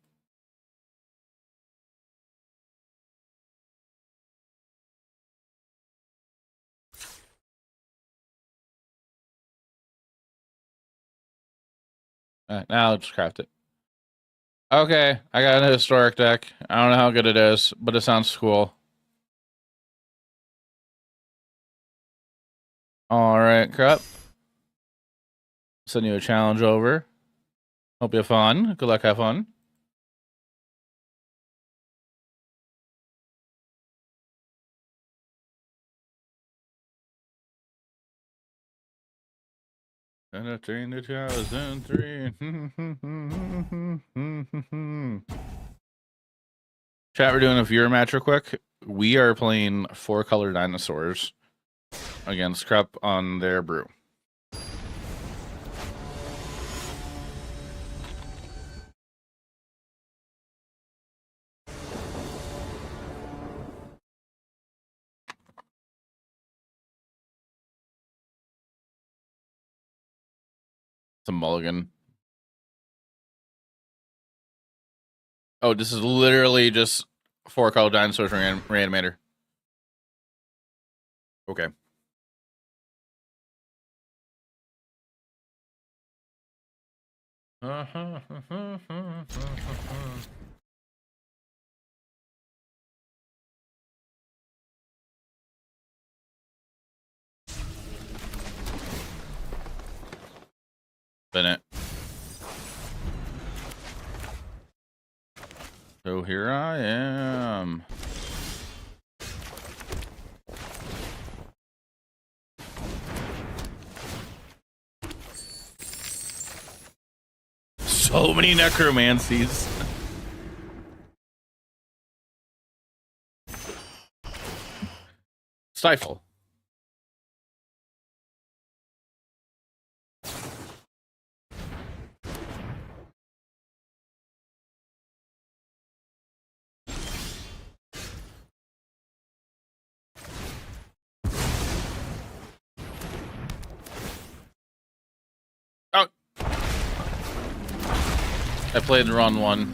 Now let's craft it. Okay, I got a historic deck. I don't know how good it is, but it sounds cool. All right, crap. Send you a challenge over. Hope you have fun. Good luck, have fun. And I trained 2003. Chat, we're doing a viewer match real quick. We are playing 4-color dinosaurs against Krupp on their brew. It's a mulligan. Oh, this is literally just 4-color dinosaurs reanimator. Okay. Bennett. So here I am. So many necromancies. Stifle. Oh. I played the wrong one.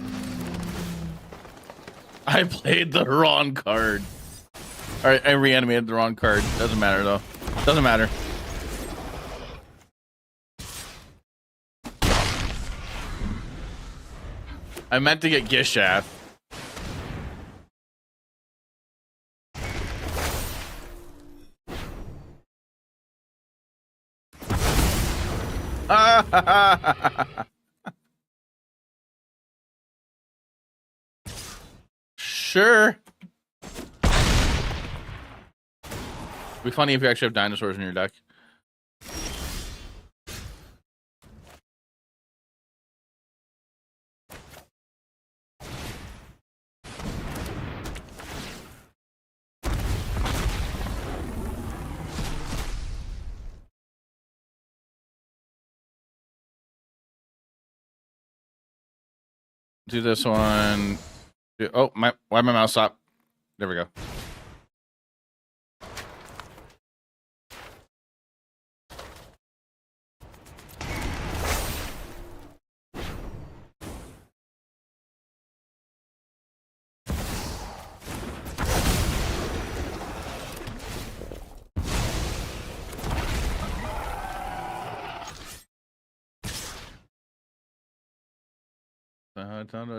I played the wrong card. Alright, I reanimated the wrong card. Doesn't matter though. Doesn't matter. I meant to get Gishath. Sure. It'd be funny if you actually have dinosaurs in your deck. Do this one. Oh, why my mouse stop? There we go.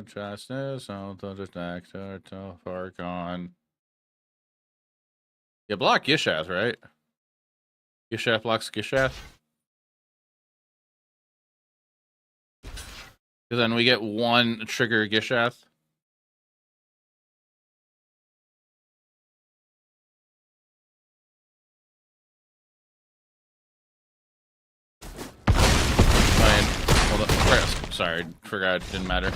Justice, to Farcon. You block Yishath, right? Gishath blocks Gishath. Because then we get one trigger Gishath. Hold up. Sorry, forgot it didn't matter.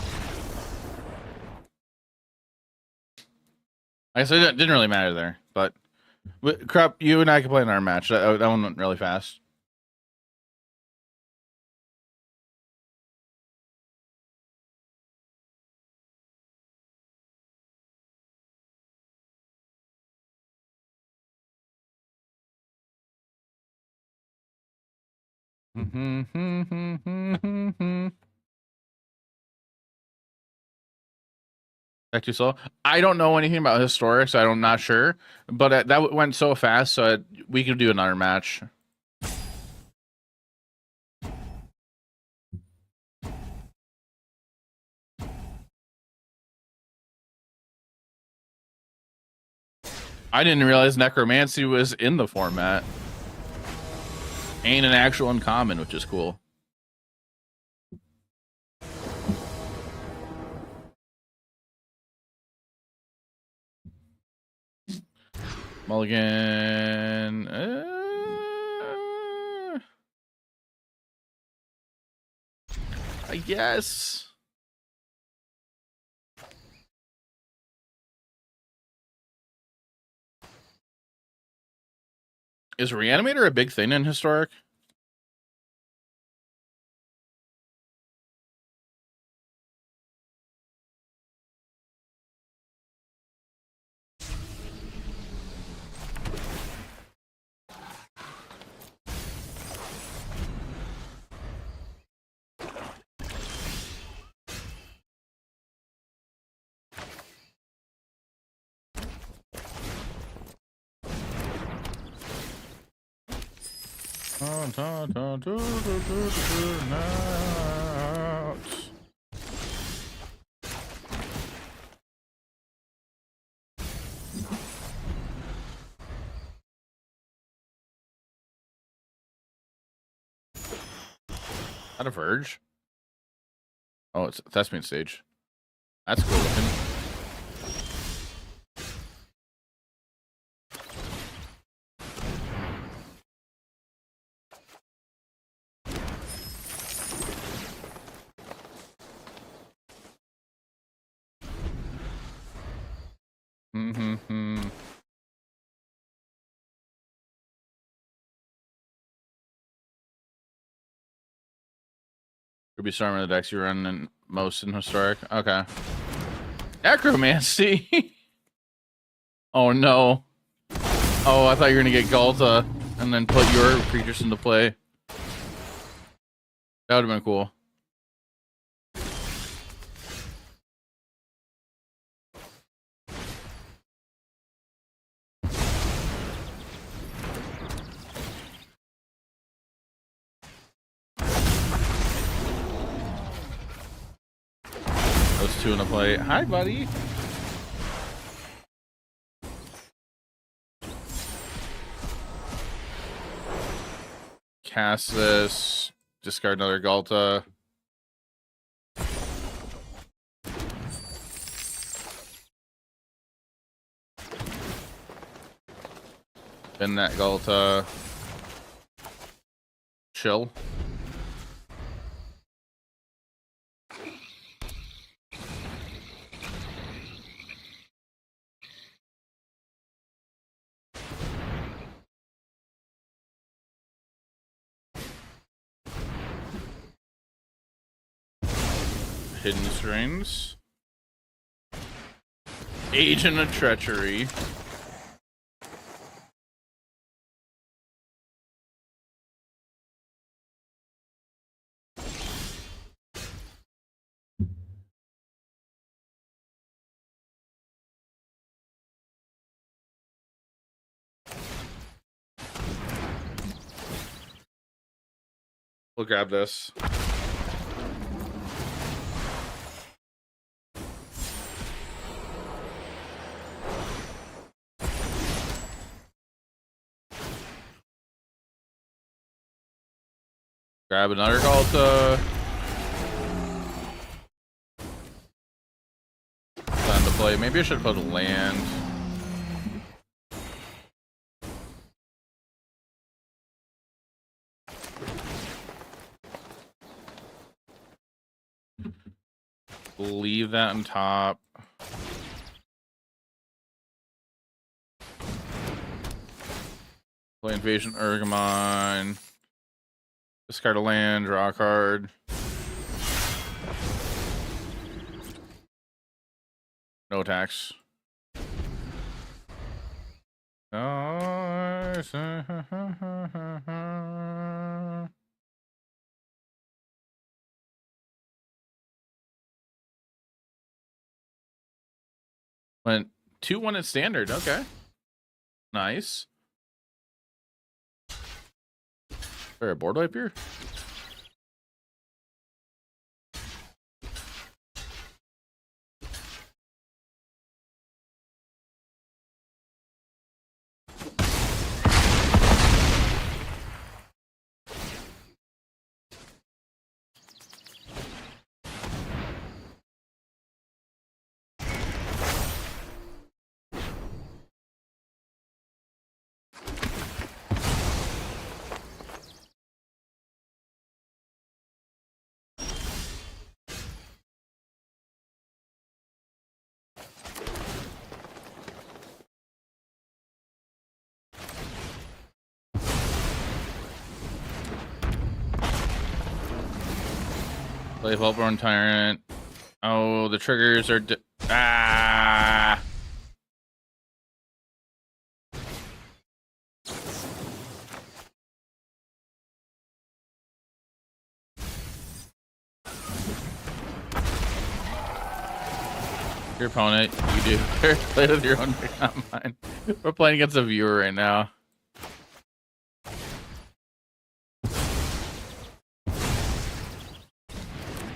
I guess it didn't really matter there, but Crop, you and I can play in our match. That one went really fast. Back too slow. I don't know anything about historic, so I'm not sure. But that went so fast, so we could do another match. I didn't realize necromancy was in the format. Ain't an actual uncommon, which is cool. Mulligan. I guess. Is Reanimator a big thing in Historic? Not a Verge. Oh, it's Thespian stage. That's cool looking. Could be some of the decks you run in most in Historic. Okay. Necromancy. Oh no. Oh, I thought you were gonna get Galta and then put your creatures into play. That would have been cool. Those two in the play. Hi, buddy. Cast this. Discard another Galta. Spin that Galta. Chill. Hidden Strings. Agent of Treachery. We'll grab this. Grab another Galta. Time to play. Maybe I should put a land. Leave that on top. Play Invasion Ergamon. Discard a land, draw a card. No attacks. Went 2-1 at standard. Okay. Nice. Is there a board wipe here? Play Voltborn Tyrant. Oh, the triggers are... Ah! Your opponent, you do. Play with your own pick, not mine. We're playing against a viewer right now.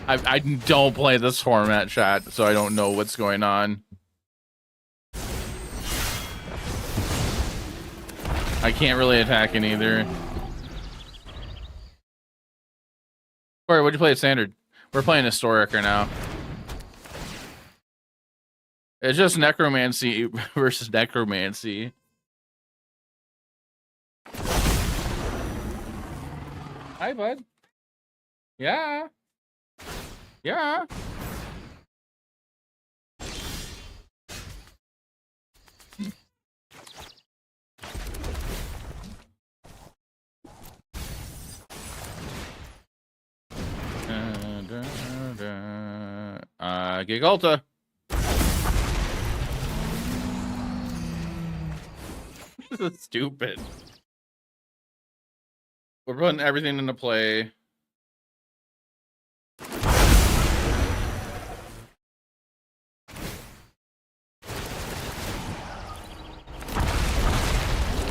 I don't play this format, chat, so I don't know what's going on. I can't really attack it either. Corey, what'd you play at standard? We're playing historic right now. It's just necromancy versus necromancy. Hi, bud. Yeah. Yeah. Gigalta. This is stupid. We're putting everything into play.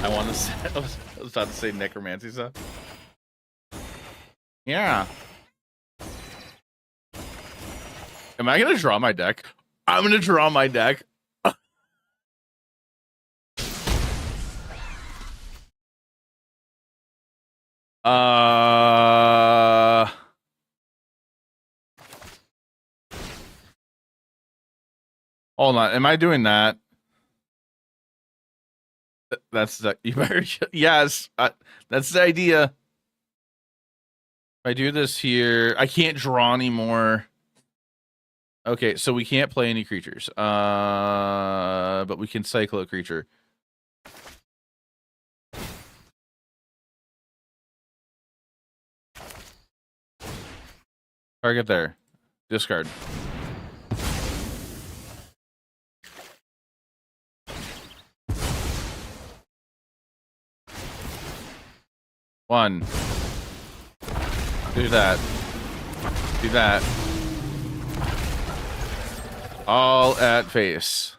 I want to say, I was about to say necromancy stuff. Yeah. Am I gonna draw my deck? I'm gonna draw my deck. Hold on. Am I doing that? That's the, you better, yes, that's the idea. If I do this here, I can't draw anymore. Okay, so we can't play any creatures. But we can cycle a creature. Target there. Discard. One. Do that. Do that. All at face.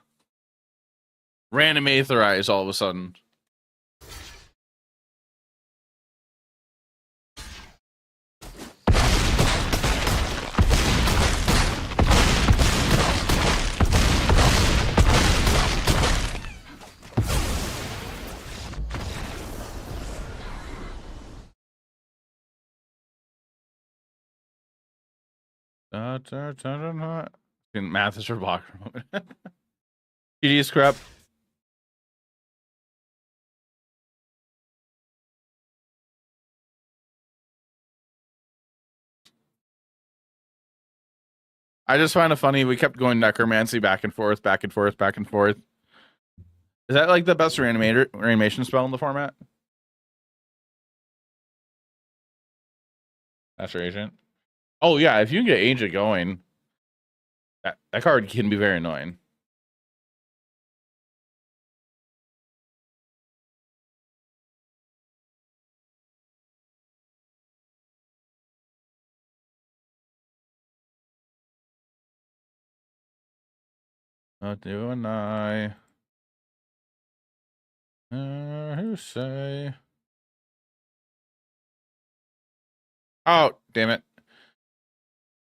Random Aetherize all of a sudden. Math is for block. GG scrap. I just find it funny. We kept going necromancy back and forth, back and forth, back and forth. Is that like the best reanimation spell in the format? Master Agent. Oh yeah, if you can get Agent going, that card can be very annoying. What do I? Who say? Oh, damn it.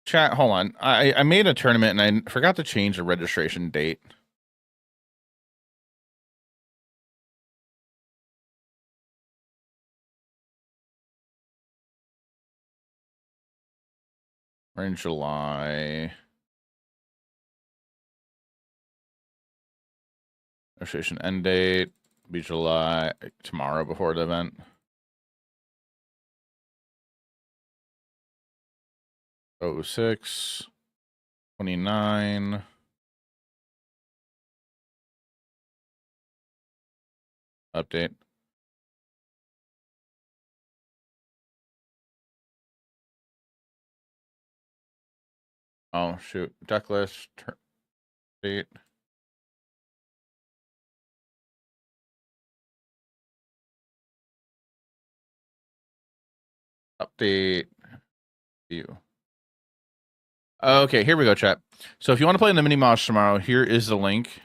Chat, hold on. I made a tournament and I forgot to change the registration date. We're in July. Registration end date be July tomorrow before the event. Oh 06 29. Update. Oh shoot. Deck list. Date. Update. View. Okay, here we go, chat. So if you want to play in the mini mosh tomorrow, here is the link.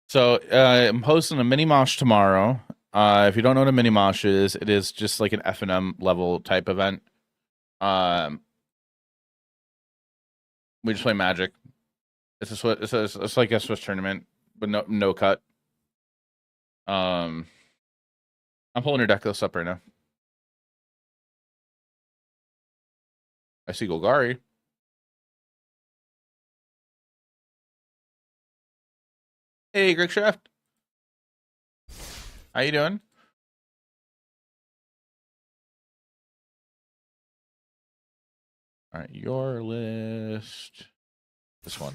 So I'm hosting a mini mosh tomorrow. If you don't know what a mini mosh is, it is just like an F&M level type event. We just play Magic. It's like a Swiss tournament, but no cut. I'm pulling your deck list up right now. I see Golgari. Hey, Greg Shaft. How you doing? All right, your list. This one.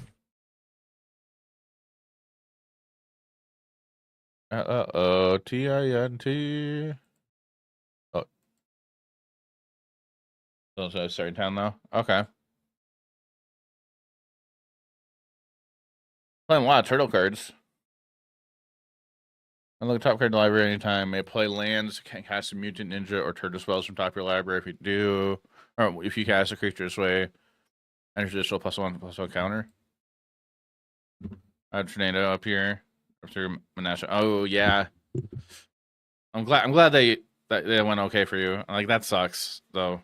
TINT. Oh. So starting town now? Okay. Playing a lot of turtle cards. I look at top card in the library anytime. May play lands, can cast a mutant ninja or turtle spells from top of your library if you do. Or if you cast a creature this way. And additional +1/+1 counter. I have Tornado up here. Up through Menasha. Oh yeah. I'm glad they went okay for you. Like that sucks though.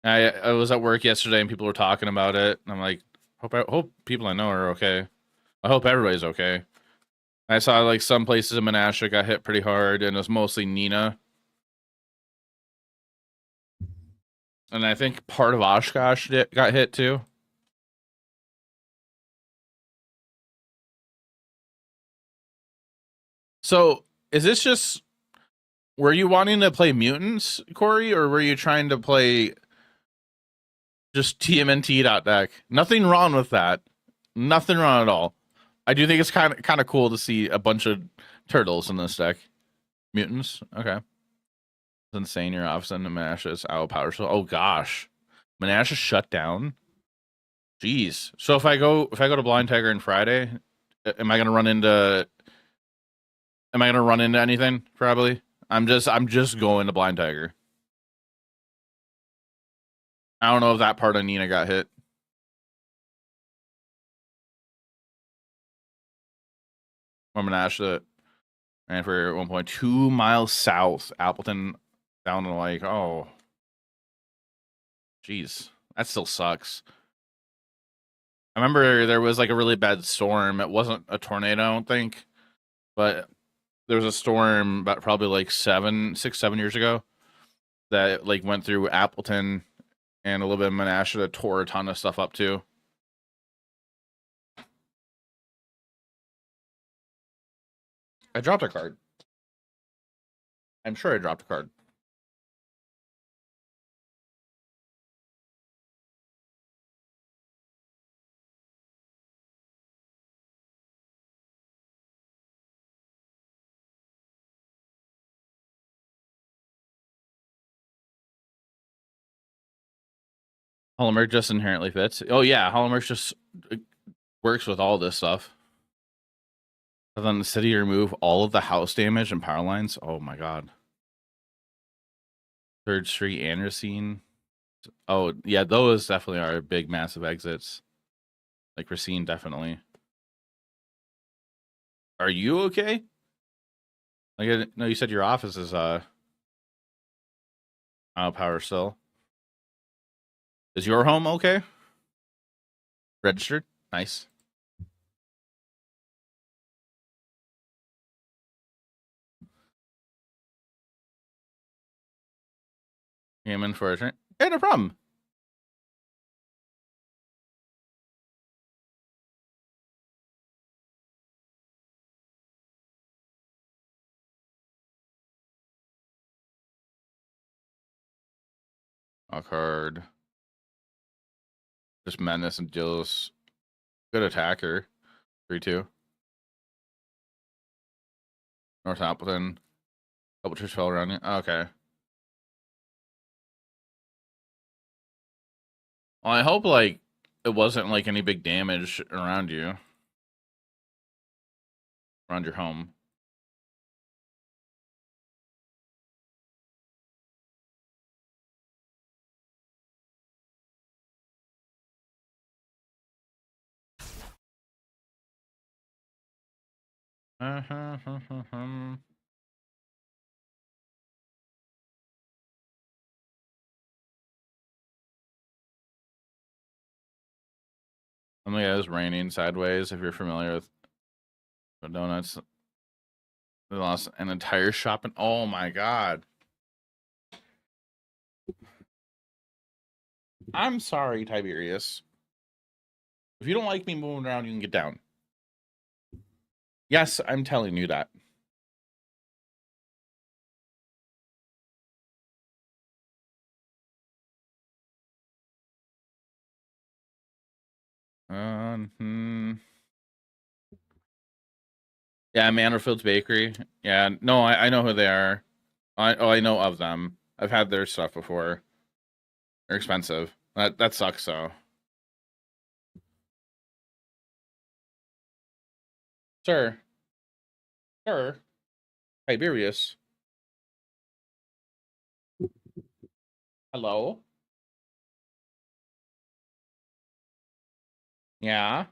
I was at work yesterday and people were talking about it. And I'm like, hope people I know are okay. I hope everybody's okay. I saw like some places in Menasha got hit pretty hard, and it was mostly Nina. And I think part of Oshkosh got hit too. So is this just, were you wanting to play mutants, Corey, or were you trying to play just TMNT.deck? Nothing wrong with that. Nothing wrong at all. I do think it's kind of cool to see a bunch of turtles in this deck. Mutants, okay. It's insane. Your office in Menasha is out of power. So, oh gosh, Menasha shut down. Jeez. So if I go to Blind Tiger on Friday, am I gonna run into anything? Probably. I'm just going to Blind Tiger. I don't know if that part of Nina got hit. Or Menasha ran for 1.2 miles south. Appleton down to like, oh, jeez, that still sucks. I remember there was like a really bad storm. It wasn't a tornado, I don't think, but there was a storm about probably like 7 years ago that like went through Appleton and a little bit of Menasha that tore a ton of stuff up too. I dropped a card. I'm sure I dropped a card. Holomer just inherently fits. Oh yeah, Holomer just works with all this stuff. And then the city remove all of the house damage and power lines. Oh my god. Third Street and Racine. Oh yeah, those definitely are big, massive exits. Like Racine, definitely. Are you okay? Like, no, you said your office is out of power still. Is your home okay? Registered? Nice. Came in for a turn. Yeah, no problem. A card. Just menace and deals. Good attacker. 3-2. North Appleton. Couple troops fell around you. Okay. Well, I hope like it wasn't like any big damage around you. Around your home. Oh my god, it was raining sideways. If you're familiar with the donuts, they lost an entire shop. And oh my god, I'm sorry, Tiberius. If you don't like me moving around, you can get down. Yes, I'm telling you that. Yeah, Manderfield's Bakery. Yeah, no, I know who they are. I know of them. I've had their stuff before. They're expensive. That sucks though. Sir. Sir. Tiberius. Hello? Yeah.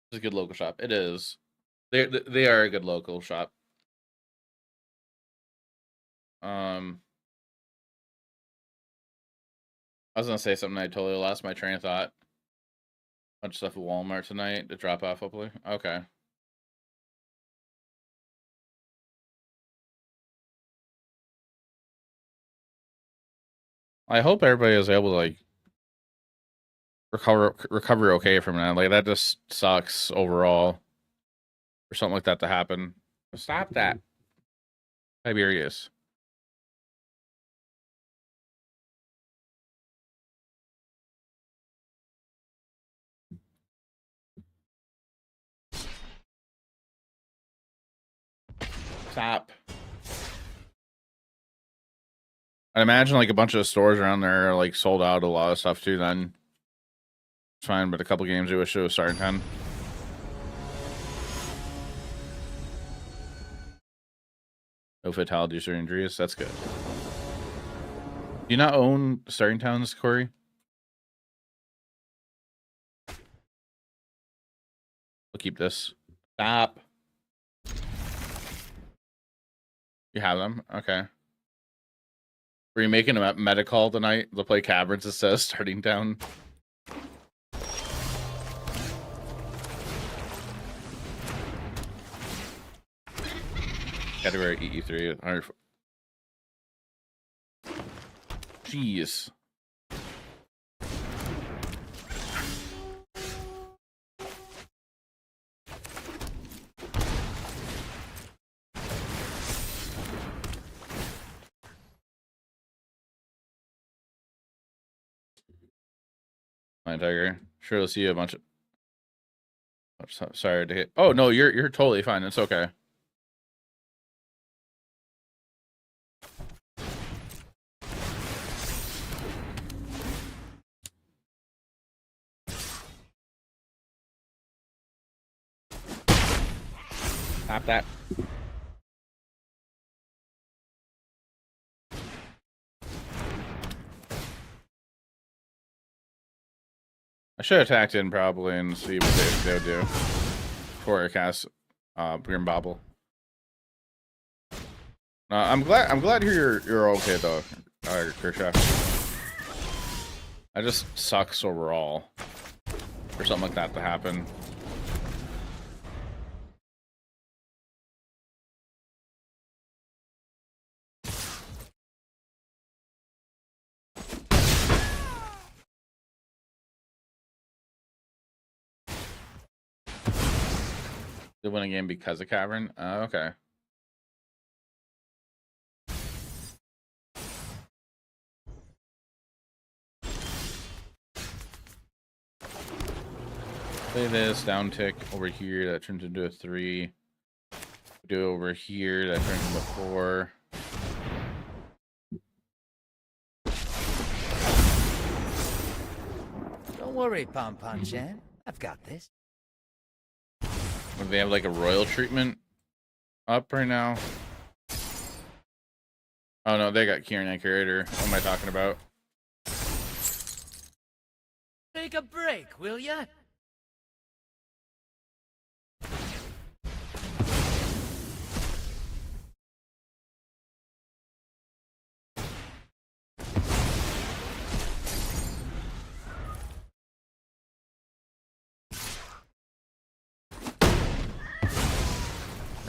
It's a good local shop. It is. They are a good local shop. I was gonna say something. I totally lost my train of thought. Bunch of stuff at Walmart tonight to drop off. Hopefully, okay. I hope everybody is able to like recover okay from that. Like that just sucks overall for something like that to happen. Stop that, Tiberius. Stop. I imagine like a bunch of stores around there are like sold out a lot of stuff too. Then it's fine, but a couple games we wish it was starting 10. No fatalities or injuries. That's good. Do you not own starting towns, Corey? We'll keep this. Stop. You have them? Okay. Were you making a meta call tonight to play Caverns instead of starting down? Category EE3. Jeez. My tiger. Sure, we'll see you a bunch of. Oh, sorry to hit. Oh no, you're totally fine. It's okay. Stop that. I should have attacked in probably and see what they would do before I cast Grim Bobble. I'm glad to hear you're okay though, Kershaw. I just sucks overall for something like that to happen. They win a game because of Cavern? Okay. Play this down tick over here that turns into a 3. Do over here that turns into 4. Don't worry, Pom Pom Chan. I've got this. They have like a royal treatment up right now. Oh no, they got Kieran Curator. What am I talking about? Take a break, will ya?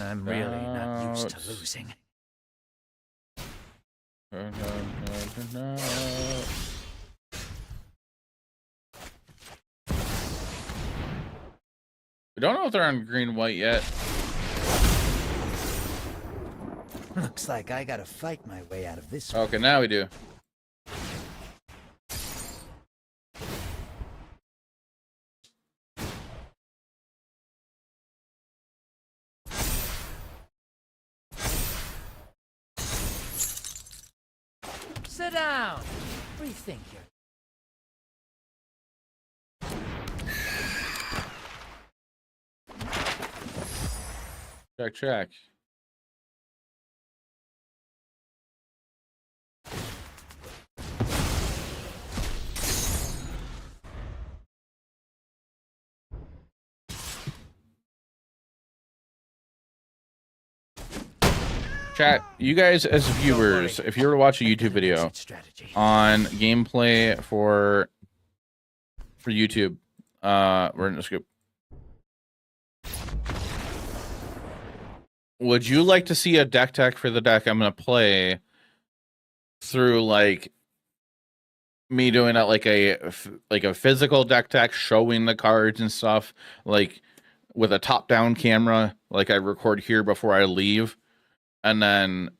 I'm really not used to losing. We don't know if they're on green-white yet. Looks like I gotta fight my way out of this. Okay, now we do. Sit down. Rethink your. Check. Chat, you guys as viewers, if you were to watch a YouTube video on gameplay for YouTube, we're in the scoop. Would you like to see a deck tech for the deck I'm gonna play through like me doing it like a physical deck tech, showing the cards and stuff, like with a top-down camera, like I record here before I leave, and then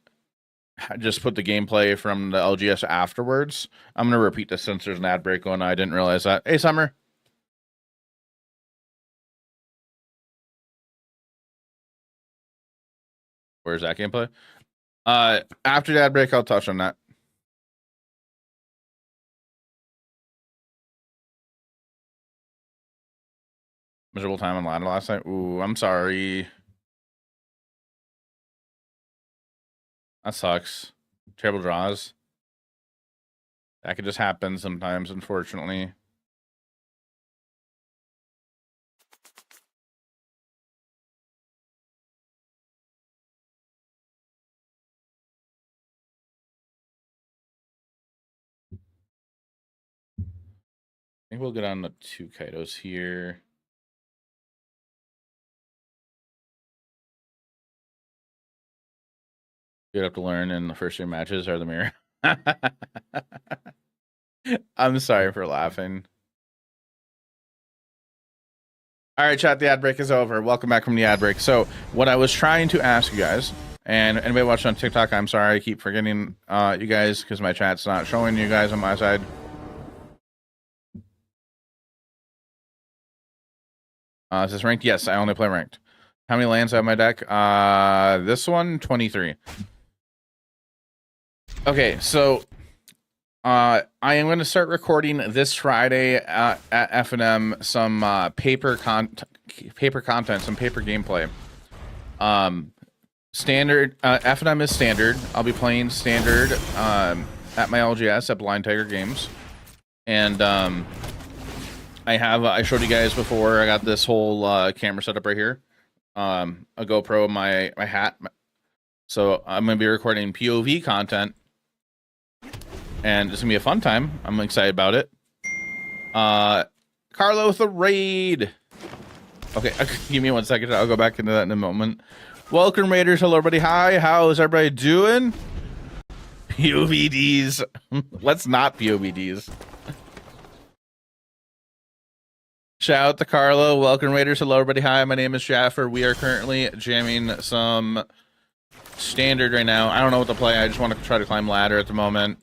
just put the gameplay from the LGS afterwards? I'm gonna repeat this since there's an ad break going on. I didn't realize that. Hey, Summer. Where's that gameplay? After the ad break, I'll touch on that. Miserable time on ladder last night. Ooh, I'm sorry. That sucks. Terrible draws. That could just happen sometimes, unfortunately. think we'll get on the 2 Kaidos here. Good up to learn in the first 3 matches are the mirror. I'm sorry for laughing. All right, chat, the ad break is over. Welcome back from the ad break. So what I was trying to ask you guys, and anybody watching on TikTok, I'm sorry, I keep forgetting you guys because my chat's not showing you guys on my side. Is this ranked? Yes, I only play ranked. How many lands I have in my deck? This one, 23. Okay, so I am going to start recording this Friday at F&M some paper content, some paper gameplay. Standard F&M is standard. I'll be playing standard at my LGS at Blind Tiger Games, and I showed you guys before. I got this whole camera setup right here, a GoPro, my hat. So I'm going to be recording POV content. And it's gonna be a fun time. I'm excited about it. Carlo with the raid. Okay, give me 1 second. I'll go back into that in a moment. Welcome, Raiders. Hello, everybody. Hi. How is everybody doing? POVDs. Let's not POVDs. Shout out to Carlo. Welcome, Raiders. Hello, everybody. Hi. My name is Jaffer. We are currently jamming some standard right now. I don't know what to play. I just want to try to climb ladder at the moment.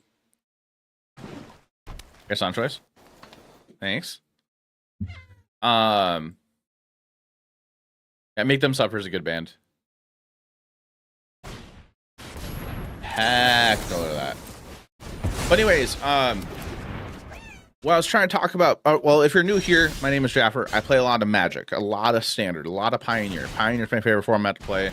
Here's on choice. Thanks. Yeah, Make Them Suffer is a good band. Heck no to that. But anyways, what I was trying to talk about, well, if you're new here, my name is Jaffer. I play a lot of Magic, a lot of Standard, a lot of Pioneer. Pioneer's my favorite format to play.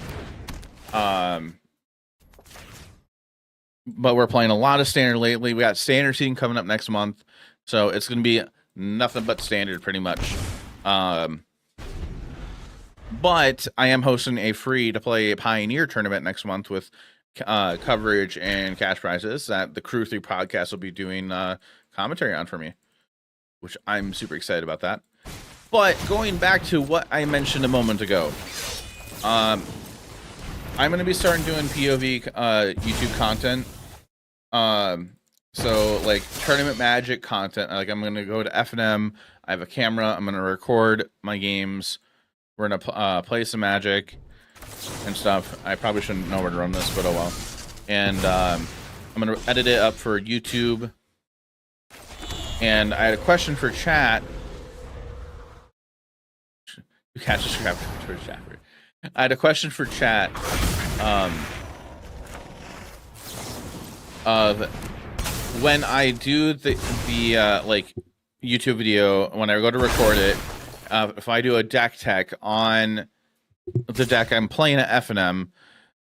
But we're playing a lot of Standard lately. We got Standard season coming up next month, so it's going to be nothing but Standard pretty much. But I am hosting a free-to-play Pioneer tournament next month with coverage and cash prizes that the Crew 3 podcast will be doing commentary on for me, which I'm super excited about that. But going back to what I mentioned a moment ago, I'm going to be starting doing POV YouTube content. So like tournament Magic content. Like I'm going to go to F&M. I have a camera. I'm going to record my games. We're going to play some Magic and stuff. I probably shouldn't know where to run this, but oh well. And I'm going to edit it up for YouTube. And I had a question for chat. You can't just grab for chat. I had a question for chat. Of when I do the like YouTube video, when I go to record it, if I do a deck tech on the deck I'm playing at F&M,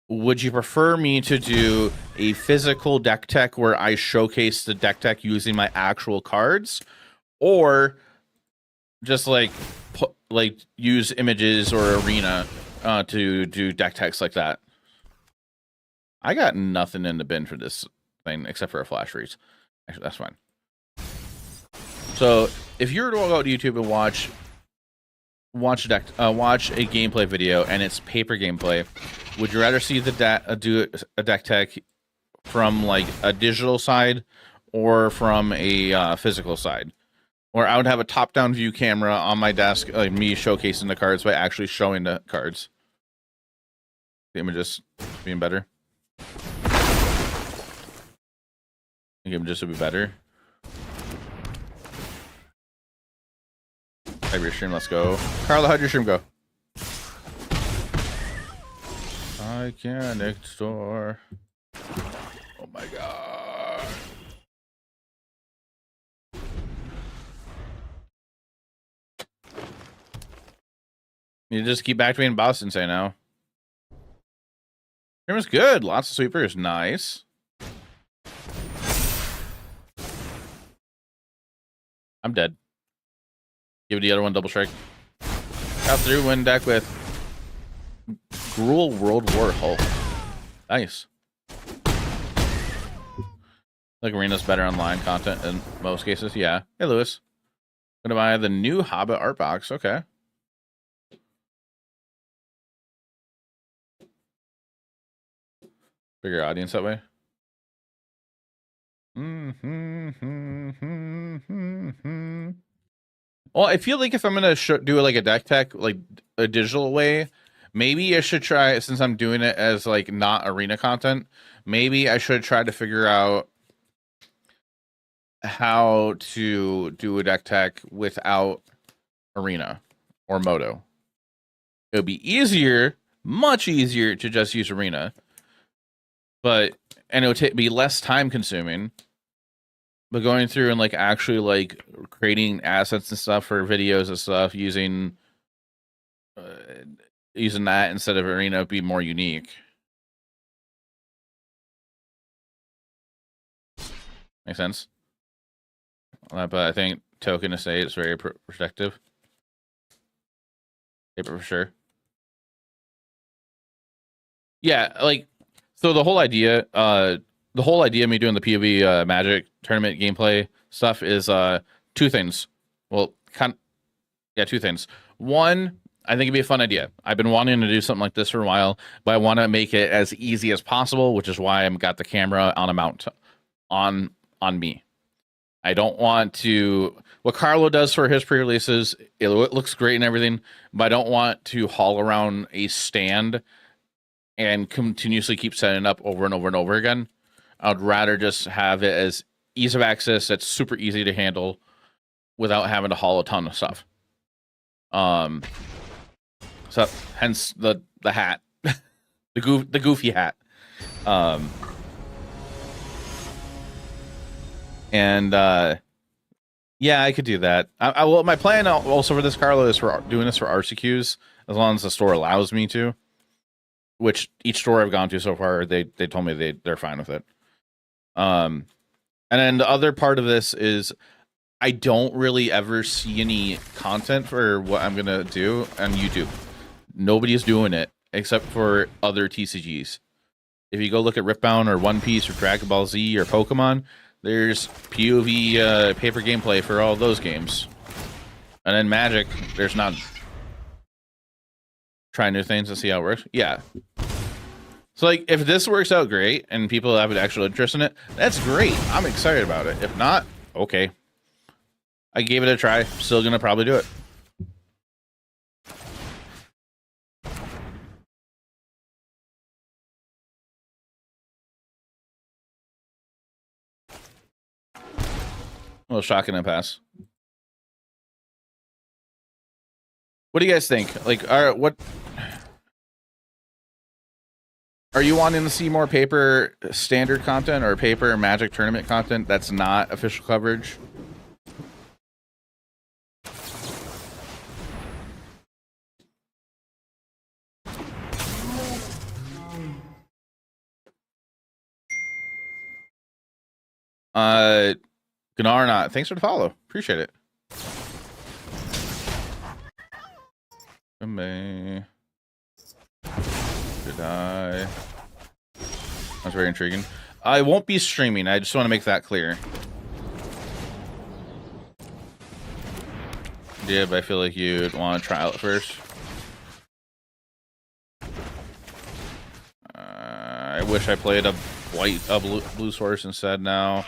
would you prefer me to do a physical deck tech where I showcase the deck tech using my actual cards, or just like use images or arena to do deck techs like that? I got nothing in the bin for this thing except for a flash freeze. Actually, that's fine. So if you were to go to YouTube and watch a gameplay video and it's paper gameplay, would you rather see the do a deck tech from like a digital side or from a physical side? Or I would have a top-down view camera on my desk, like me showcasing the cards by actually showing the cards. The images being better. I think images would be better. Have your stream, let's go. Carla, how'd your stream go? I can't ignore. Oh my god. You just keep activating Boston, say now. Stream was good. Lots of sweepers. Nice. I'm dead. Give it the other one, double strike. Got through win deck with Gruul World War Hulk. Nice. Like Arena's better online content in most cases. Yeah. Hey, Lewis. Gonna buy the new Hobbit art box. Okay. Bigger audience that way. Well, I feel like if I'm gonna do like a deck tech, like a digital way, maybe I should try, since I'm doing it as like not arena content, maybe I should try to figure out how to do a deck tech without arena or moto. It would be easier, much easier to just use arena, and it would be less time consuming. But going through and like actually like creating assets and stuff for videos and stuff using that instead of arena would be more unique. Makes sense. But I think token estate is very protective. Paper for sure. Yeah, like so the whole idea of me doing the PoV Magic tournament gameplay stuff is two things. Well, two things. One, I think it'd be a fun idea. I've been wanting to do something like this for a while, but I want to make it as easy as possible, which is why I've got the camera on a mount on me. I don't want to. What Carlo does for his pre-releases, it looks great and everything, but I don't want to haul around a stand and continuously keep setting it up over and over and over again. I'd rather just have it as ease of access that's super easy to handle without having to haul a ton of stuff. So hence the hat, the goofy hat. Yeah, I could do that. Well, my plan also for this, Carlo, is for doing this for RCQs as long as the store allows me to. Which each store I've gone to so far, they told me they're fine with it. And then the other part of this is I don't really ever see any content for what I'm gonna do on YouTube. Nobody's doing it except for other TCGs. If you go look at Ripbound or One Piece or Dragon Ball Z or Pokemon, there's POV paper gameplay for all those games. And then Magic, there's none. Try new things and see how it works. Yeah. So like if this works out great and people have an actual interest in it, that's great. I'm excited about it. If not, okay. I gave it a try. Still gonna probably do it. A little shocking and pass. What do you guys think? Like, what are you wanting to see more paper standard content or paper Magic tournament content that's not official coverage? Gnarnot, thanks for the follow. Appreciate it. Did I? That's very intriguing. I won't be streaming. I just want to make that clear. Yeah, but I feel like you'd want to try out first. I wish I played a blue source instead now.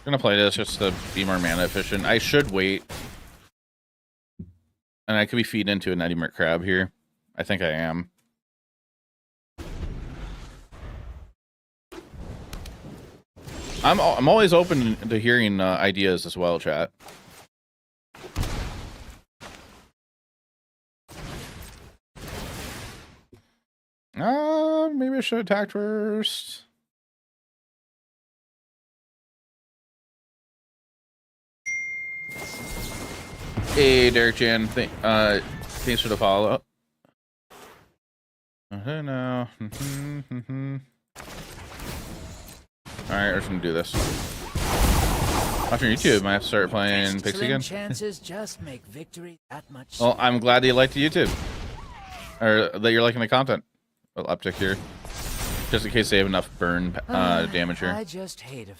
I'm gonna play this just to be more mana efficient. I should wait. And I could be feeding into an Eddie Merc crab here. I think I am. I'm always open to hearing ideas as well, chat. Maybe I should have attacked first. Hey, Derek Jan, thanks for the follow. No. All right, we're just gonna do this. Watching YouTube, might have to start playing Pixie Slim again. chances just make victory that much. Well, I'm glad that you liked the YouTube, or that you're liking the content. Well, uptick here, just in case they have enough burn damage here. I just hate a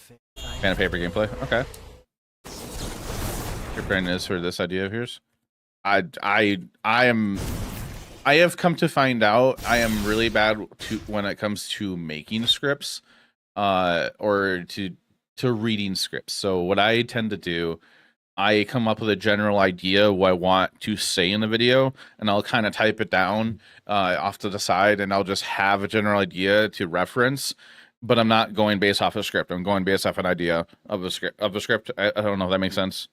Pen and paper gameplay. Okay. Your brain is for this idea of yours. I have come to find out I am really bad when it comes to making scripts, or to reading scripts. So what I tend to do, I come up with a general idea of what I want to say in the video, and I'll kind of type it down off to the side, and I'll just have a general idea to reference. But I'm not going based off a script. I'm going based off an idea of a script. I don't know if that makes sense.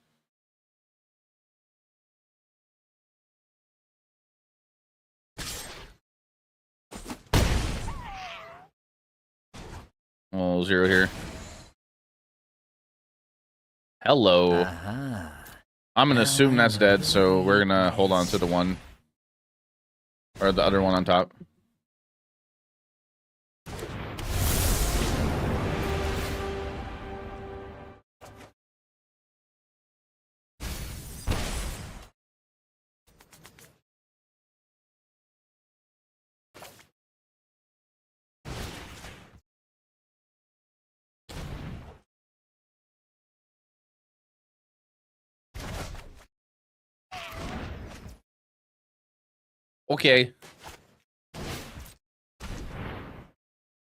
Well, 0 here. Hello. I'm gonna assume that's dead, so we're gonna hold on to the one, or the other one on top. Okay.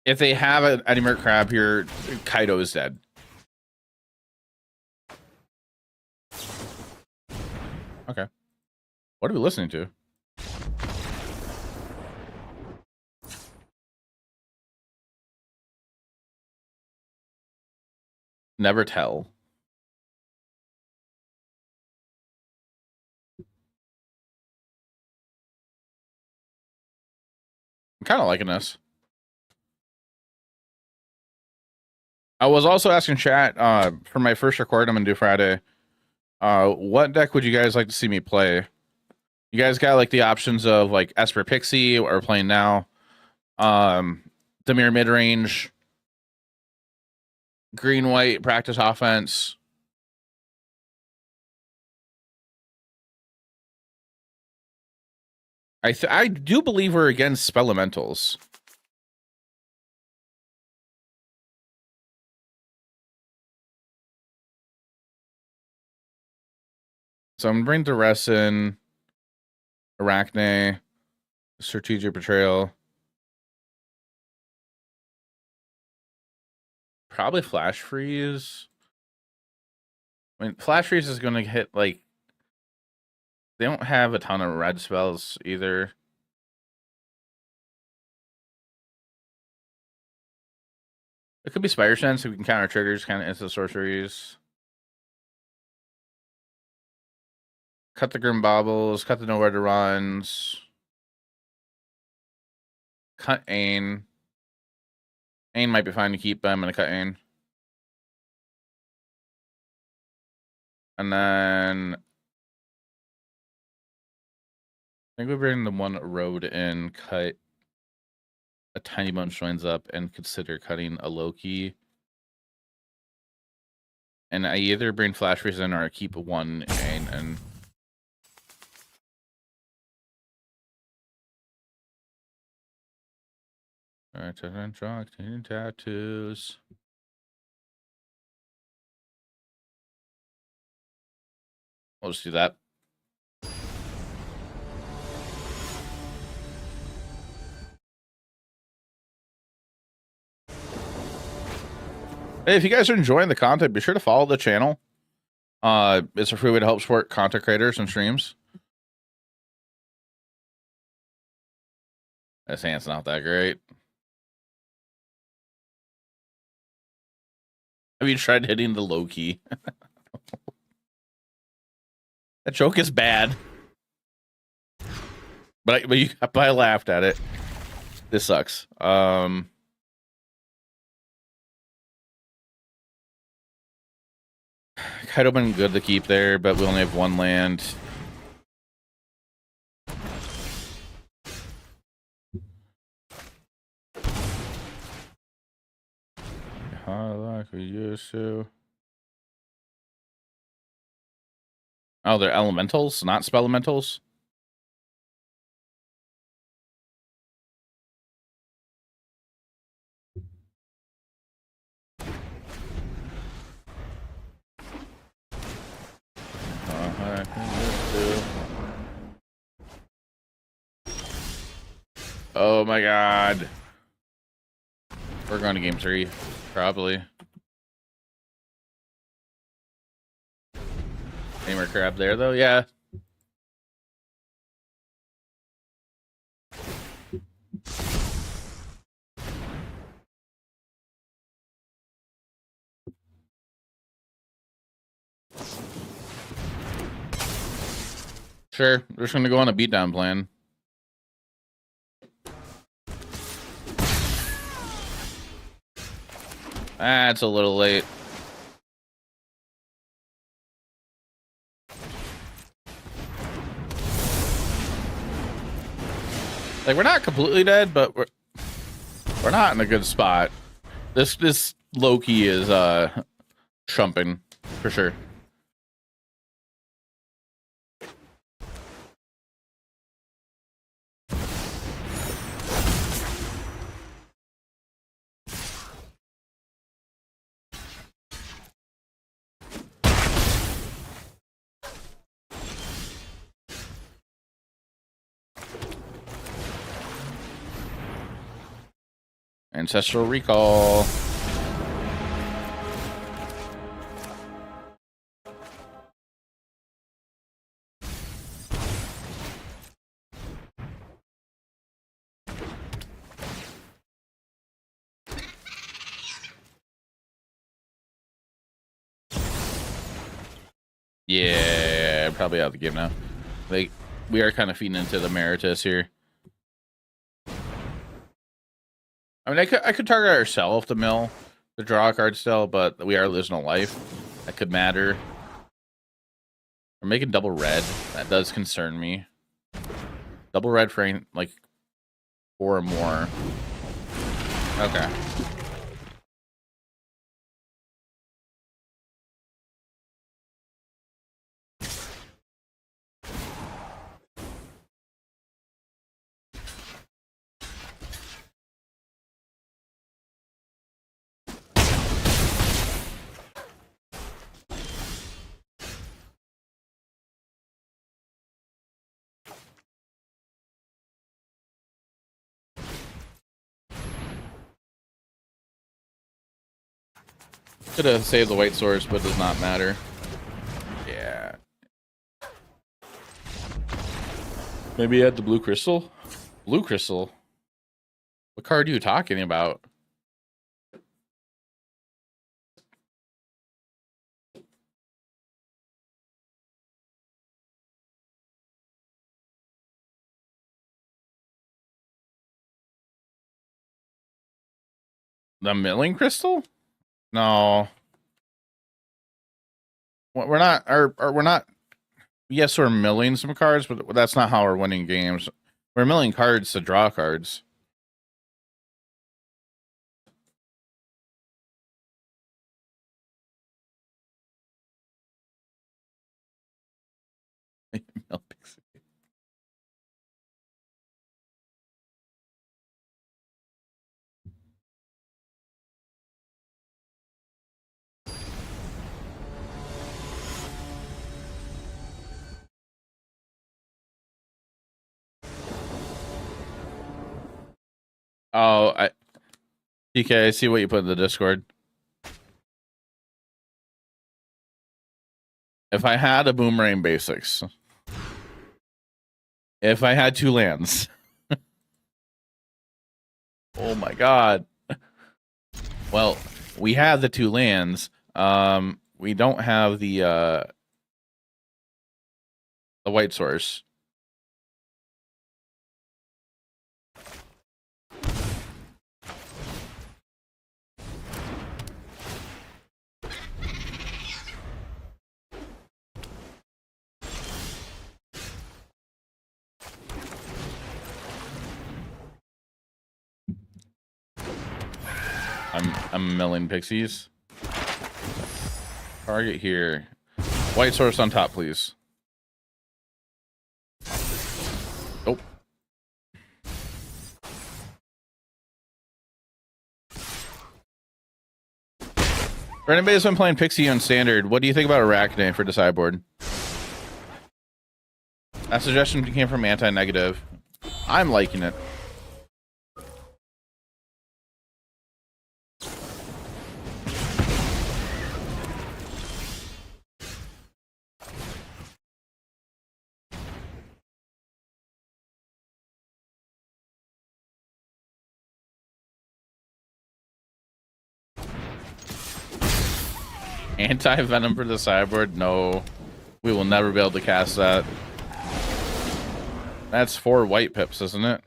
If they have an Eddymer Crab here, Kaido is dead. Okay. What are we listening to? Never tell. I'm kind of liking this. I was also asking chat for my first record I'm gonna do Friday. What deck would you guys like to see me play? You guys got like the options of like Esper Pixie or playing now, Demir midrange, green white practice offense. I do believe we're against Spelementals. So I'm going to bring Duress in, Arachne, Strategic Betrayal. Probably Flash Freeze. I mean, Flash Freeze is going to hit, like... They don't have a ton of red spells, either. It could be Spire Sense, so we can counter triggers, kind of instant sorceries. Cut the Grim Baubles, cut the Nowhere to Runs. Cut Ain. Ain might be fine to keep, but I'm going to cut Ain. And then... I think we bring the one road in, cut a tiny bunch lines up, and consider cutting a Loki. And I either bring Flash Freeze in or I keep one Ain and... Alright, tattoos. We'll just do that. Hey, if you guys are enjoying the content, be sure to follow the channel. It's a free way to help support content creators and streams. This hand's not that great. Have you tried hitting the low key? That joke is bad. But I laughed at it. This sucks. Kaido been good to keep there, but we only have one land. Like we used to. Oh, they're elementals, not spelementals. Oh my god. We're going to game 3, probably. Any more crab there, though? Yeah. Sure. We're just going to go on a beatdown plan. Ah, it's a little late. Like, we're not completely dead, but we're not in a good spot. This Loki is trumping for sure. Ancestral Recall. Yeah, probably out of the game now. Like, we are kind of feeding into the Meritus here. I mean, I could target ourselves to mill the draw a card still, but we are losing a life. That could matter. We're making double red. That does concern me. Double red for like 4 or more. Okay. Could have saved the white source, but does not matter. Yeah. Maybe add the blue crystal? Blue crystal? What card are you talking about? The milling crystal? No. We're not, we're not, yes, we're milling some cards, but that's not how we're winning games. We're milling cards to draw cards. Oh, TK, I see what you put in the Discord. If I had a Boomerang Basics, if I had 2 lands, oh my god. Well, we have the 2 lands. We don't have the white source. I'm milling pixies. Target here. White source on top, please. For anybody that's been playing Pixie on Standard, what do you think about Arachne for the sideboard? That suggestion came from Anti-Negative. I'm liking it. Anti-Venom for the sideboard? No. We will never be able to cast that. That's 4 white pips, isn't it?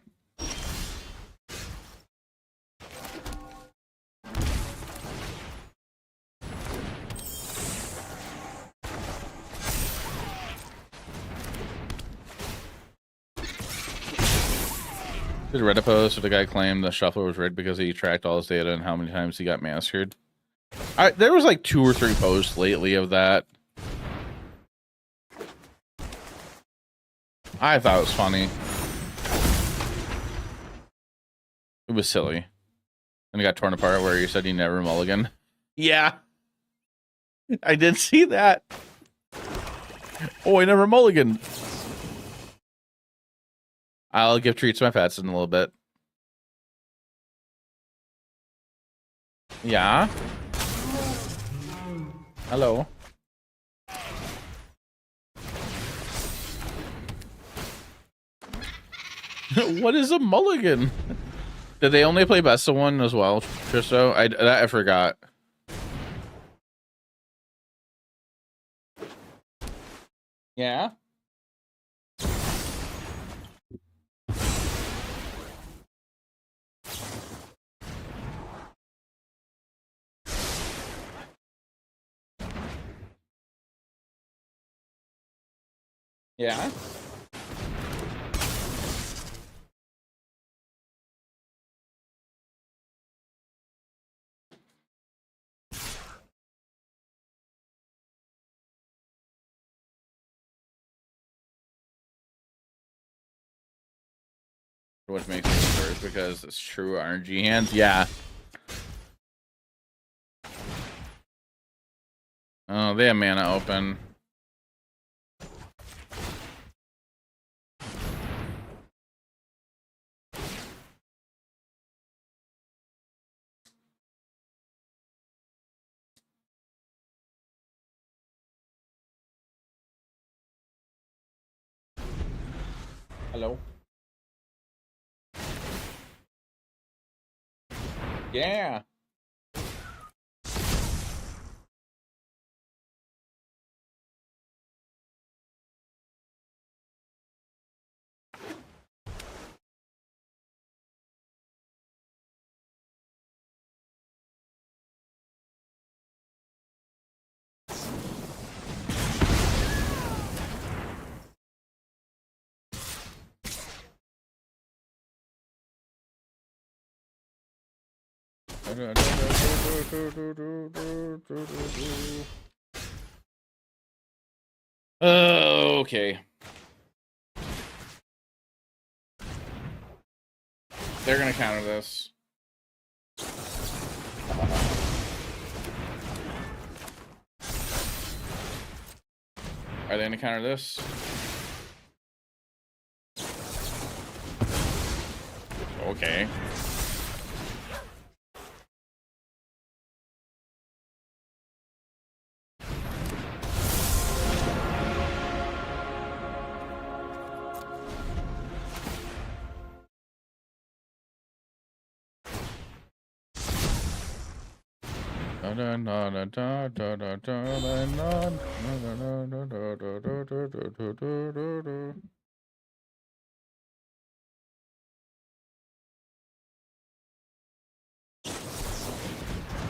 Did Reddit post where the guy claimed the shuffler was rigged because he tracked all his data and how many times he got massacred? There was like 2 or 3 posts lately of that. I thought it was funny. It was silly. And it got torn apart where he said he never mulligan. Yeah. I did see that. Oh, I never mulligan. I'll give treats to my pets in a little bit. Yeah. Hello. What is a mulligan? Did they only play best of one as well, Tristo? I forgot. Yeah. Yeah. Which makes it worse because it's true RNG hands. Yeah. Oh, they have mana open. Hello. Yeah. Okay. They're gonna counter this. Are they gonna counter this? Okay.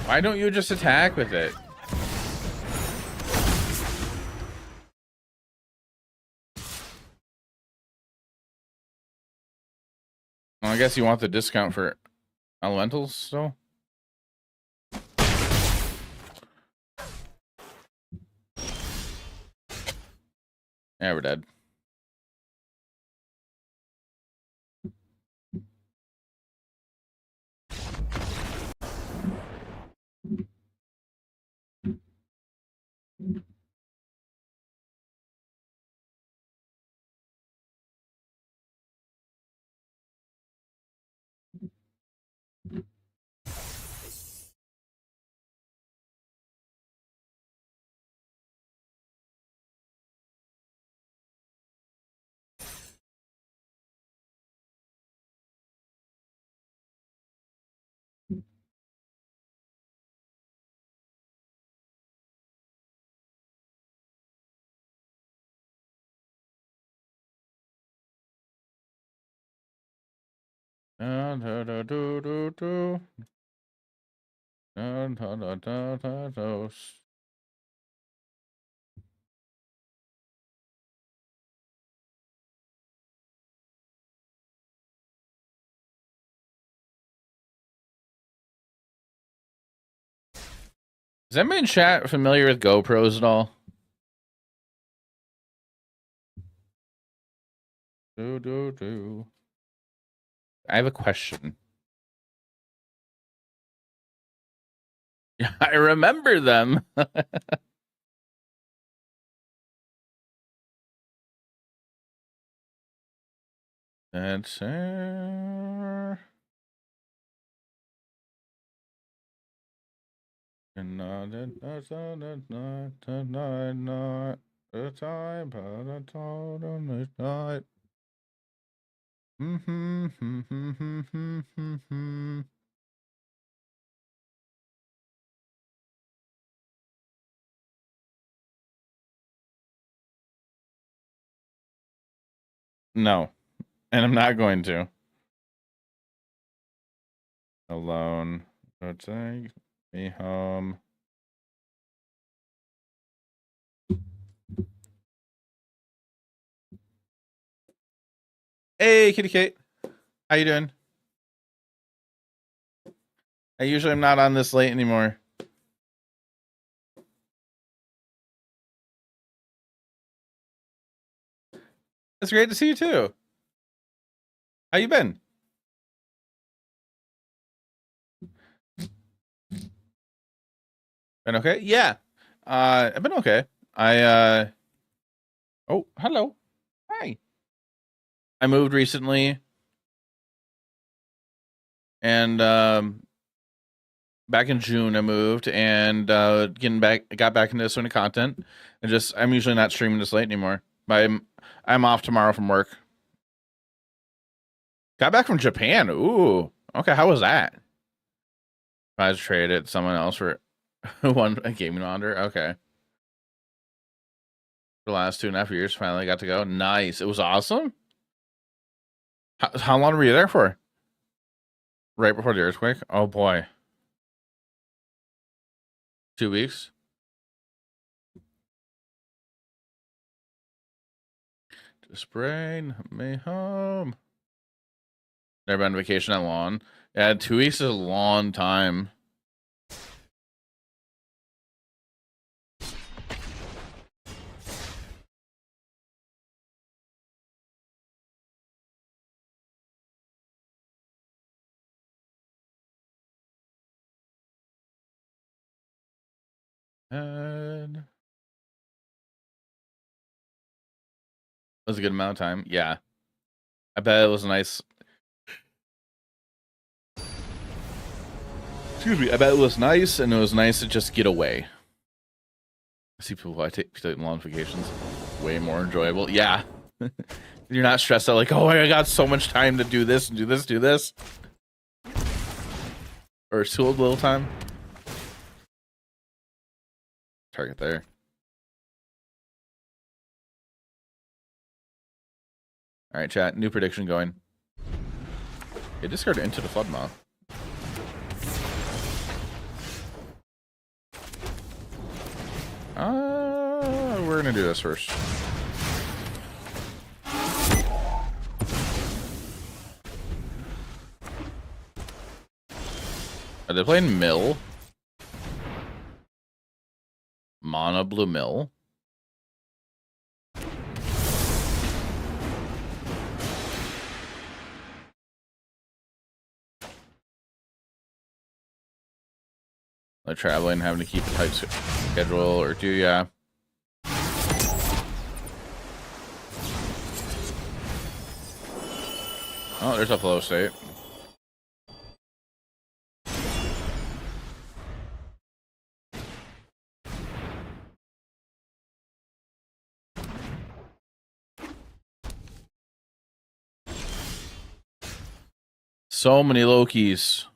Why don't you just attack with it? Well, I guess you want the discount for elementals still? Yeah, we're dead. Da, da, da, do, do, do. Da, da, da, da, da, do. Is anybody in chat familiar with GoPros at all? Do. I have a question. Yeah, I remember them. That's and not the time, but I told him it's not. No, and I'm not going to. Alone. So take me home. Hey, Kitty Kate. How you doing? I usually am not on this late anymore. It's great to see you too. How you been? Been okay? Yeah. I've been okay. Oh, hello. Hi. I moved recently. And back in June I moved and got back into this sort of content. And I'm usually not streaming this late anymore. But I'm off tomorrow from work. Got back from Japan. Ooh. Okay, how was that? I just traded someone else for a gaming monitor. Okay. For the last 2.5 years, finally got to go. Nice. It was awesome. How long were you there for? Right before the earthquake? Oh boy. 2 weeks? Just bring me home. Never been on vacation that long. Yeah, 2 weeks is a long time. And it was a good amount of time. Yeah. I bet it was nice. Excuse me. I bet it was nice, and it was nice to just get away. I see people take long vacations. Way more enjoyable. Yeah. You're not stressed out like, oh, I got so much time to do this and do this, do this. Or too little time. Target there. All right, chat. New prediction going. It discarded Into the Floodmaw. We're gonna do this first. Are they playing Mill? Mana Blue Mill. Like traveling, having to keep a tight schedule, or do yeah. Oh, there's a flow state. So many Lokis.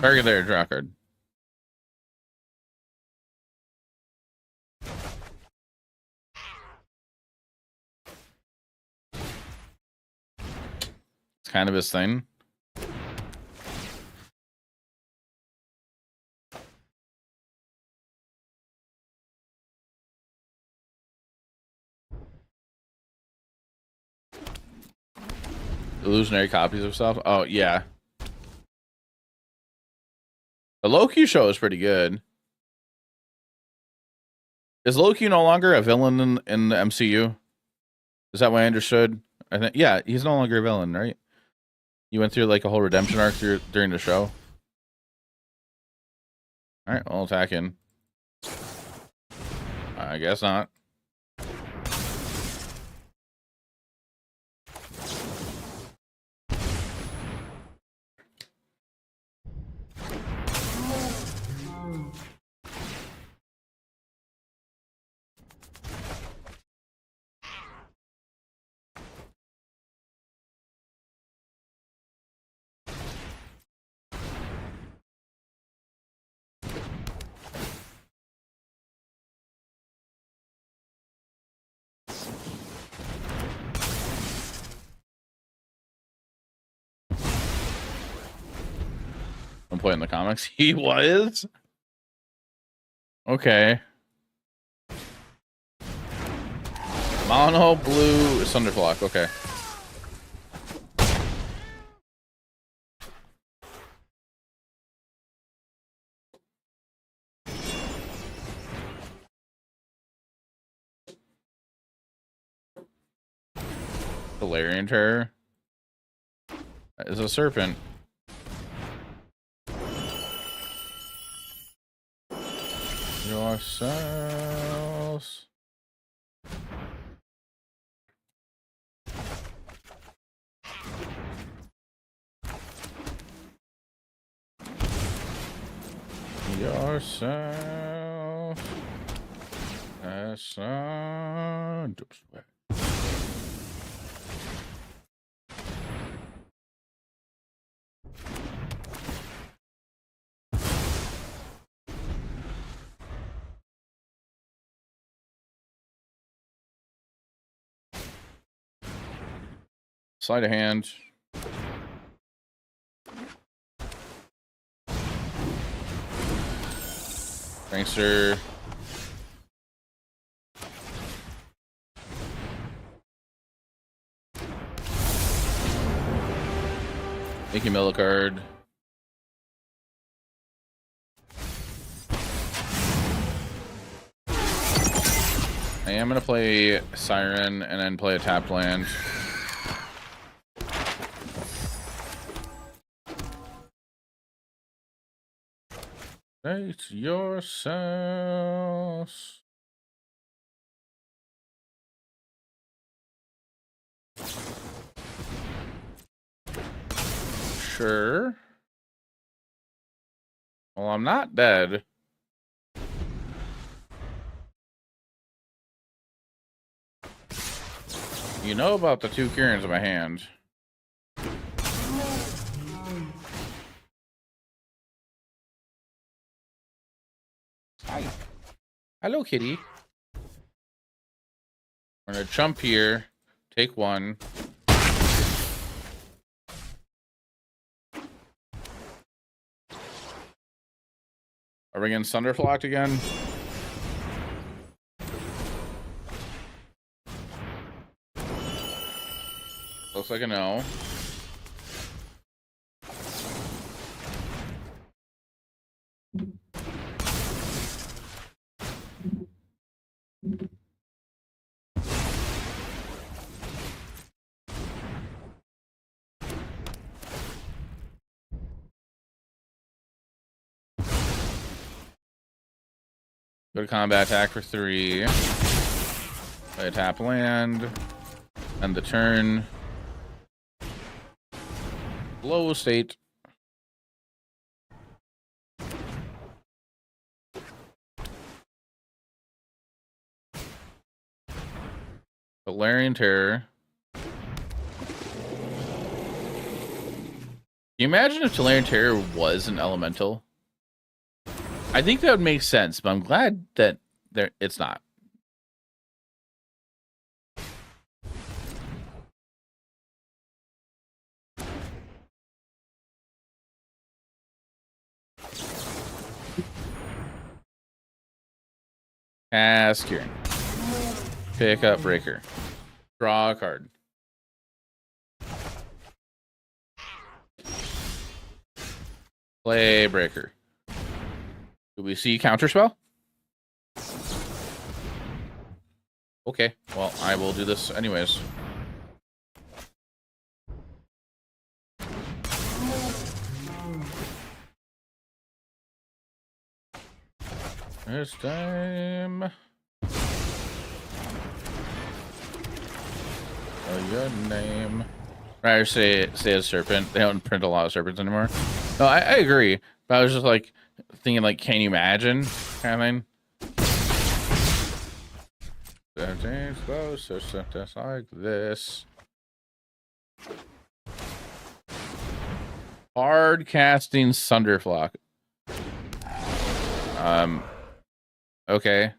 Target there, draw card. It's kind of his thing. Illusionary copies of stuff. Oh yeah. The Loki show is pretty good. Is Loki no longer a villain in the MCU? Is that what I understood? I think yeah, he's no longer a villain, right? You went through like a whole redemption arc during the show. All right, I'll attack in. I guess not. I'm playing the comics. He was? Okay. Mono blue Thunderflock. Okay. Valerian Terror. That is a serpent. Yourselves. Yourself. As a sweat. Sleight of hand. Prankster. Mickey Mill card. I am going to play Siren and then play a tapped land. State yourselves. Sure. Well, I'm not dead. You know about the 2 Kiorans in my hand. Hi. Hello, kitty. I'm gonna jump here, take 1. Are we getting Thunderflocked again? Looks like a no. Go to combat attack for 3. Play a tap land. End the turn. Low state. Valerian Terror. you imagine if Tolarian Terror was an elemental? I think that would make sense, but I'm glad that it's not. Cast Kieran. Pick up Breaker. Draw a card. Play Breaker. Do we see Counterspell? Okay, well, I will do this anyways. This time... your name. Right, say a serpent. They don't print a lot of serpents anymore. No, I agree. But I was just like thinking, like, can you imagine kind of thing? Close, just like this. Hard casting Sunderflock. Okay.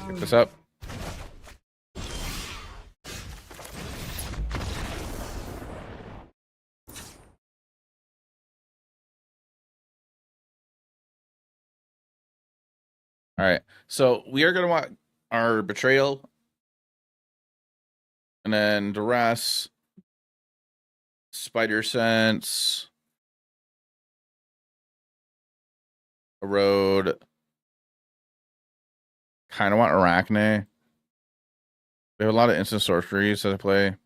Pick this up. All right, so we are gonna want our Betrayal, and then Duress, Spider Sense, Erode. Kind of want Arachne. We have a lot of instant sorceries that I play.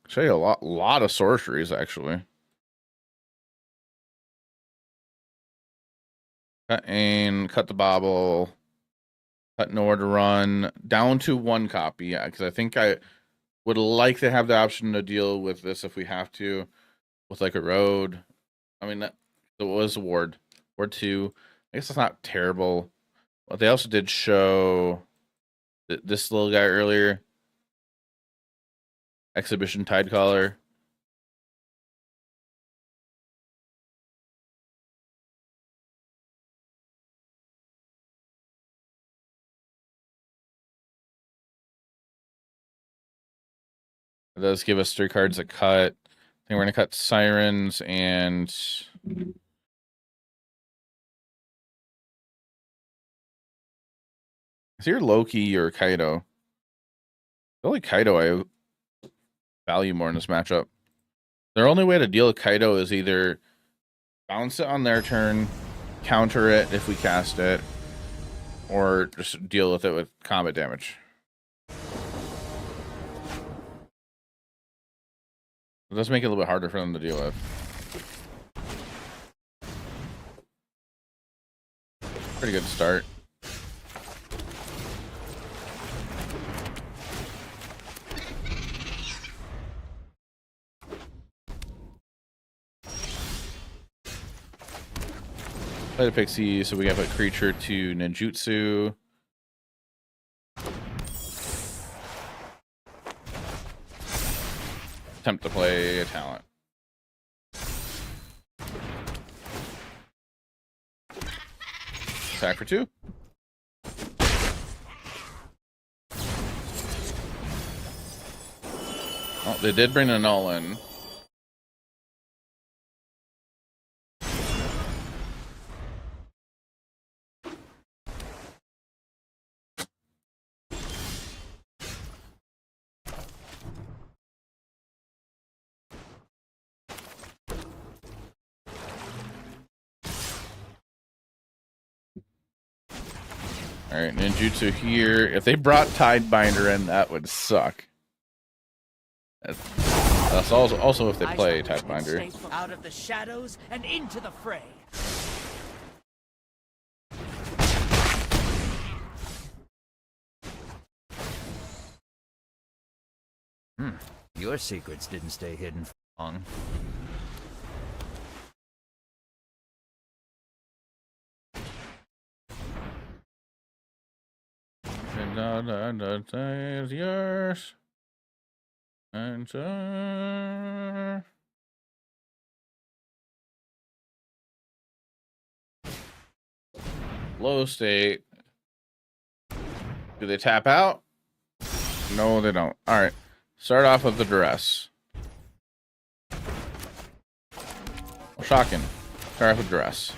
Show you a lot of sorceries actually. Cut Ain, cut the Bobble, cut Nowhere to Run, down to 1 copy. Yeah, because I think I would like to have the option to deal with this if we have to, with like a road. I mean, that was Ward 2. I guess it's not terrible. But they also did show this little guy earlier. Exhibition Tidecaller. It does give us 3 cards a cut. I think we're gonna cut Sirens and is here Loki or Kaido? I feel like Kaido I value more in this matchup. Their only way to deal with Kaido is either bounce it on their turn, counter it if we cast it, or just deal with it with combat damage. It does make it a little bit harder for them to deal with. Pretty good start. Play the Pixie, so we have a creature to ninjutsu. Attempt to play a talent. Attack for 2. Oh, they did bring a null in. All right, ninjutsu here. If they brought Tidebinder in, that would suck. That's also if they play Tidebinder. Out of the shadows and into the fray. Your secrets didn't stay hidden for long. is yours. Enter. Low state. Do they tap out? No, they don't. All right. Start off with the duress. Shocking. Start off with duress.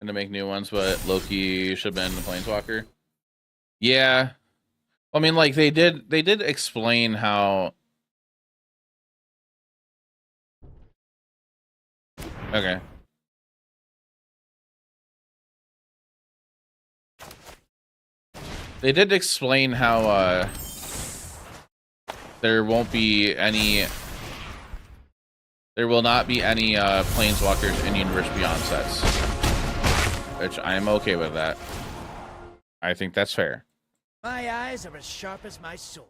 And to make new ones, but Loki should have been the Planeswalker. Yeah. I mean, like they did explain how. Okay. They did explain how there won't be any. There will not be any Planeswalkers in Universe Beyond sets, which I am okay with that. I think that's fair. My eyes are as sharp as my sword.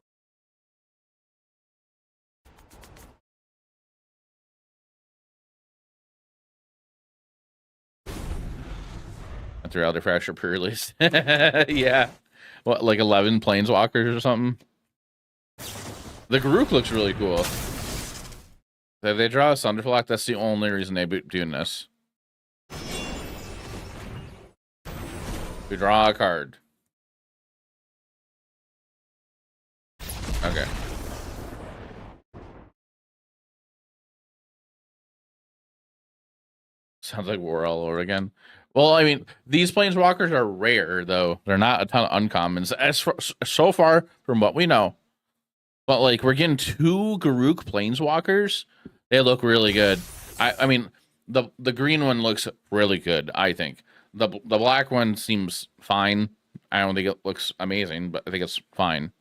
That's Reality Fracture pre-release. Yeah. What, like 11 Planeswalkers or something? The group looks really cool. If they draw a Sunderflock, that's the only reason they're doing this. We draw a card. Okay. Sounds like war all over again. Well, I mean, these Planeswalkers are rare, though. They're not a ton of uncommons. So far, from what we know. But, like, we're getting 2 Garruk Planeswalkers. They look really good. I mean, the green one looks really good, I think. The black one seems fine. I don't think it looks amazing, but I think it's fine.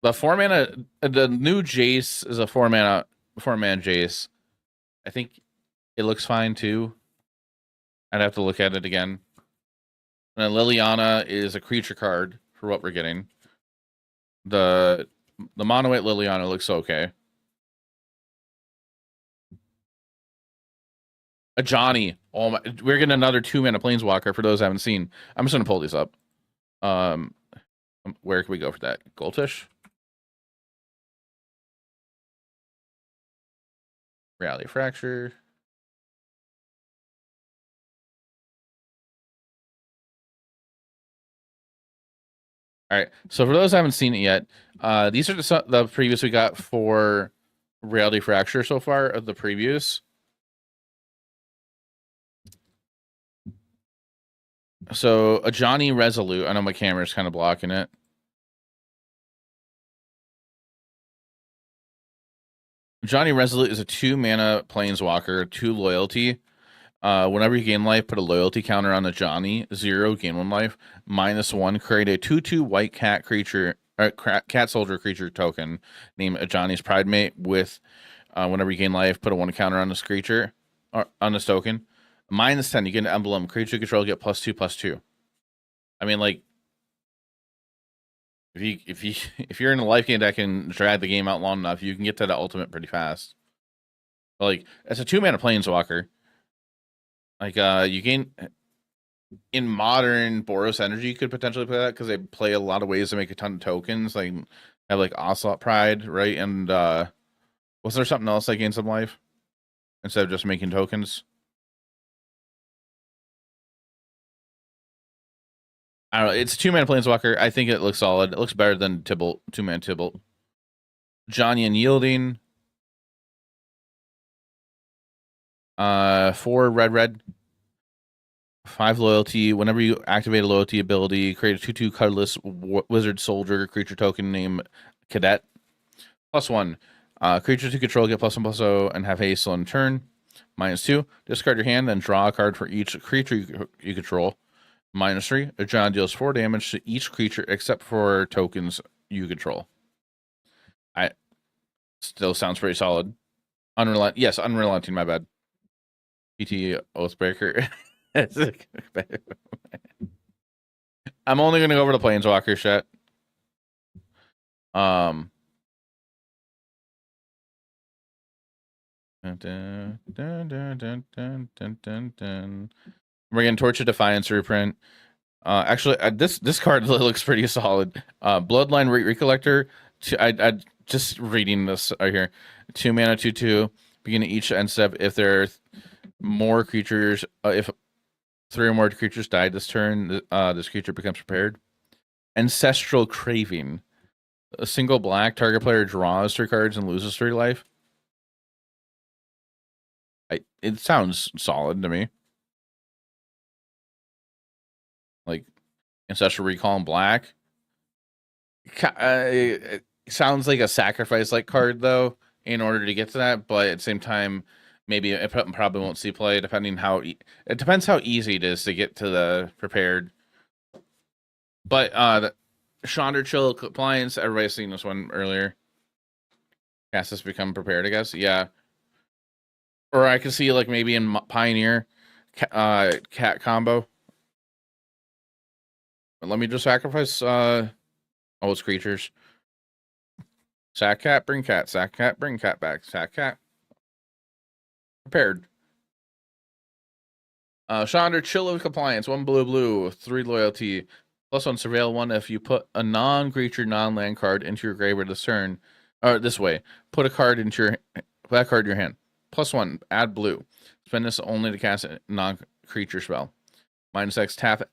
The 4-mana, the new Jace is a 4-mana Jace. I think it looks fine too. I'd have to look at it again. And then Liliana is a creature card for what we're getting. The mono white Liliana looks okay. A Johnny. Oh my, we're getting another 2-mana Planeswalker for those I haven't seen. I'm just gonna pull these up. Where can we go for that? Goldfish? Reality Fracture. All right. So for those who haven't seen it yet, these are the previews we got for Reality Fracture so far of the previews. So a Johnny Resolute. I know my camera's kind of blocking it. Johnny Resolute is a 2-mana Planeswalker, 2 loyalty. Whenever you gain life, put a loyalty counter on the Johnny. 0, gain 1 life. -1, create a 2/2 white cat creature, cat soldier creature token named Johnny's Pride Mate with, whenever you gain life, put a 1 counter on this creature, or on this token. -10, you get an emblem. Creature control, get +2/+2. I mean, like, if you're in a life game that can drag the game out long enough, you can get to the ultimate pretty fast. But, like, it's a 2-mana Planeswalker. Like, you gain in modern Boros Energy, you could potentially play that because they play a lot of ways to make a ton of tokens. Like, have like Ocelot Pride, right? And was there something else that gained some life instead of just making tokens? I don't know. It's a 2-mana Planeswalker. I think it looks solid. It looks better than Tibalt, 2-mana Tibalt. Johnny and Yielding. 4 red. 5 loyalty. Whenever you activate a loyalty ability, create a 2/2 colorless wizard soldier creature token named Cadet. +1. Creatures you control get +1/+0 and have haste on turn. -2. Discard your hand, then draw a card for each creature you control. -3. A John deals 4 damage to each creature except for tokens you control. I still sounds pretty solid. Unrelenting, my bad. PT Oathbreaker. I'm only gonna go over the Planeswalker shit. You Dun, dun, dun, dun, dun, dun, dun, dun. We're getting Torch of Defiance reprint. Actually, this card looks pretty solid. Bloodline Recollector. I just reading this right here. 2 mana, 2/2. Beginning each end step. If there are more creatures, if 3 or more creatures died this turn, this creature becomes prepared. Ancestral Craving. A single black, target player draws 3 cards and loses 3 life. It sounds solid to me. Like Ancestral Recall in black. It sounds like a sacrifice like card though, in order to get to that, but at the same time, maybe it probably won't see play depending how it depends how easy it is to get to the prepared. But the Chandra Chill Compliance, everybody's seen this one earlier. Cast this become prepared, I guess. Yeah. Or I could see like maybe in Pioneer cat combo. But let me just sacrifice all its creatures. Sack cat, bring cat, sack cat, bring cat back, sack cat. Prepared. Chandra Chill of Compliance, 1 blue, 3 loyalty, +1 surveil 1 if you put a non-creature, non-land card into your graveyard this turn. Or this way. Put a card into your that card in your hand. +1, add blue. Spend this only to cast a non-creature spell. -X, tap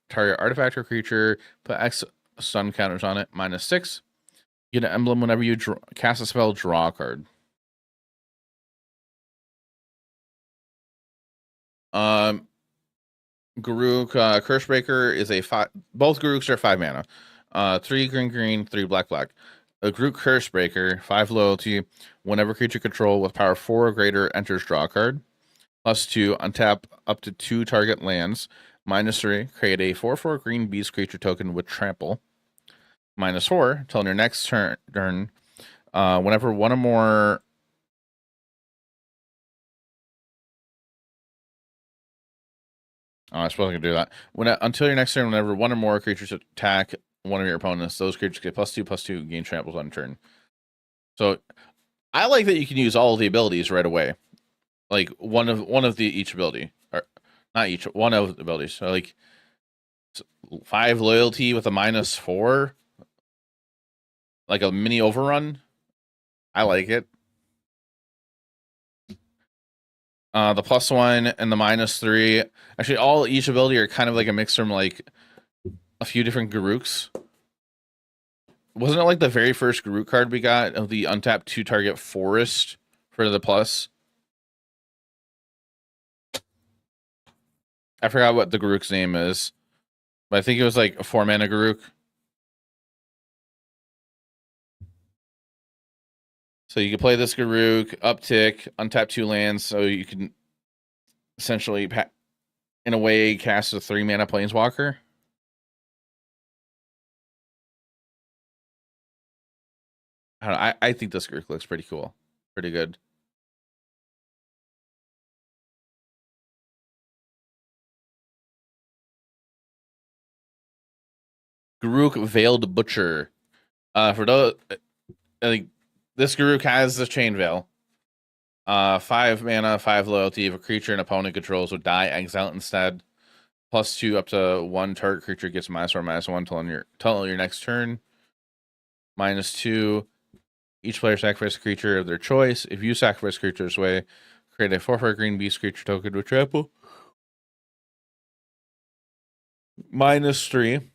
target artifact or creature, put X stun counters on it. -6. Get an emblem whenever you cast a spell, draw a card. Garruk Cursebreaker is a 5. Both Garuks are 5 mana. 3 green, 3 black. A Garruk Cursebreaker, 5 loyalty. Whenever creature control with power 4 or greater enters, draw a card. +2, untap up to 2 target lands. -3, create a 4/4 green beast creature token with trample. -4, till your next turn, whenever one or more. Oh, I suppose I can do that. Until your next turn, whenever one or more creatures attack one of your opponents, those creatures get +2/+2, gain tramples on turn. So I like that you can use all of the abilities right away. Like one of the each ability. Or not each, one of the abilities. So like 5 loyalty with a -4. Like a mini overrun. I like it. The +1 and the -3. Actually, each ability are kind of like a mix from like a few different Garuks. Wasn't it like the very first Garuk card we got of the untapped 2 target forest for the plus? I forgot what the Garuk's name is, but I think it was like a 4 mana Garuk. So you can play this Garuk, uptick, untap 2 lands, so you can essentially, in a way, cast a 3 mana Planeswalker. I don't know, I think this Garuk looks pretty cool, pretty good. Garuk Veiled Butcher. For those, I think this Garuk has the Chain Veil. 5 mana, 5 loyalty. If a creature an opponent controls would die, exile it instead. +2 up to 1 target creature gets -1/-1 till your next turn. -2. Each player sacrifices a creature of their choice. If you sacrifice a creature this way, create a 4/4 green beast creature token with trample. -3.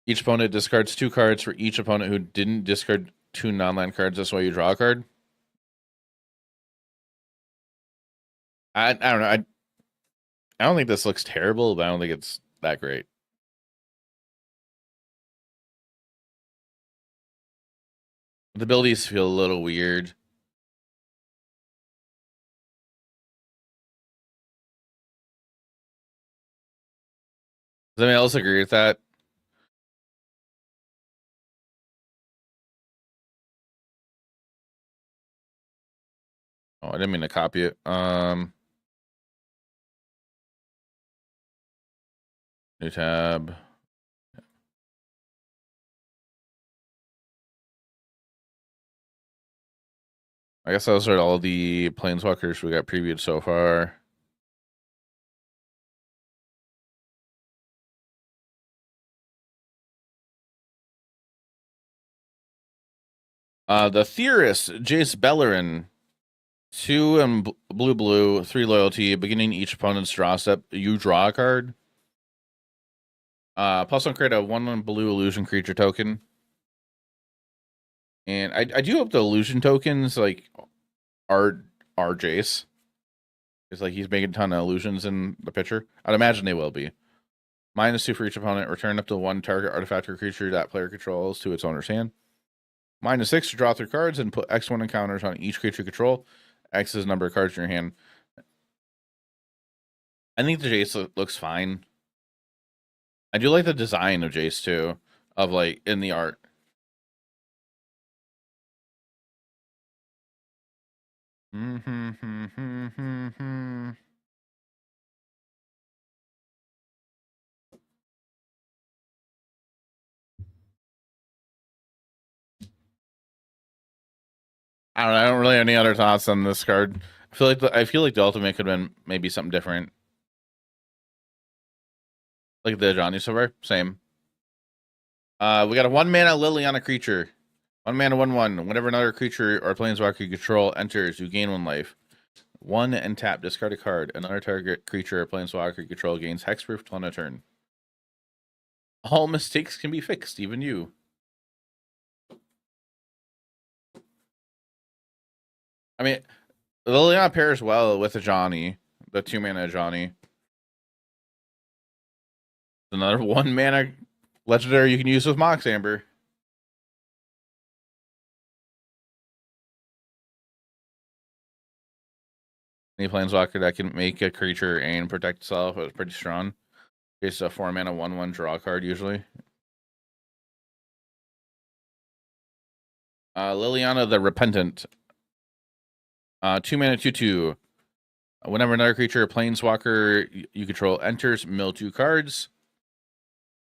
Each opponent discards 2 cards for each opponent who didn't discard 2 non-land cards. That's why you draw a card. I don't know. I don't think this looks terrible, but I don't think it's that great. The abilities feel a little weird. Does anyone else agree with that? Oh, I didn't mean to copy it. New tab. I guess those are all the planeswalkers we got previewed so far. The Theorist, Jace Bellerin, 2 and blue, 3 loyalty. Beginning each opponent's draw step, you draw a card. Plus one create a 1/1 blue illusion creature token. And I do hope the illusion tokens like are Jace. It's like he's making a ton of illusions in the picture. I'd imagine they will be. -2 for each opponent. Return up to 1 target artifact or creature that player controls to its owner's hand. -6 to draw 3 cards and put X1 encounters on each creature control. X is the number of cards in your hand. I think the Jace looks fine. I do like the design of Jace too, of like in the art. I don't know. I don't really have any other thoughts on this card. I feel like the ultimate could have been maybe something different. Like the Johnny Silver, same. We got a 1-mana Liliana creature. 1-mana 1/1. Whenever another creature or planeswalker you control enters, you gain 1 life. 1 and tap, discard a card. Another target creature or planeswalker you control gains hexproof on a turn. All mistakes can be fixed, even you. I mean, Liliana pairs well with a Johnny, the 2-mana Johnny. Another 1-mana legendary you can use with Mox Amber. Any planeswalker that can make a creature and protect itself is pretty strong. It's a 4-mana 1/1 draw card usually. Liliana the Repentant. 2-mana 2/2. Whenever another creature or planeswalker you control enters, mill 2 cards.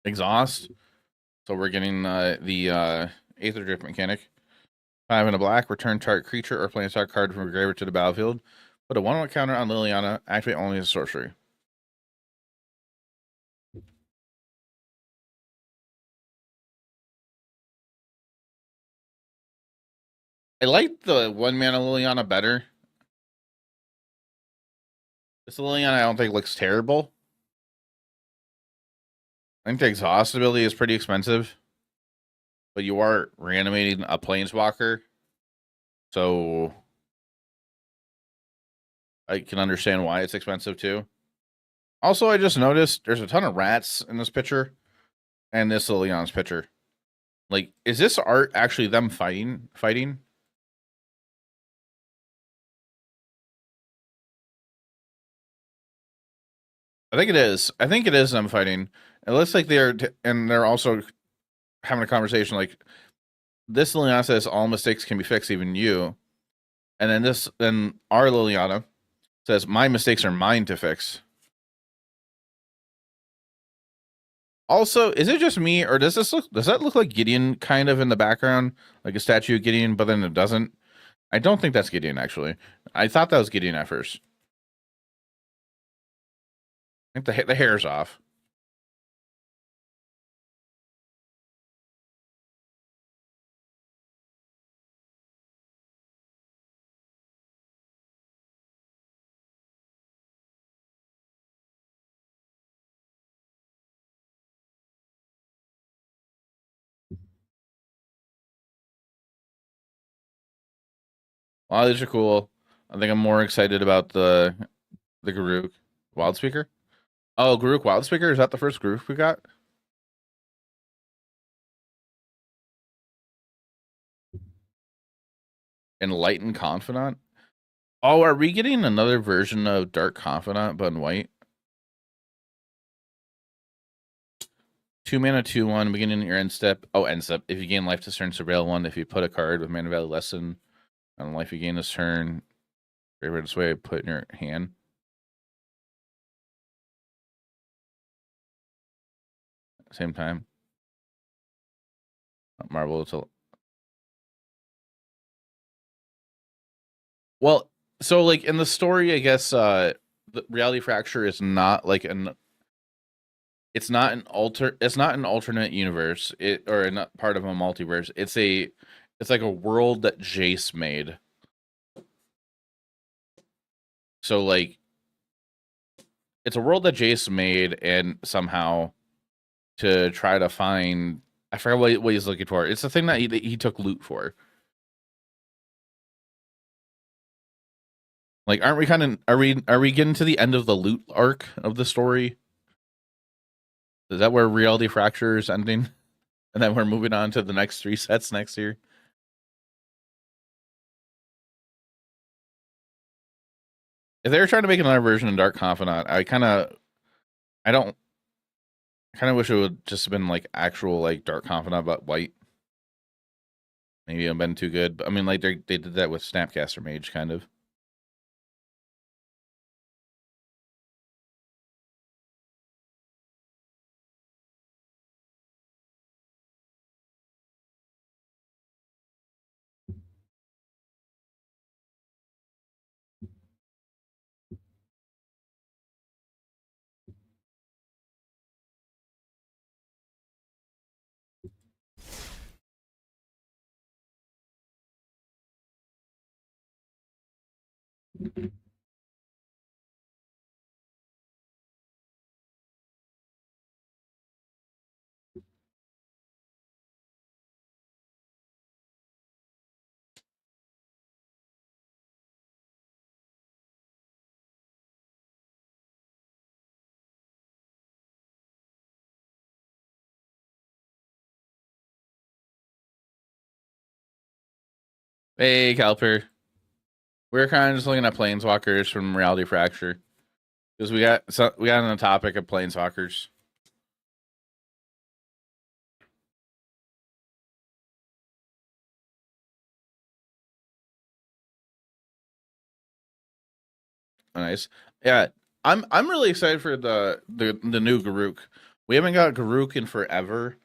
Exhaust. So we're getting the Aether Drift mechanic. 5 and a black. Return target creature or planeswalker card from your graveyard to the battlefield. Put a 1/1 counter on Liliana. Activate only as a sorcery. I like the 1-mana Liliana better. This Liliana I don't think looks terrible. I think the exhaust ability is pretty expensive. But you are reanimating a planeswalker. So I can understand why it's expensive too. Also, I just noticed there's a ton of rats in this picture and this Liliana's picture. Like, is this art actually them fighting? I think it is. I think it is them fighting. It looks like they're also having a conversation. Like, this Liliana says all mistakes can be fixed, even you. And then our Liliana says my mistakes are mine to fix. Also, is it just me, or does that look like Gideon kind of in the background, like a statue of Gideon, but then it doesn't? I don't think that's Gideon actually. I thought that was Gideon at first. I think the hair's off. Well, these are cool. I think I'm more excited about the Garuk Wildspeaker. Oh, Garuk Wildspeaker, is that the first Garuk we got? Enlightened Confidant. Oh, are we getting another version of Dark Confidant but in white? 2-mana 2/1, beginning your end step. Oh, end step. If you gain life this turn, surveil 1. If you put a card with mana value less than life you gain this turn, favorite this way, put in your hand. Same time. Marble to Well, so like in the story, I guess the reality fracture is not like an it's not an alternate universe or not part of a multiverse. It's like a world that Jace made. So like it's a world that Jace made and somehow to try to find I forget what he's looking for. It's the thing that he took loot for. Like, aren't we kind of are we getting to the end of the loot arc of the story? Is that where Reality Fracture is ending? And then we're moving on to the next 3 sets next year? If they were trying to make another version of Dark Confidant, I don't I kind of wish it would just have been like actual like Dark Confidant but white. Maybe it would have been too good. But I mean, like they did that with Snapcaster Mage, kind of. Hey, Calper. We're kind of just looking at Planeswalkers from Reality Fracture because we got on the topic of Planeswalkers. Nice. Yeah, I'm really excited for the new Garuk. We haven't got Garuk in forever.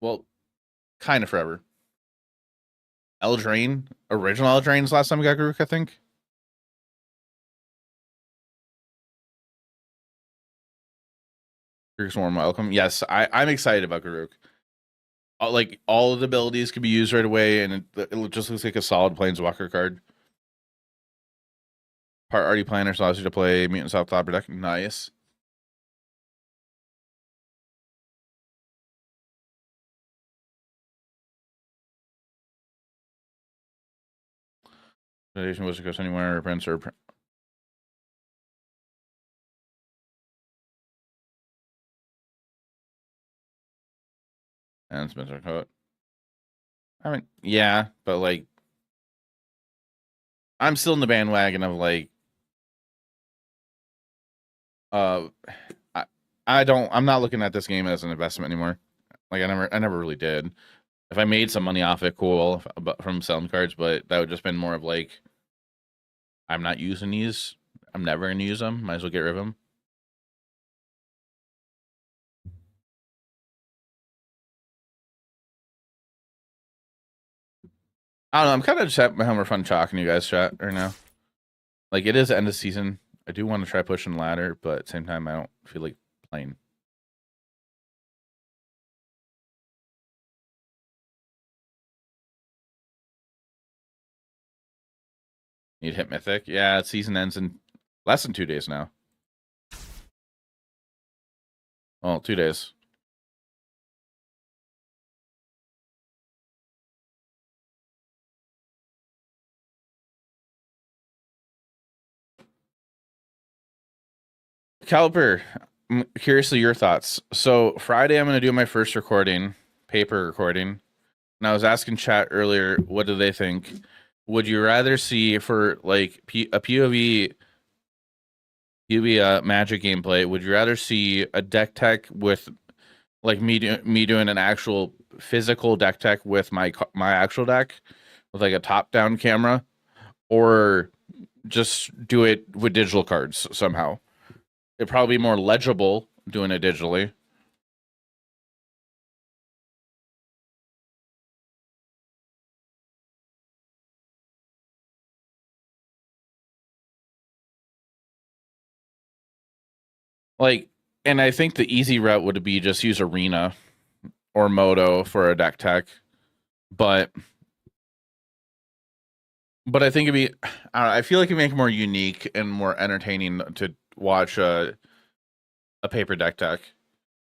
Well, kind of forever. Eldraine, original Eldraine's last time we got Garuk, I think. Garuk's warm welcome. Yes, I'm excited about Garuk. Like all of the abilities can be used right away, and it just looks like a solid Planeswalker card. Part Arty Planners allows you to play Mutant South Top deck. Nice. Meditation Wizard goes anywhere, Prince or and Spencer Coat. I mean, yeah, but like, I'm still in the bandwagon of like, uh, I'm not looking at this game as an investment anymore. Like, I never really did. If I made some money off it, cool, from selling cards, but that would just been more of like, I'm not using these. I'm never gonna use them. Might as well get rid of them. I don't know. I'm kind of just having more fun talking to you guys chat right now. Like, it is end of season. I do want to try pushing ladder, but at the same time, I don't feel like playing. Need hit Mythic. Yeah, season ends in less than 2 days now. Oh, 2 days. Caliper, I'm curious to your thoughts. So Friday, I'm going to do my first recording, paper recording. And I was asking chat earlier, what do they think? Would you rather see for like a POV Magic gameplay? Would you rather see a deck tech with like me doing an actual physical deck tech with my actual deck with like a top down camera, or just do it with digital cards somehow? It'd probably be more legible doing it digitally. Like, and I think the easy route would be just use Arena or Moto for a deck tech, but I think it'd be, I don't know, I feel like it'd make it more unique and more entertaining to watch a paper deck tech.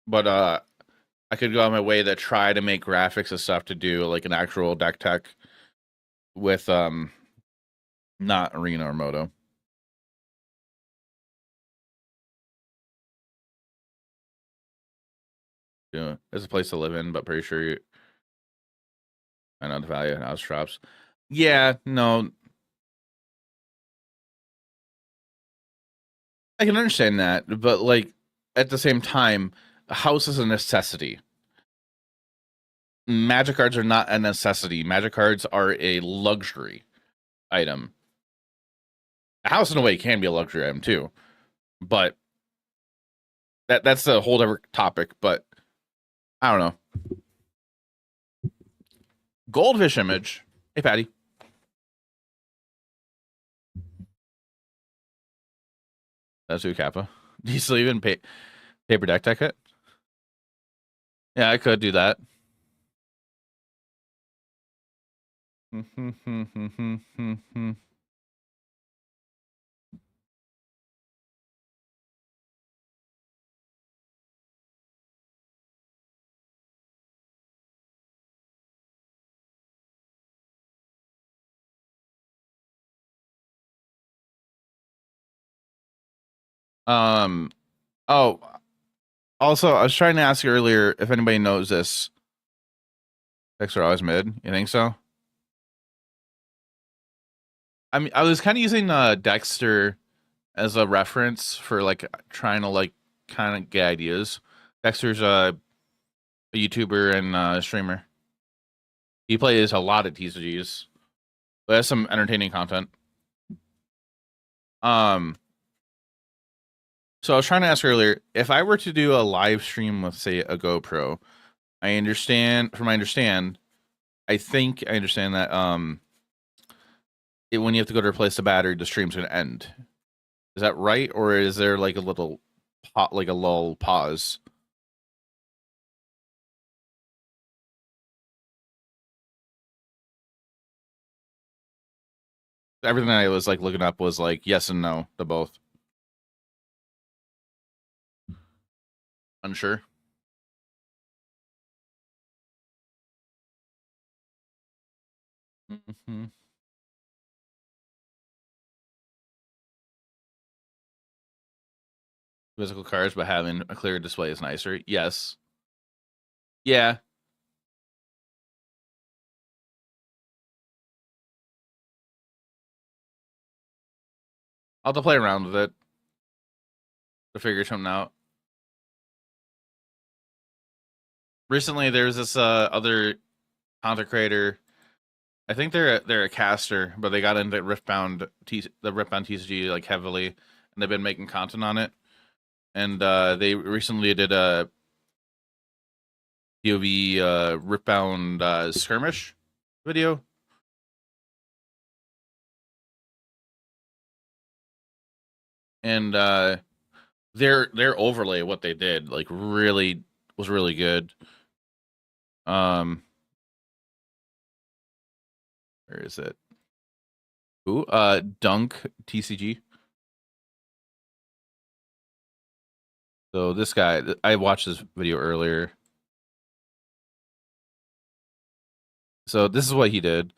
But I could go on my way to try to make graphics and stuff to do like an actual deck tech with not Arena or Moto. Yeah, it's a place to live in, but pretty sure I know the value of house shops. Yeah, no, I can understand that, but like at the same time, a house is a necessity. Magic cards are not a necessity. Magic cards are a luxury item. A house in a way can be a luxury item too, but that's a whole other topic. But I don't know. Goldfish image. Hey, Patty. That's who Kappa. Do you still even paper deck tech it? Yeah, I could do that. Um. Oh, also, I was trying to ask you earlier if anybody knows this. Decks are always mid. You think so? I mean, I was kind of using Dexter as a reference for like trying to like kind of get ideas. Dexter's a YouTuber and streamer. He plays a lot of TCGs, but has some entertaining content. So I was trying to ask earlier, if I were to do a live stream with, say, a GoPro, I understand, from I understand, I think I understand that when you have to go to replace the battery, the stream's gonna end. Is that right, or is there like a little like a lull pause? Everything I was like looking up was like yes and no to both. Unsure. Mm-hmm. Physical cards, but having a clear display is nicer. Yes. Yeah. I'll have to play around with it to figure something out. Recently, there was this other content creator. I think they're a caster, but they got into the Riftbound TCG like heavily, and they've been making content on it. And they recently did a POV Riftbound skirmish video. And their overlay, what they did, like really was really good. Where is it? Ooh, Dunk TCG. So this guy, I watched this video earlier. So this is what he did.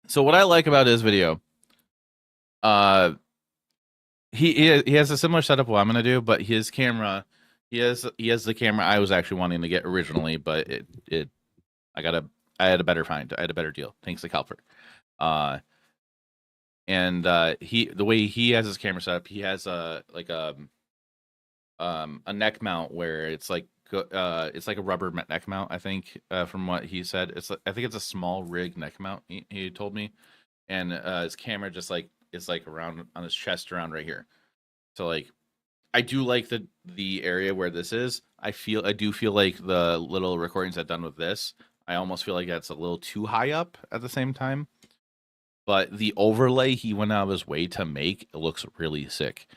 So what I like about his video, he has a similar setup what I'm gonna do, but his camera, he has the camera I was actually wanting to get originally, but it I had a better find. I had a better deal. Thanks to Calper. And the way he has his camera set up, he has a neck mount where it's like a rubber neck mount. I think from what he said, I think it's a small rig neck mount. He told me, and his camera just like is like around on his chest, around right here. So like, I do like the area where this is. I do feel like the little recordings I've done with this, I almost feel like that's a little too high up at the same time. But the overlay he went out of his way to make, it looks really sick.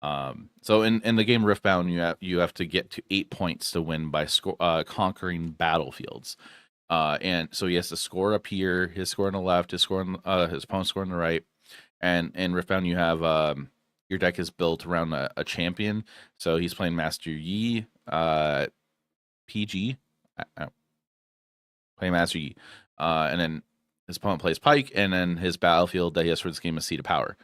So in the game Riftbound, you have to get to 8 points to win by conquering battlefields. And so he has to score up here, his score on the left, his opponent's score on the right. And in Riftbound, you have your deck is built around a champion. So he's playing Master Yi, PG, playing Master Yi, and then his opponent plays Pike, and then his battlefield that he has for this game is Seat of Power.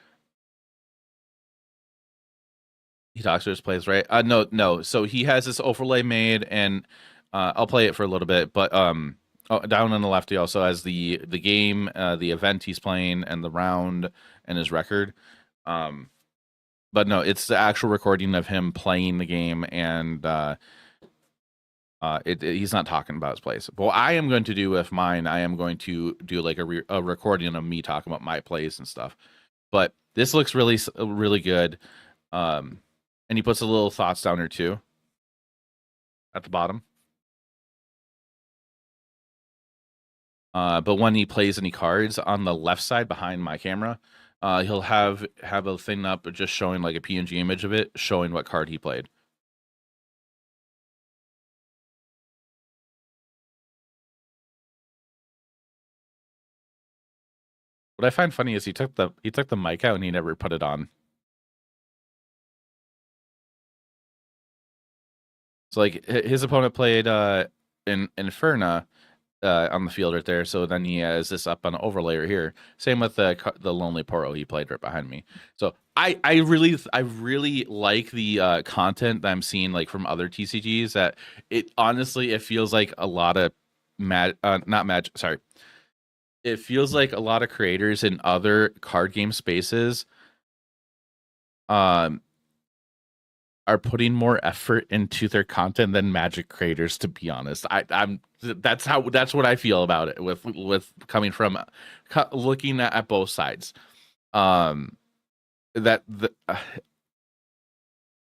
He talks to his plays, right? No. So he has this overlay made, and I'll play it for a little bit. But down on the left, he also has the game, the event he's playing, and the round, and his record. But no, it's the actual recording of him playing the game, and he's not talking about his plays. But what I am going to do with mine, I am going to do like a recording of me talking about my plays and stuff. But this looks really, really good. And he puts a little thoughts down here too, at the bottom. But when he plays any cards on the left side behind my camera, he'll have a thing up just showing like a PNG image of it, showing what card he played. What I find funny is he took the mic out and he never put it on. So like his opponent played in Inferna on the field right there. So then he has this up on an overlay right here. Same with the Lonely Poro he played right behind me. So I really like the content that I'm seeing like from other TCGs. That it honestly it feels like a lot of It feels like a lot of creators in other card game spaces are putting more effort into their content than Magic creators, to be honest. That's what I feel about it with coming from looking at both sides. I'm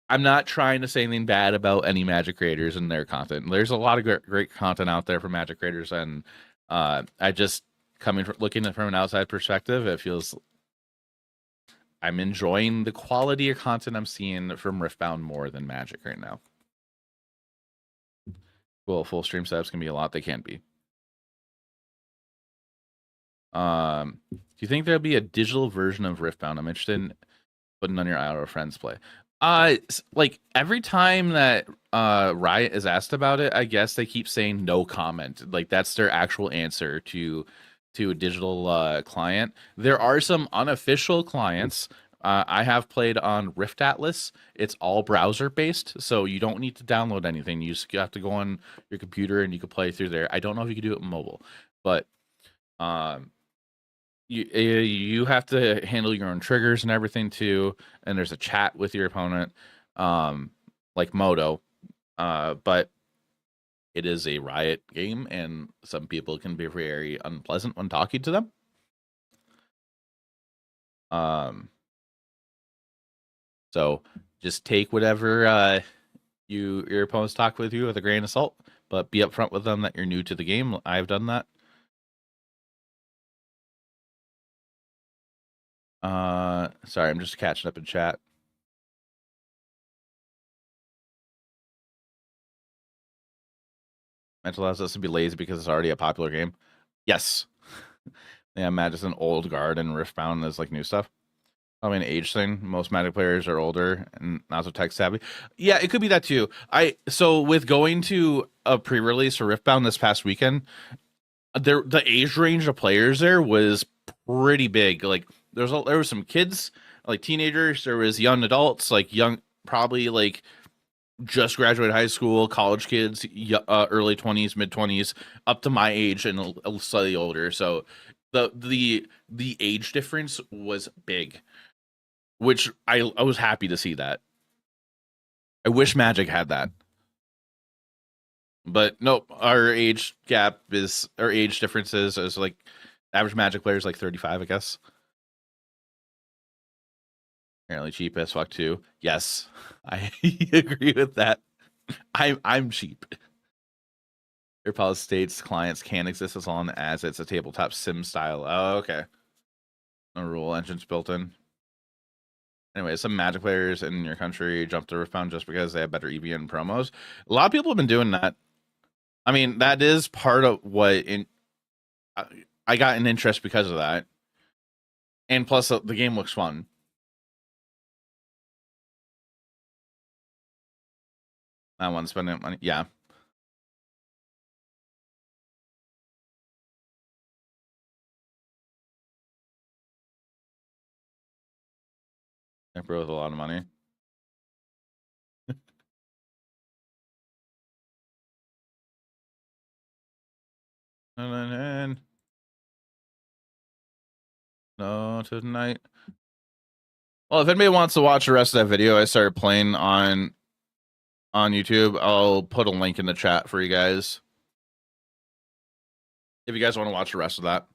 not trying to say anything bad about any Magic creators and their content. There's a lot of great content out there for Magic creators, and I just looking at it from an outside perspective, it feels I'm enjoying the quality of content I'm seeing from Riftbound more than Magic right now. Well, full stream setups can be a lot. They can be. Do you think there'll be a digital version of Riftbound? I'm interested in putting on your IRL friends play. Like every time that Riot is asked about it, I guess they keep saying no comment. Like that's their actual answer to a digital client. There are some unofficial clients. I have played on Rift Atlas. It's all browser based, so you don't need to download anything. You just have to go on your computer and you can play through there. I don't know if you can do it mobile, but you have to handle your own triggers and everything too. And there's a chat with your opponent, like Moto, but it is a Riot game, and some people can be very unpleasant when talking to them. So just take whatever your opponents talk with you with a grain of salt, but be upfront with them that you're new to the game. I've done that. Sorry, I'm just catching up in chat. Mental allows us to be lazy because it's already a popular game. Yes. Yeah, Magic's an old guard and Riftbound is like new stuff. Probably an age thing. Most Magic players are older and not so tech savvy. Yeah, it could be that too. So with going to a pre-release for Riftbound this past weekend, the age range of players there was pretty big. Like there was some kids, like teenagers. There was young adults, like young, probably like just graduated high school, college kids, early 20s, mid 20s, up to my age and slightly older. So the age difference was big, which I was happy to see that. I wish Magic had that. But nope, our age differences is like average Magic player is like 35, I guess. Apparently cheap as fuck too. Yes, I agree with that. I'm cheap. AirPods states clients can exist as long as it's a tabletop sim style. Oh, okay. No rule engines built in. Anyway, some Magic players in your country jump to Riftbound just because they have better EVN promos. A lot of people have been doing that. I mean, that is part of what I got an interest because of that. And plus, the game looks fun. I want to spend that money. Yeah. Emperor with a lot of money. And no tonight. Well, if anybody wants to watch the rest of that video I started playing on YouTube, I'll put a link in the chat for you guys. If you guys want to watch the rest of that.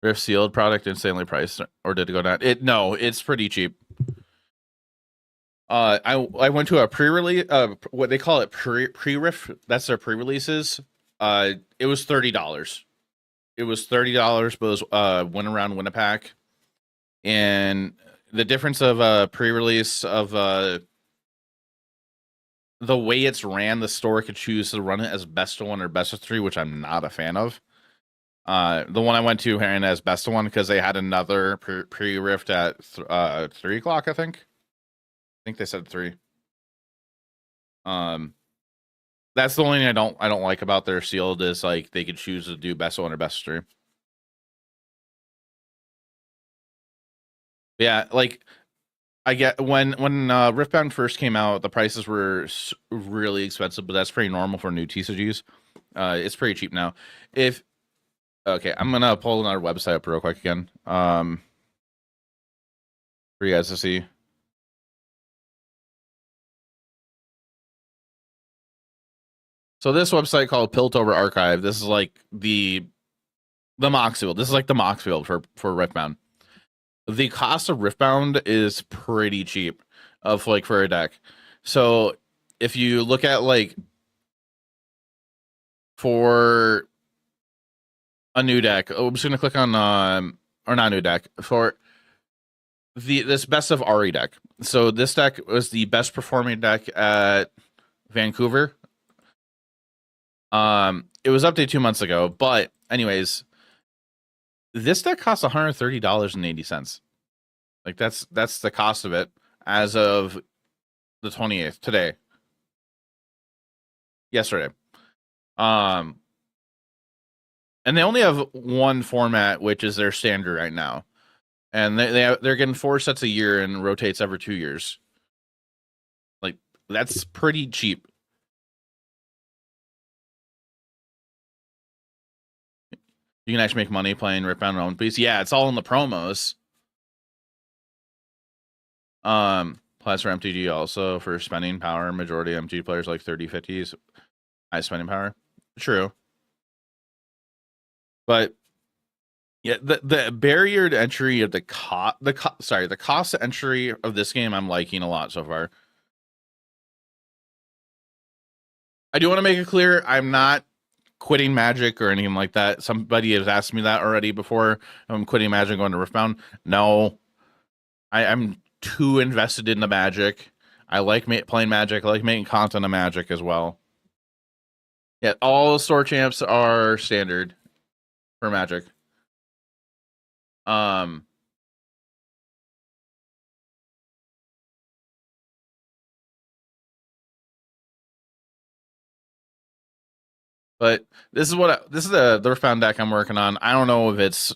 Rift sealed product insanely priced, or did it go down? No, it's pretty cheap. I went to a pre-release, what they call it, pre-riff. That's their pre-releases. It was $30. It was $30, but it was win around win a pack. And the difference of pre-release of the way it's ran, the store could choose to run it as best of one or best of three, which I'm not a fan of. The one I went to ran as best of one because they had another pre-rift at 3 o'clock, I think. I think they said 3. That's the only thing I don't like about their sealed is like they could choose to do best of one or best of 3. Yeah, like I get when Riftbound first came out, the prices were really expensive, but that's pretty normal for new TCGs. It's pretty cheap now. Okay, I'm gonna pull another website up real quick again, for you guys to see. So this website called Piltover Archive. This is like the Mox field. This is like the Mox field for Riftbound. The cost of Riftbound is pretty cheap of like for a deck. So if you look at like for a new deck, I'm just gonna click on or not new deck for this best of Ari deck. So this deck was the best performing deck at Vancouver. It was updated 2 months ago, but anyways, this deck costs $130.80. Like that's the cost of it as of the 28th today. Yesterday. And they only have one format, which is their standard right now. And they're getting 4 sets a year and rotates every 2 years. Like that's pretty cheap. You can actually make money playing Riftbound One Piece. Yeah, it's all in the promos. Plus for MTG also for spending power. Majority of MTG players like 30, 50s. High spending power. True. But yeah, the barrier to entry of the cost of entry of this game I'm liking a lot so far. I do want to make it clear I'm not quitting Magic or anything like that. Somebody has asked me that already before. I'm quitting Magic, going to Riftbound. No, I'm too invested in the Magic. I like playing Magic. I like making content of Magic as well. Yeah, all store champs are standard for Magic. But this is the Earthbound deck I'm working on. I don't know if it's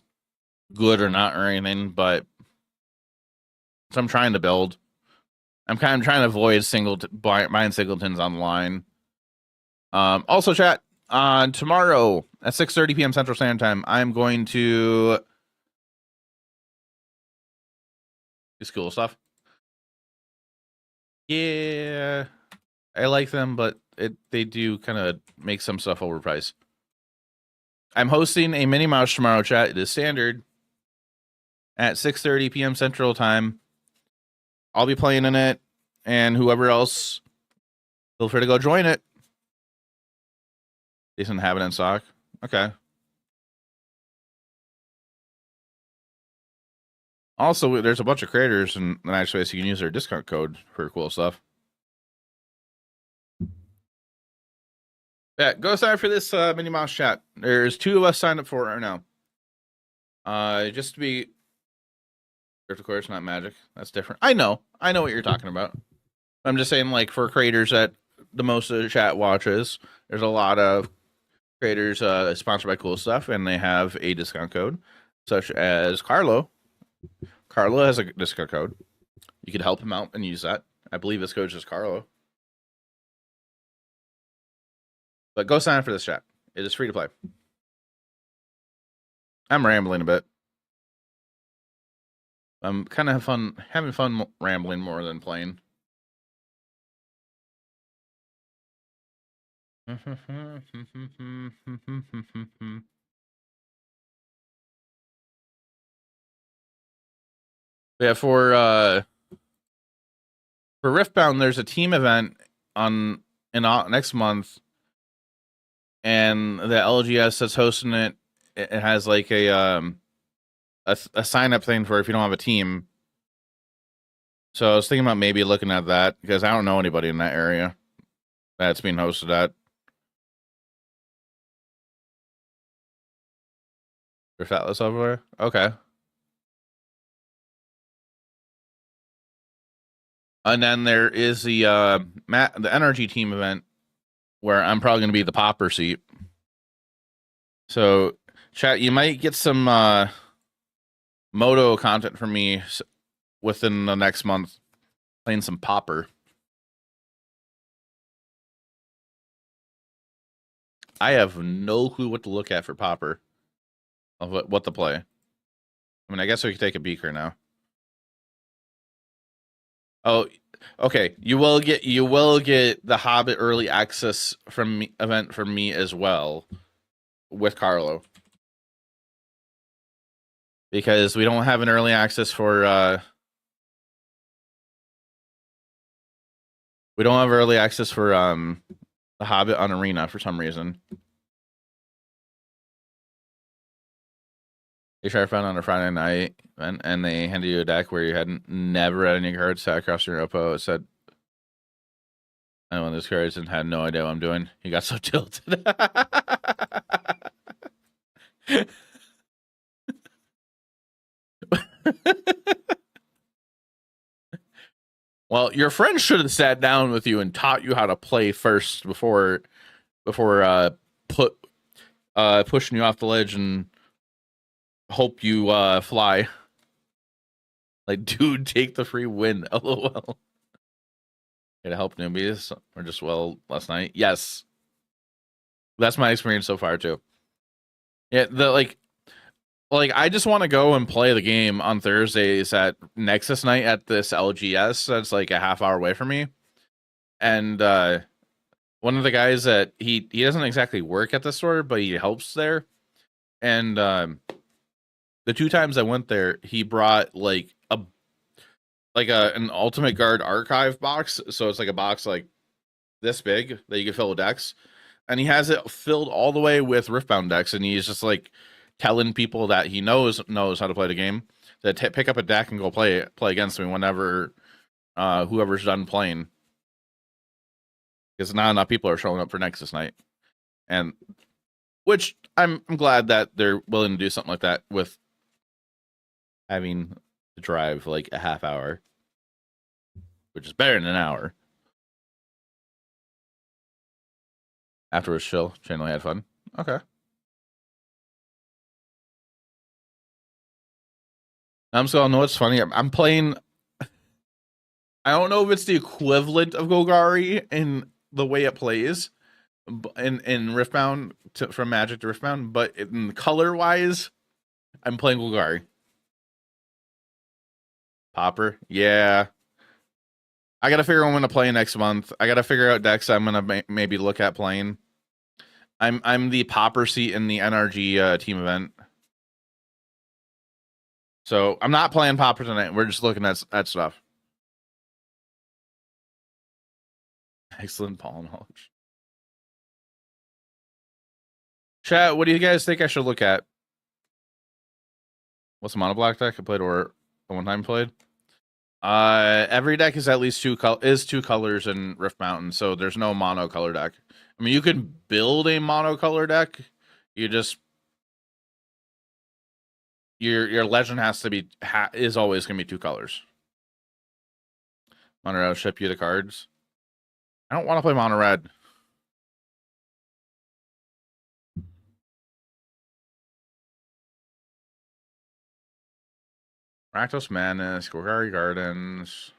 good or not or anything, but so I'm trying to build. I'm kind of trying to avoid buying singletons online. Also, chat, tomorrow at 6:30 p.m. Central Standard Time, I'm going to do school stuff. Yeah, I like them, but they do kind of make some stuff overpriced. I'm hosting a mini mouse tomorrow, chat. It is standard at 6:30 p.m. Central Time. I'll be playing in it, and whoever else, feel free to go join it. Jason have it in stock. Okay. Also, there's a bunch of creators in the nice ways you can use their discount code for cool stuff. Yeah, go sign up for this mini mouse chat. There's 2 of us signed up for it right now. Just to be, of course, not Magic. That's different. I know what you're talking about. I'm just saying, like, for creators that the most of the chat watches, there's a lot of creators sponsored by cool stuff, and they have a discount code, such as Carlo. Carlo has a discount code. You could help him out and use that. I believe his code is just Carlo. But go sign up for this chat. It is free to play. I'm rambling a bit. I'm kind of having fun rambling more than playing. Yeah, for Riftbound, there's a team event in next month, and the LGS that's hosting it. It has like a sign up thing for if you don't have a team. So I was thinking about maybe looking at that because I don't know anybody in that area that's being hosted at. There's Atlas over there. Okay. And then there is the energy team event where I'm probably going to be the popper seat. So, chat, you might get some Moto content from me within the next month, playing some popper. I have no clue what to look at for popper, of what to play. I mean, I guess we could take a beaker now. Oh, okay. You will get the Hobbit early access event from me as well with Carlo. Because we don't have an early access for the Hobbit on Arena for some reason. They tried found on a Friday night and they handed you a deck where you hadn't never had any cards sat across your oppo. It said, I won this cards and had no idea what I'm doing. He got so tilted. Well, your friend should have sat down with you and taught you how to play first before pushing you off the ledge and hope you fly. Like, dude, take the free win. LOL. To help newbies or just last night. Yes, that's my experience so far too. Yeah, I just want to go and play the game on Thursdays at Nexus night at this LGS that's like a half hour away from me. And one of the guys that he doesn't exactly work at the store, but he helps there. And the 2 times I went there, he brought like an Ultimate Guard archive box. So it's like a box like this big that you can fill with decks. And he has it filled all the way with Riftbound decks, and he's just like telling people that he knows how to play the game to pick up a deck and go play against me whenever whoever's done playing. Because not enough people are showing up for Nexus night, and which I'm glad that they're willing to do something like that with having to drive like a half hour, which is better than an hour. Afterwards, chill. Generally had fun. Okay. So I know what's funny. I'm playing. I don't know if it's the equivalent of Golgari in the way it plays, in Riftbound from Magic to Riftbound, but in color wise, I'm playing Golgari. Popper, yeah. I gotta figure out when to play next month. I gotta figure out decks I'm gonna maybe look at playing. I'm the Popper seat in the NRG team event, so I'm not playing Popper tonight. We're just looking at stuff. Excellent ball knowledge. Chat, what do you guys think I should look at? What's a mono black deck I played or one time played? Every deck is at least two colors in Rift Mountain, so there's no mono color deck. I mean, you can build a mono color deck. You just your legend has to be is always gonna be two colors. Mono red, ship you the cards. I don't want to play mono red. Rakdos Madness, Golgari Gardens.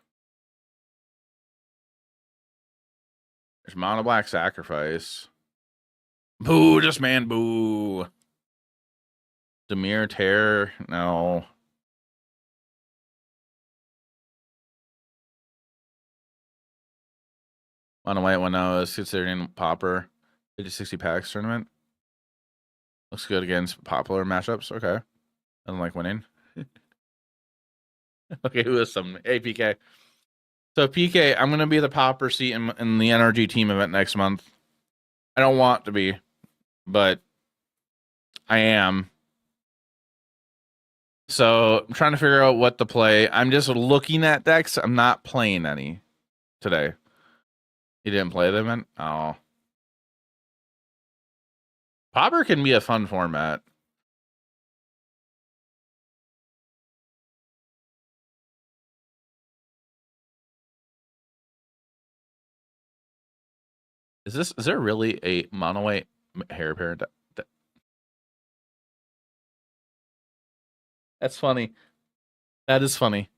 There's Mono Black Sacrifice. Boo, just man, boo. Demir Terror, no. Mono White one now is considering Popper. 50-60 packs tournament. Looks good against popular matchups. Okay. I don't like winning. Okay, who is some? Hey, PK. So, PK, I'm going to be the Popper seat in the NRG team event next month. I don't want to be, but I am. So, I'm trying to figure out what to play. I'm just looking at decks. I'm not playing any today. You didn't play them, man? Oh. Popper can be a fun format. Is there really a mono white hair parent? That's funny. That is funny.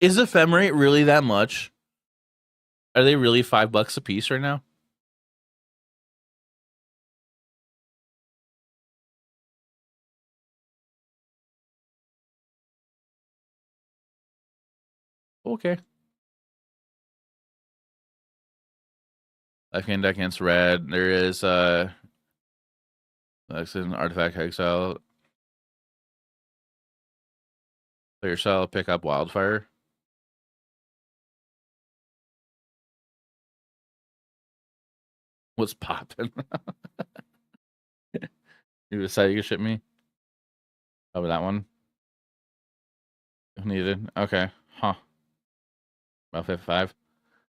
Is ephemerate really that much? Are they really $5 a piece right now? Okay. Life gain deck against red. There is that's an artifact exile. Play yourself, pick up wildfire. What's popping? You decided you could ship me? Over that one. If needed. Okay. Huh. About 55.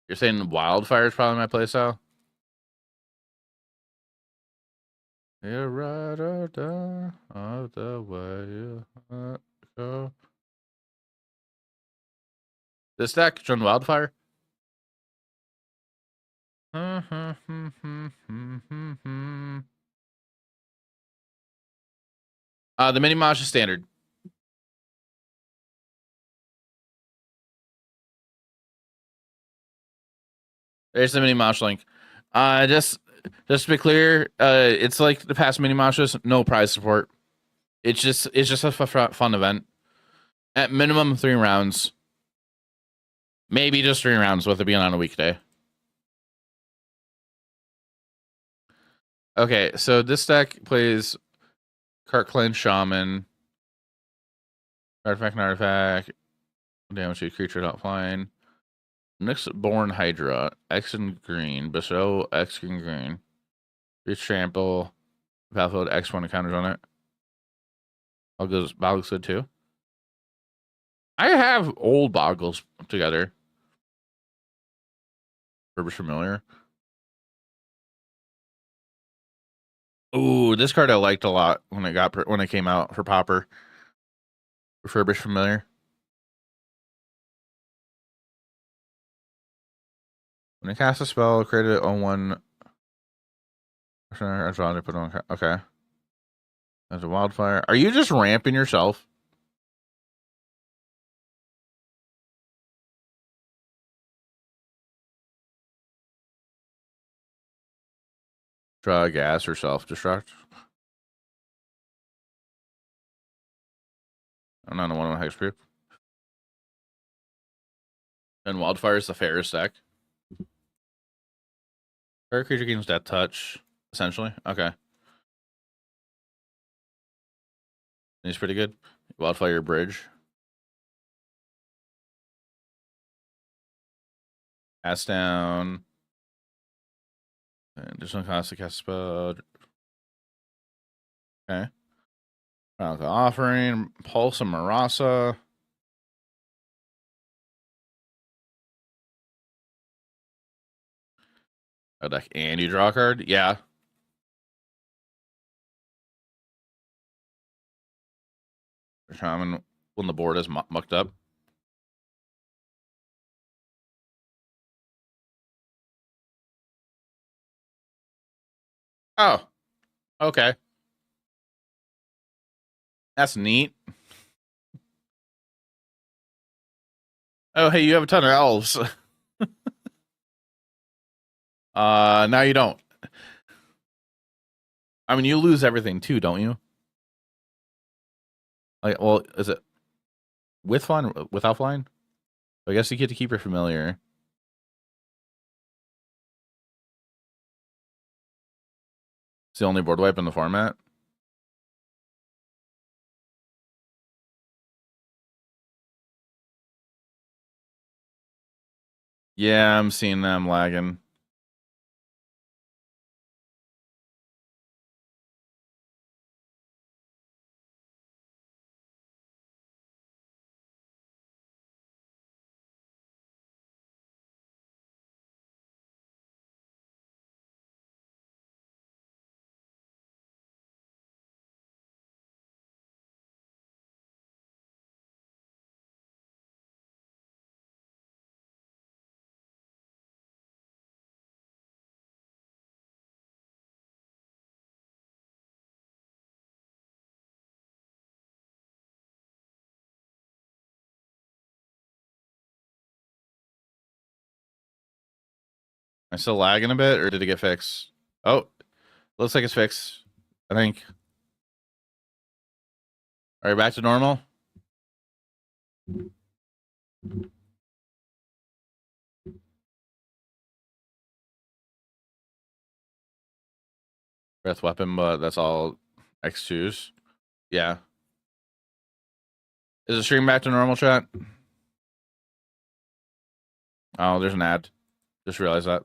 You're saying wildfire is probably my playstyle? Yeah, right or die of the way you go. This deck, John Wildfire. The mini mosh is standard. There's the mini mosh link. Just to be clear, it's like the past mini moshes, no prize support. It's just a fun event. At minimum 3 rounds. Maybe just 3 rounds with it being on a weekday. Okay, so this deck plays Cartclan Shaman. Artifact and artifact. Damage to a creature not flying. Next Born Hydra. X and green. Bestow X and green. Reach trample. Battlefield X1 counters on it. Boggles good too. I have old Boggles together. Refurbished Familiar. Ooh, this card I liked a lot when it came out for Popper. Refurbished Familiar. When you cast a spell, create it on one. Okay. There's a wildfire. Are you just ramping yourself? Draw gas or self-destruct? I'm not a one on hexproof. And wildfire is the fairest deck. Fair creature gains death touch, essentially. Okay. He's pretty good. Wildfire bridge. Pass down. Additional cost to cast a spell. Okay. Chronicle Offering. Pulse of Marasa. A deck and you draw a card? Yeah. Shaman when the board is mucked up. Oh. Okay. That's neat. Oh, hey, you have a ton of elves. Now you don't. I mean, you lose everything too, don't you? Like, well, is it with flying, without flying? I guess you get to keep your familiar. It's the only board wipe in the format. Yeah, I'm seeing them lagging. Am I still lagging a bit, or did it get fixed? Oh, looks like it's fixed. I think. Are you back to normal? Breath weapon, but that's all X2s. Yeah. Is the stream back to normal, chat? Oh, there's an ad. Just realized that.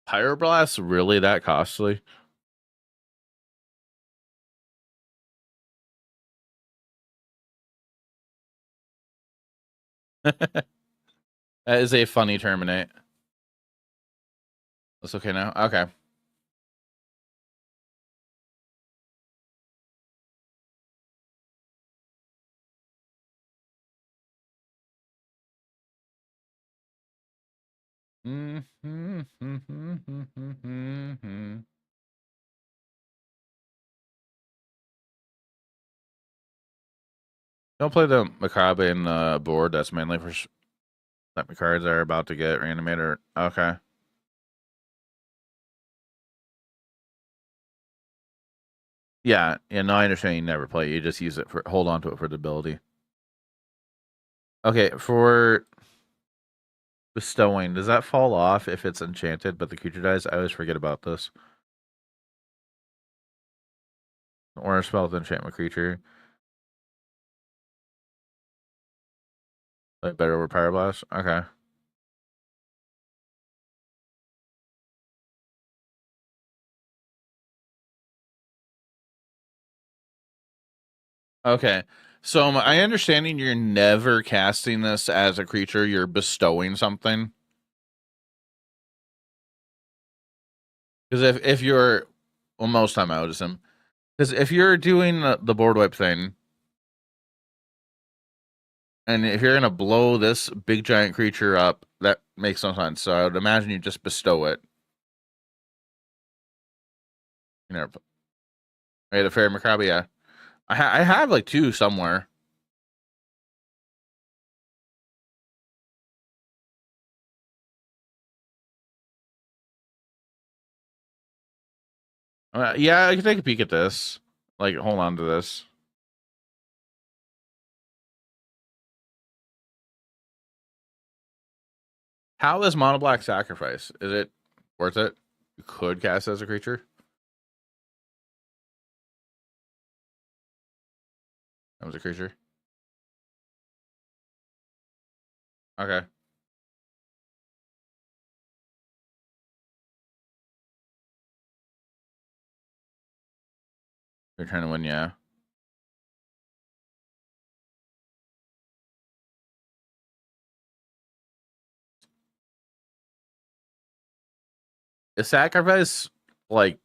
Pyroblast really that costly? That is a funny terminate. That's okay now? Okay. Don't play the Macabre in the board. That's mainly for that cards are about to get reanimated. Okay. Yeah, no, I understand you never play. You just use it for hold on to it for the ability. Okay, for bestowing, does that fall off if it's enchanted but the creature dies? I always forget about this. Or a spell with enchantment creature. Like better over Pyroblast? Okay. Okay. So my understanding, you're never casting this as a creature. You're bestowing something. Because if you're, well, most time I would assume. Because if you're doing the board wipe thing, and if you're gonna blow this big giant creature up, that makes no sense. So I would imagine you just bestow it. You know, right? A fairy macabre, yeah. I have like two somewhere. Yeah, I can take a peek at this. Like, hold on to this. How is Mono Black Sacrifice? Is it worth it? You could cast as a creature. That was a creature. Okay. You're trying to win, yeah. Is Sacrifice like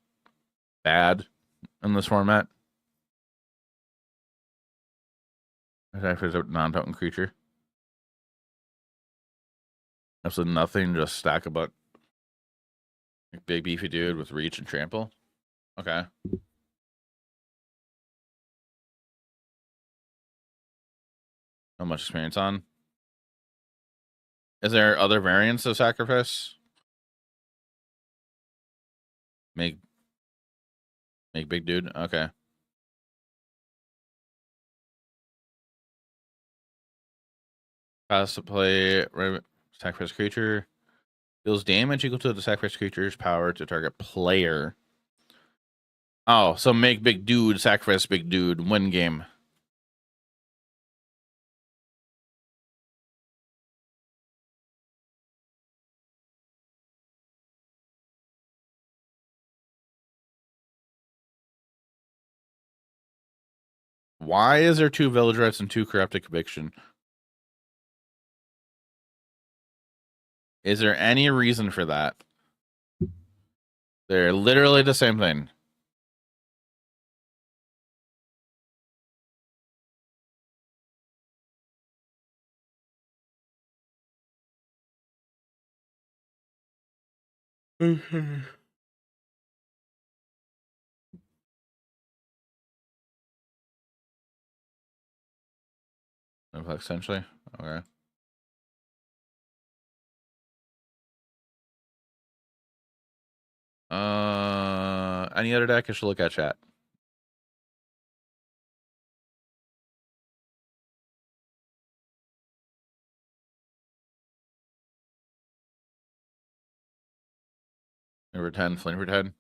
bad in this format? Sacrifice is a non-token creature. Absolutely nothing, just stack a butt. Like big beefy dude with reach and trample. Okay. Not much experience on. Is there other variants of Sacrifice? Make big dude. Okay. Pass to play sacrifice creature. Deals damage equal to the sacrifice creature's power to target player. Oh, so make big dude, sacrifice big dude, win game. Why is there 2 village rights and 2 corrupted conviction? Is there any reason for that? They're literally the same thing. Essentially. Okay. Any other deck I should look at, chat? Number 10, Flame for 10.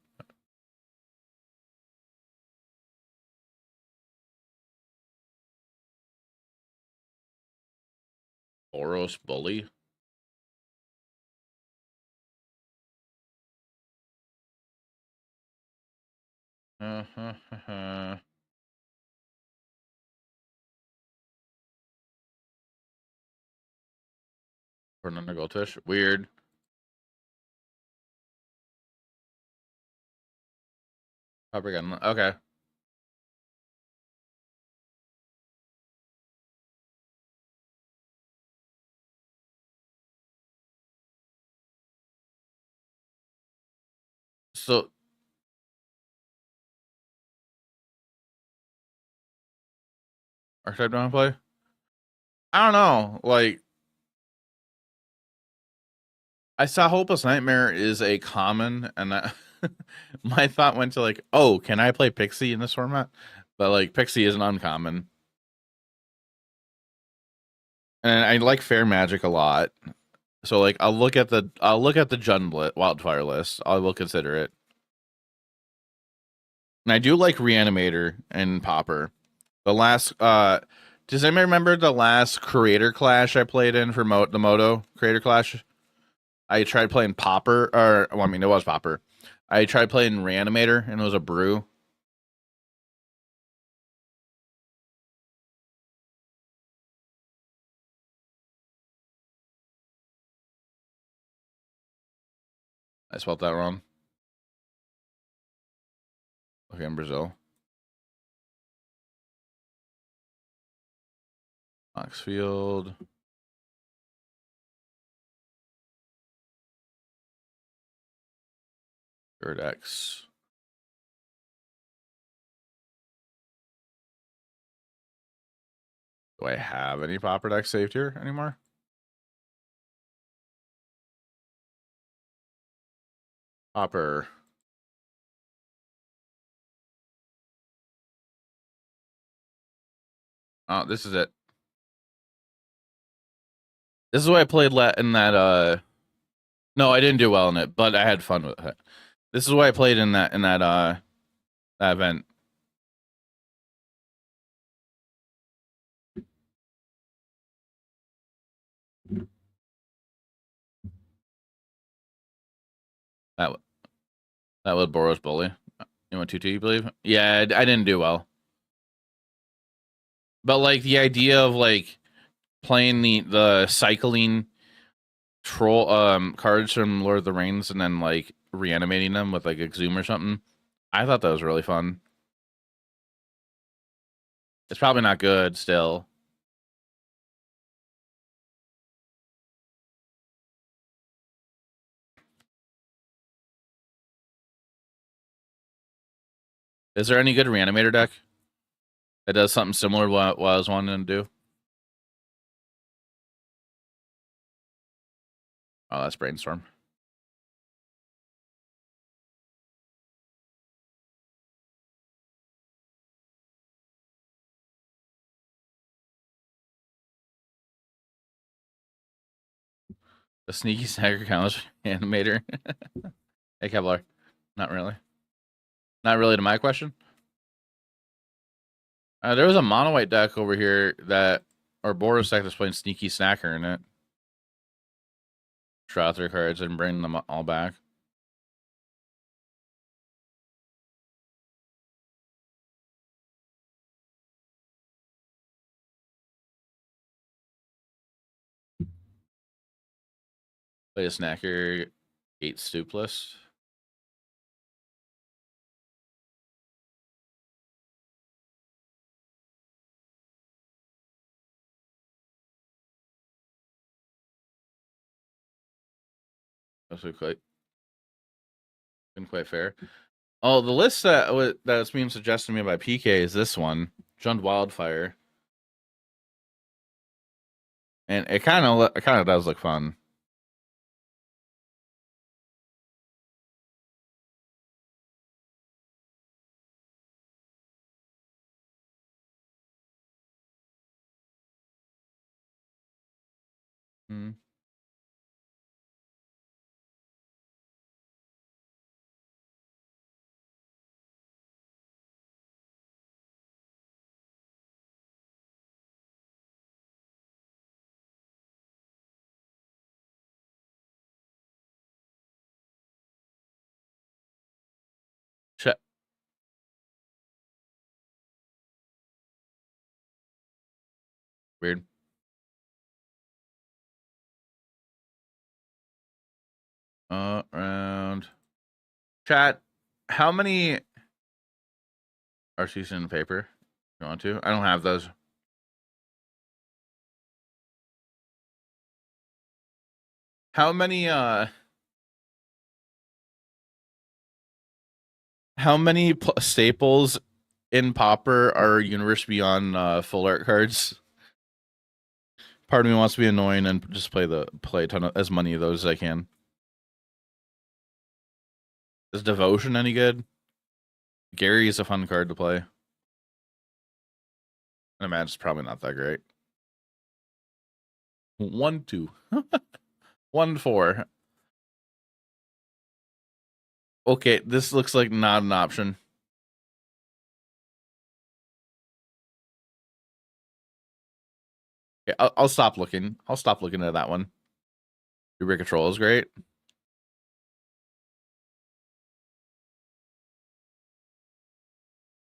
Boros Bully. Fernando Goldfish. Weird. Okay. So archetype don't play? I don't know. Like, I saw Hopeless Nightmare is a common, and my thought went to like, oh, can I play Pixie in this format? But like, Pixie is an uncommon, and I like Fair Magic a lot. So like, I'll look at the Jund Wildfire list. I will consider it, and I do like Reanimator and Popper. The last, does anybody remember the last Creator Clash I played in for the Moto Creator Clash? I tried playing Popper, or well, I mean, it was Popper. I tried playing Reanimator, and it was a brew. I spelled that wrong. Okay, in Brazil. Oxfield. Third X. Do I have any Popper decks saved here anymore? Popper. Oh, this is it. This is what I played in that no, I didn't do well in it, but I had fun with it. This is what I played in that that event. That was Boros Bully. You went 2-2, you believe? Yeah, I didn't do well. But like the idea of like playing the cycling troll cards from Lord of the Rings and then like reanimating them with like Exhume or something, I thought that was really fun. It's probably not good still. Is there any good reanimator deck that does something similar to what I was wanting to do? Oh, that's Brainstorm. The Sneaky Snagger counts animator. Hey, Kevlar. Not really. Not really to my question. There was a mono white deck over here or Boros deck that's playing Sneaky Snacker in it. Draw 3 cards and bring them all back. Play a Snacker 8 Stoopless. That's quite been quite fair. Oh, the list that's being suggested to me by PK is this one, Jund Wildfire, and it kind of does look fun. Hmm. Check. Weird. Around chat. How many RCs in paper? You want to? I don't have those. How many staples in Popper are Universe Beyond full art cards? Part of me wants to be annoying and just play a ton of as many of those as I can. Is Devotion any good? Gary is a fun card to play. I imagine it's probably not that great. 1-2. 1-4. Okay, this looks like not an option. Okay, I'll stop looking. I'll stop looking at that one. Uber Control is great.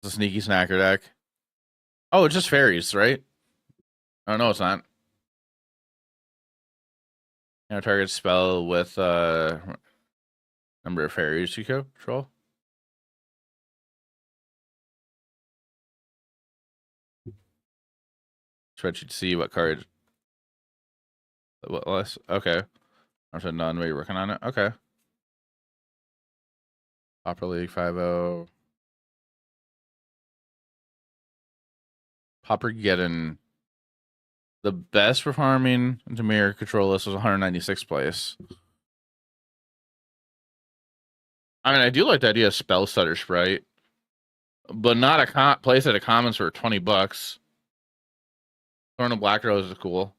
It's a Sneaky Snacker deck. Oh, it's just fairies, right? Oh, no, it's not. Target spell with Number of fairies you control. Spreadsheet to see what card. What less? Okay. I said none. Were you working on it? Okay. Popper League 5-0. Popper getting the best performing Demir control list was 196th place. I mean, I do like the idea of Spell Stutter Sprite, but not a place at a commons for $20. Thorn of Black Rose is cool.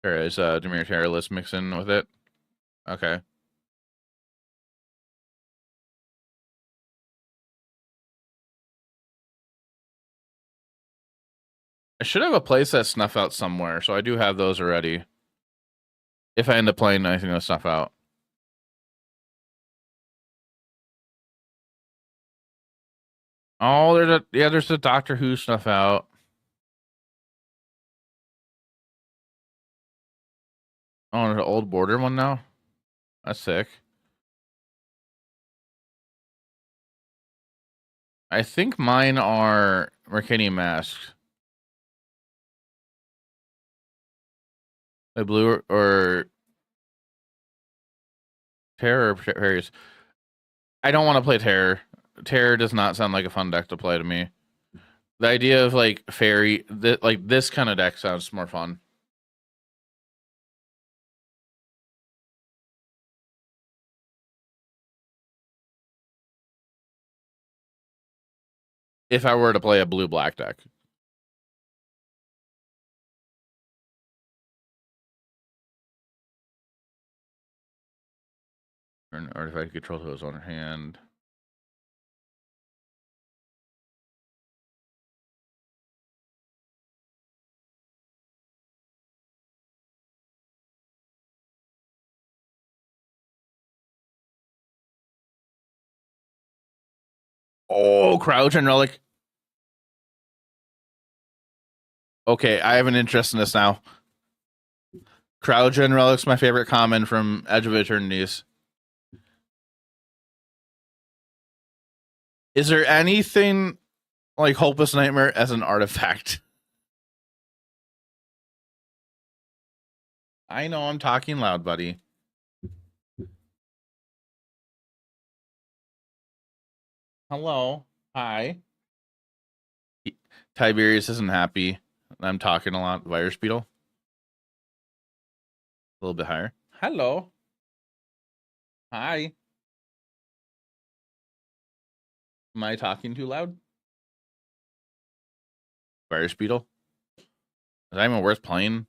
There is Demir Terror list mixing with it. Okay. I should have a playset snuff out somewhere, so I do have those already. If I end up playing anything to snuff out. Oh, there's the Doctor Who snuff out. Oh, there's an old border one now. That's sick. I think mine are Mercadian masks. The blue or Terror or Fairies. I don't want to play Terror. Terror does not sound like a fun deck to play to me. The idea of like Fairy, like this kind of deck sounds more fun. If I were to play a blue-black deck. Or an artifact control to his own hand. Oh, Crouch and Relic. Okay, I have an interest in this now. Crouch and Relic's my favorite common from Edge of Eternities. Is there anything like Hopeless Nightmare as an artifact? I know I'm talking loud, buddy. Hello. Hi. Tiberius isn't happy. I'm talking a lot. Virus Beetle. A little bit higher. Hello. Hi. Am I talking too loud? Virus Beetle. Is that even worth playing?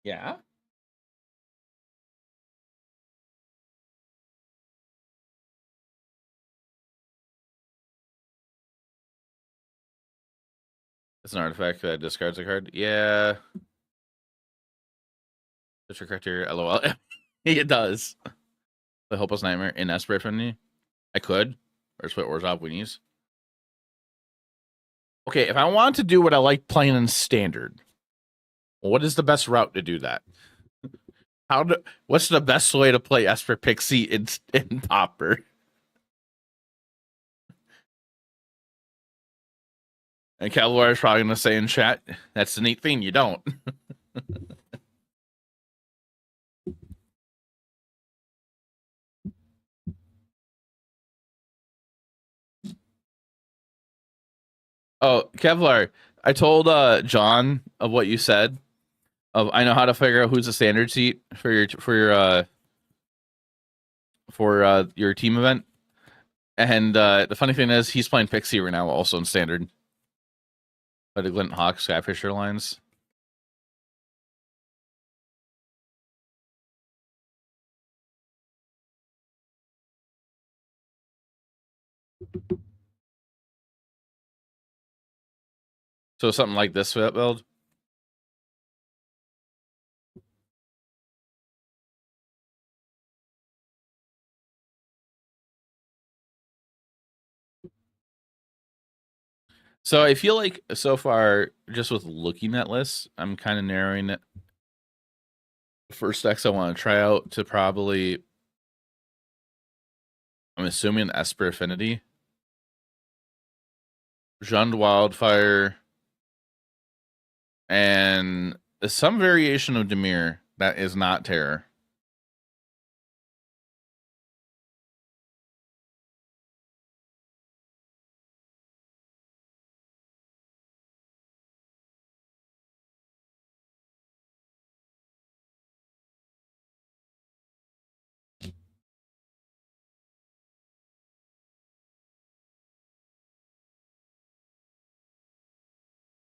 Yeah. It's an artifact that discards a card. Yeah. That's your criteria. LOL. It does. The Hopeless Nightmare in Esper friendly. I could. Or split Orzhov Weenies. Okay, if I want to do what I like playing in standard, what is the best route to do that? What's the best way to play Esper Pixie in Popper? And Cavalier is probably gonna say in chat, that's the neat thing, you don't. Oh, Kevlar, I told John of what you said. I know how to figure out who's the standard seat for your team event. And the funny thing is, he's playing Pixie right now, also in standard. By the Glint Hawk Skyfisher lines. So something like this build. So I feel like so far, just with looking at lists, I'm kind of narrowing it. First decks I want to try out to probably, I'm assuming Esper Affinity, Jund Wildfire, and some variation of Dimir that is not Terror.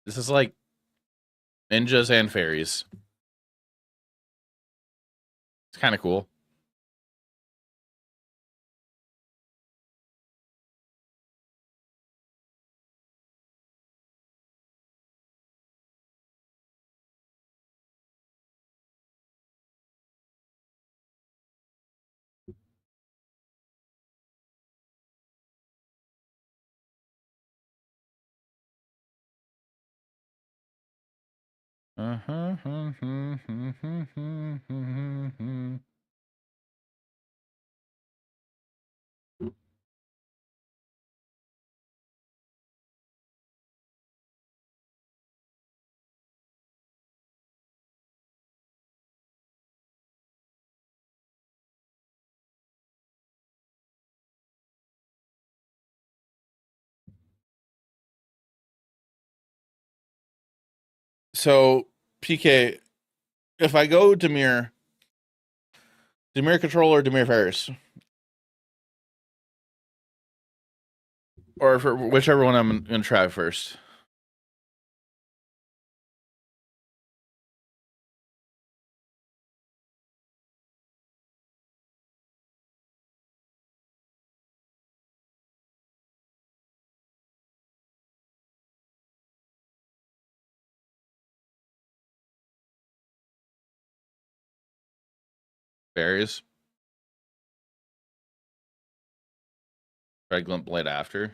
This is like ninjas and fairies. It's kind of cool. So PK, if I go Dimir controller, Dimir Ferris, or for whichever one I'm gonna try first. Fairies. Red Glint Blade after.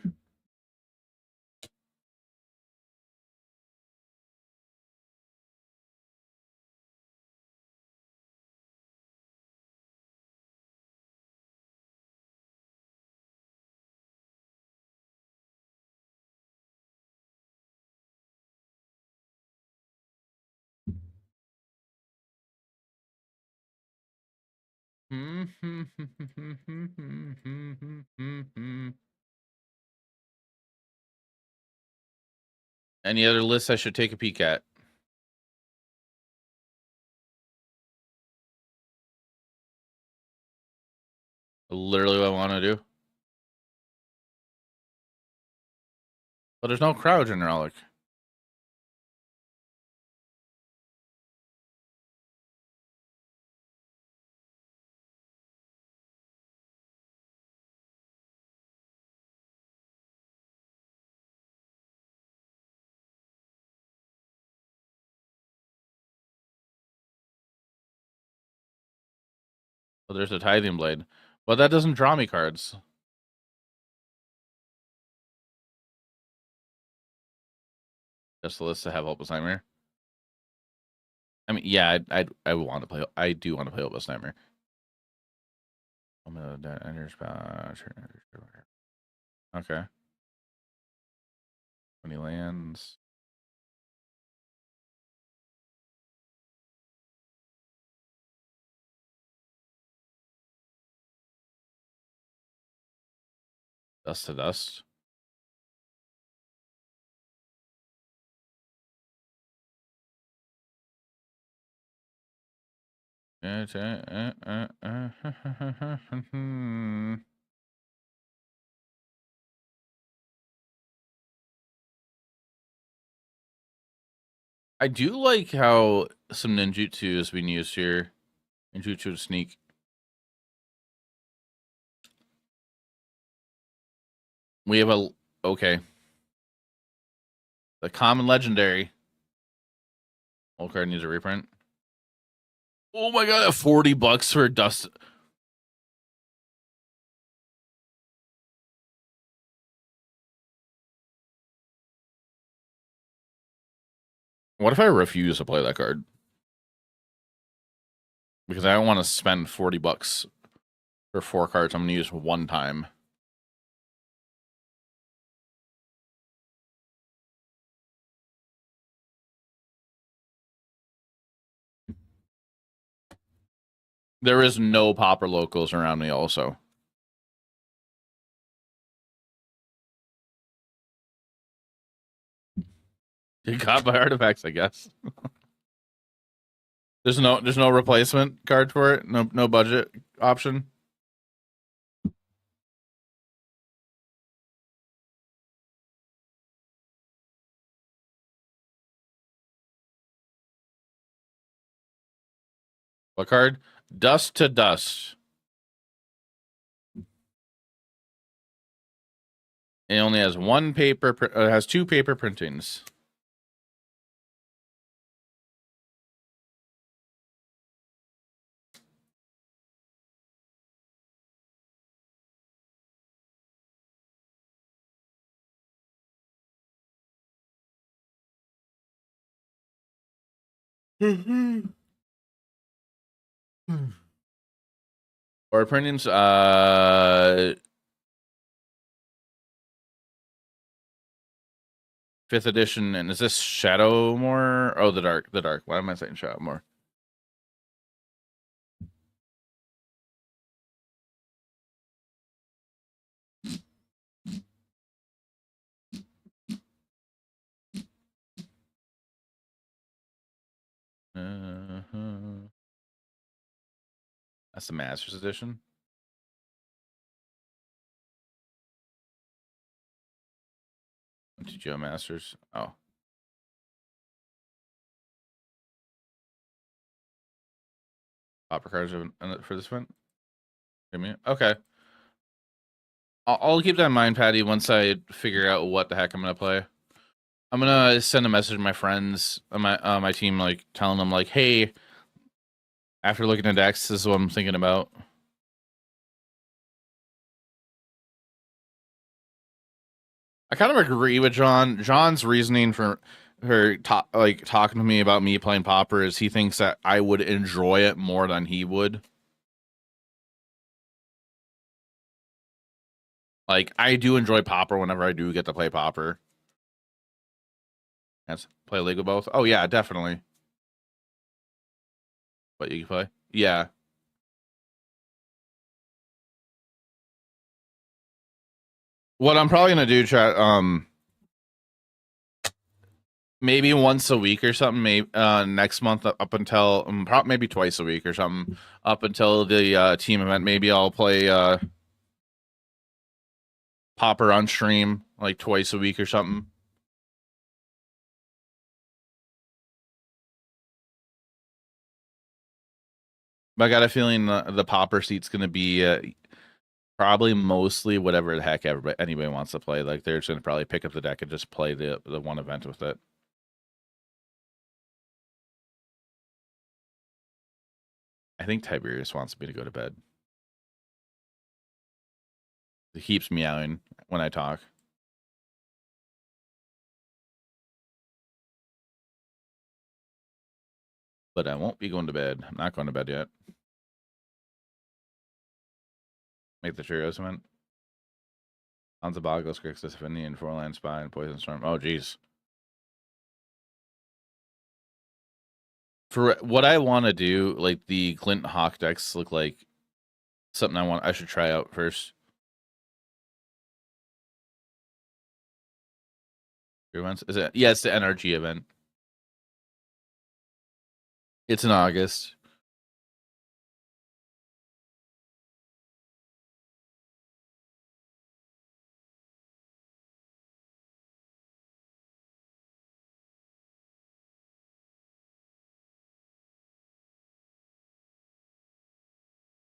Any other lists I should take a peek at? Literally what I want to do. But there's no crowd in Relic. But there's a Tithing Blade. But that doesn't draw me cards. Just the list to have Hopeless Nightmare. I mean, yeah, I want to play. I do want to play Hopeless Nightmare. Okay. 20 lands. Dust to Dust. I do like how some ninjutsu is being used here. Ninjutsu to sneak. We have a okay. The common legendary. Old card needs a reprint. Oh my god, $40 for dust. What if I refuse to play that card? Because I don't want to spend $40 for 4 cards I'm going to use one time. There is no Pauper locals around me also. You got by artifacts, I guess. There's no replacement card for it. No budget option. What card? Dust to Dust. It only has one paper. It has 2 paper printings. Or printings. 5th edition, and is this Shadowmoor? Oh, the Dark. Why am I saying Shadowmoor? That's the Masters edition. MTGA Masters. Oh. Pauper cards for this one. Okay. I'll keep that in mind, Patty, once I figure out what the heck I'm gonna play. I'm gonna send a message to my friends on my team, like telling them, like, hey, after looking at decks, this is what I'm thinking about. I kind of agree with John. John's reasoning for talking to me about me playing Pauper is he thinks that I would enjoy it more than he would. Like, I do enjoy Pauper whenever I do get to play Pauper. Yes, play League of both. Oh yeah, definitely. What you can play? Yeah. What I'm probably gonna do, chat, maybe once a week or something. Maybe next month up until maybe twice a week or something up until the team event. Maybe I'll play Pauper on stream like twice a week or something. But I got a feeling the Pauper seat's gonna be probably mostly whatever the heck anybody wants to play. Like they're just gonna probably pick up the deck and just play the one event with it. I think Tiberius wants me to go to bed. He keeps meowing when I talk. But I won't be going to bed. I'm not going to bed yet. Make the Cheerios event. Anzabago, Grixis, Indian, Four-Land Spy, and Poison Storm. Oh, geez. For what I want to do, like the Clint Hawk decks look like something I should try out first. Is it? Yeah, it's the NRG event. It's in August.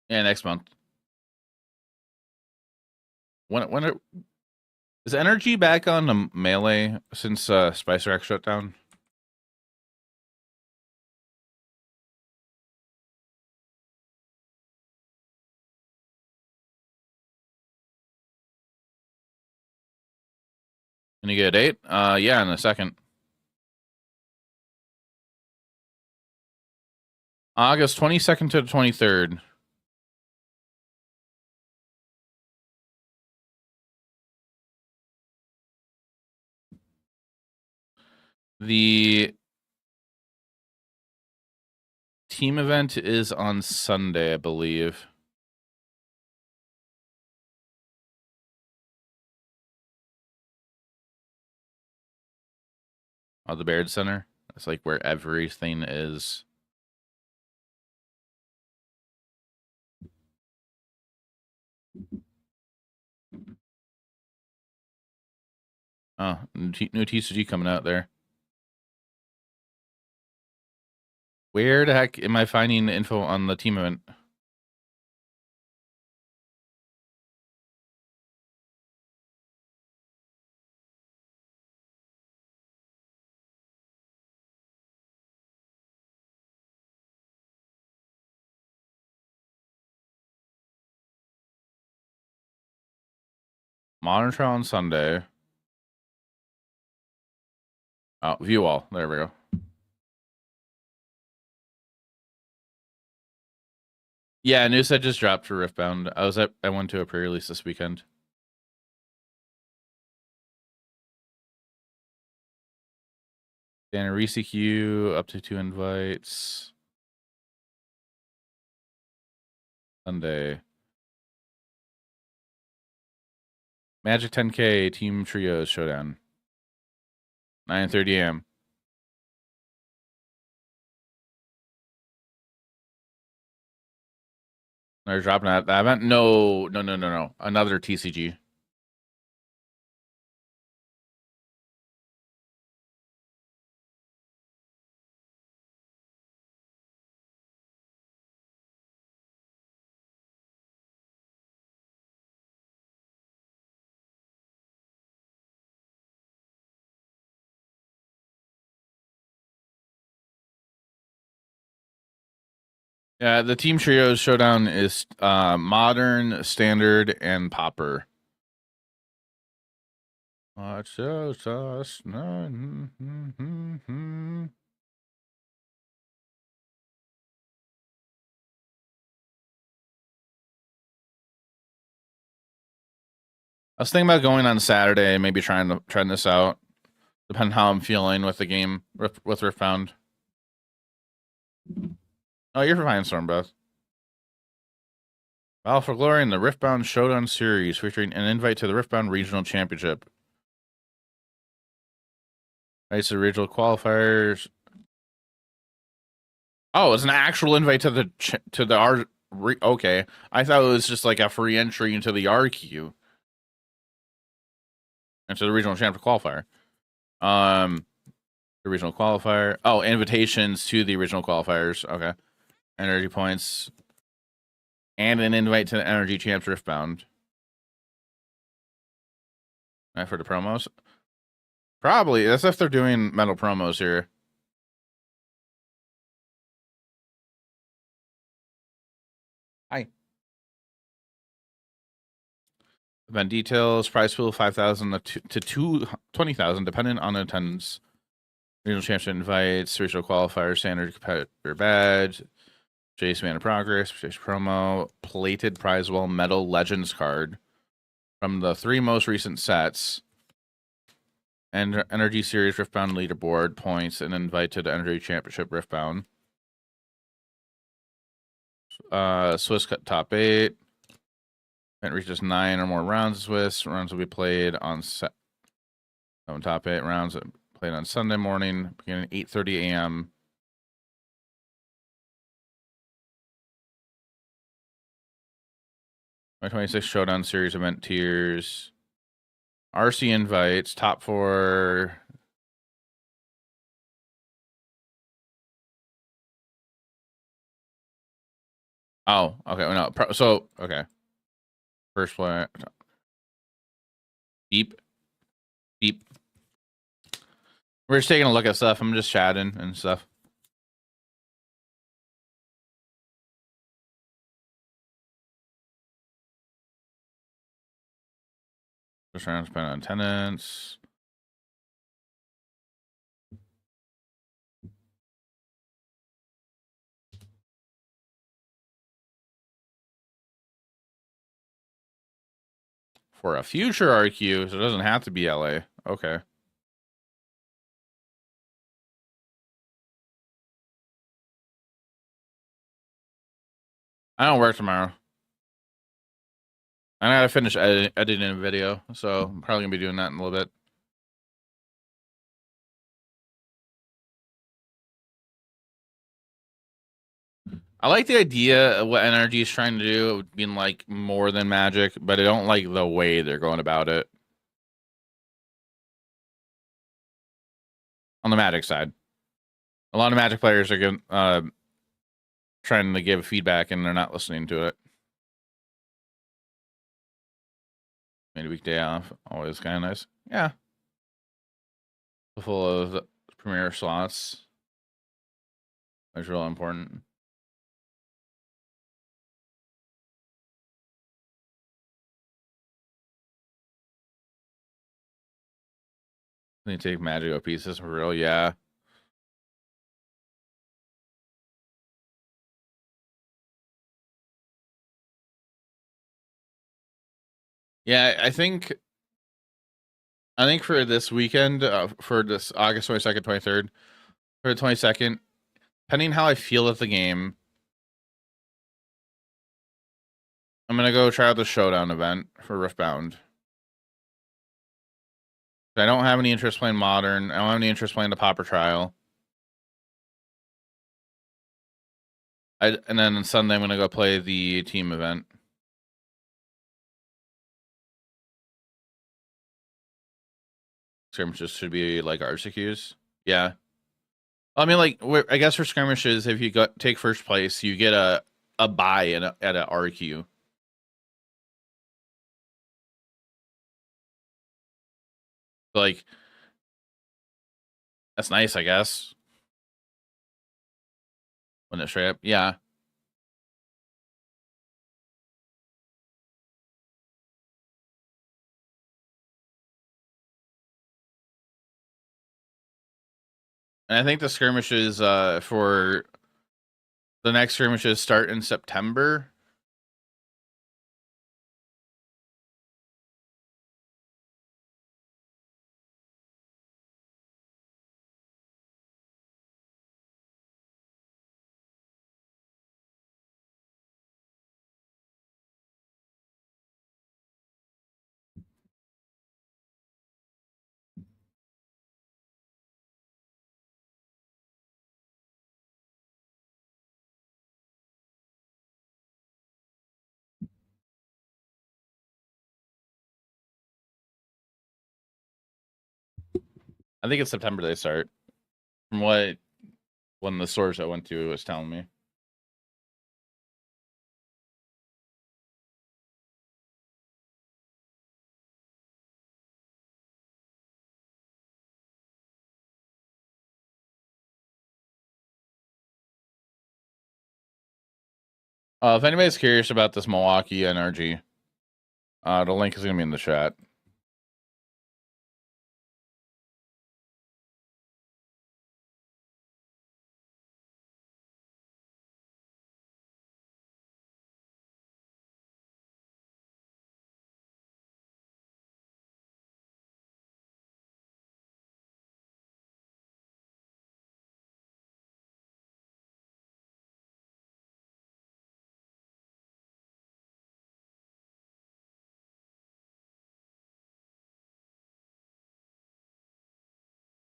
Yeah, next month. Is NRG back on the melee since Spicer X shut down? Can you get a date? Yeah, in a second. August 22nd to the 23rd. The team event is on Sunday, I believe. Oh, the Baird Center. That's like where everything is. Oh, new TCG coming out there. Where the heck am I finding info on the team event? Modern Trial on Sunday. Oh, view all. There we go. Yeah, news that just dropped for Riftbound. I went to a pre-release this weekend. Dan ReCQ, up to 2 invites. Sunday. Magic 10K Team Trios Showdown. 9:30 a.m. They're dropping that event. No. Another TCG. Yeah, the Team Trios Showdown is Modern, Standard, and Popper. Watch us. I was thinking about going on Saturday, maybe trying this out, depending how I'm feeling with the game with Riftbound. Oh, you're fine, Stormbreath. Battle for Glory in the Riftbound Showdown Series, featuring an invite to the Riftbound Regional Championship. It's the regional qualifiers. Oh, it's an actual invite to the R. Okay, I thought it was just like a free entry into the RQ. Into the regional championship qualifier. The regional qualifier. Oh, invitations to the original qualifiers. Okay. Energy points. And an invite to the Energy Champs Riftbound. Right, for the promos. Probably. That's if they're doing metal promos here. Hi. Event details. Prize pool 5,000 to 20,000, depending on attendance. Regional championship invites. Regional qualifier. Standard competitor badge. Jace Man of Progress. Jace promo. Plated prize wall metal legends card. From the 3 most recent sets. And Energy Series Riftbound leaderboard points and invite to the Energy Championship Riftbound. Swiss cut top 8. Event reaches 9 or more rounds. Swiss rounds will be played on top 8 rounds played on Sunday morning, beginning at 8:30 a.m. My 26 Showdown Series event tiers. RC invites, top 4. Oh, okay. No, so okay. First play. Beep. Beep. We're just taking a look at stuff. I'm just chatting and stuff. Just trying to spend on attendance. for a future RQ, so it doesn't have to be LA. Okay. I don't work tomorrow. I gotta finish editing a video, so I'm probably gonna be doing that in a little bit. I like the idea of what NRG is trying to do, being like more than Magic, but I don't like the way they're going about it. On the Magic side, a lot of Magic players are giving, trying to give feedback, and they're not listening to it. Made a weekday off, always kind of nice. Yeah, full of premier slots. That's real important. They take Magic pieces for real, yeah. Yeah, I think for this weekend, for this August 22nd, 23rd, for the 22nd, depending how I feel at the game, I'm gonna go try out the Showdown event for Riftbound. I don't have any interest playing Modern. I don't have any interest playing the Pauper Trial. And then on Sunday, I'm gonna go play the team event. Skirmishes should be like RCQs. Yeah. I mean, like, I guess for skirmishes, if you take first place, you get a buy at a RQ. Like, that's nice, I guess. When it's straight up, yeah. And I think the skirmishes for the next skirmishes start in September. I think it's September they start. From when the source I went to was telling me. If anybody's curious about this Milwaukee NRG, the link is gonna be in the chat.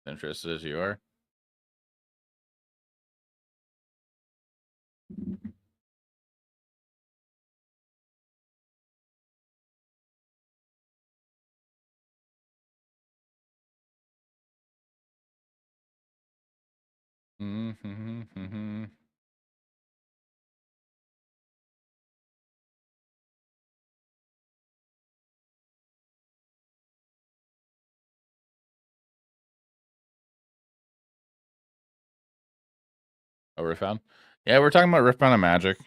Interested as you are. Mm-hmm. Oh, Riftbound? Yeah, we're talking about Riftbound and Magic.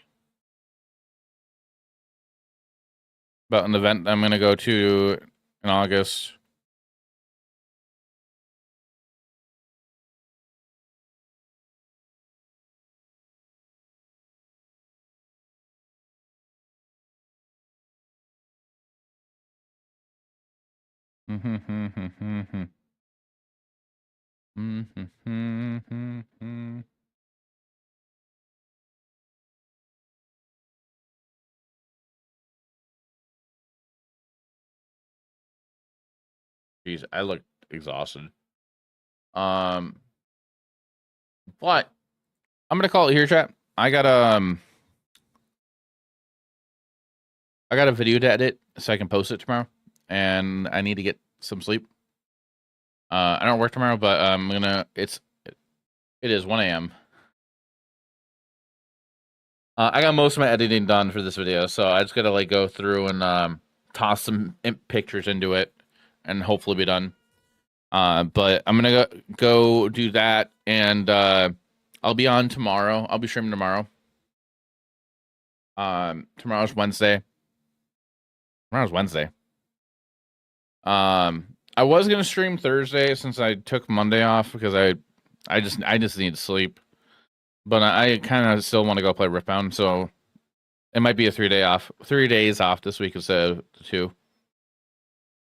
About an event I'm gonna go to in August. Jeez, I look exhausted. But I'm gonna call it here, chat. I got a video to edit so I can post it tomorrow, and I need to get some sleep. I don't work tomorrow, but it is 1 a.m. I got most of my editing done for this video, so I just gotta like go through and toss some pictures into it, and hopefully be done. But I'm gonna go do that, and I'll be on tomorrow. I'll be streaming tomorrow. Tomorrow's Wednesday. I was gonna stream Thursday since I took Monday off because I just need sleep. But I kind of still want to go play Riftbound, so it might be a 3 days off this week instead of 2.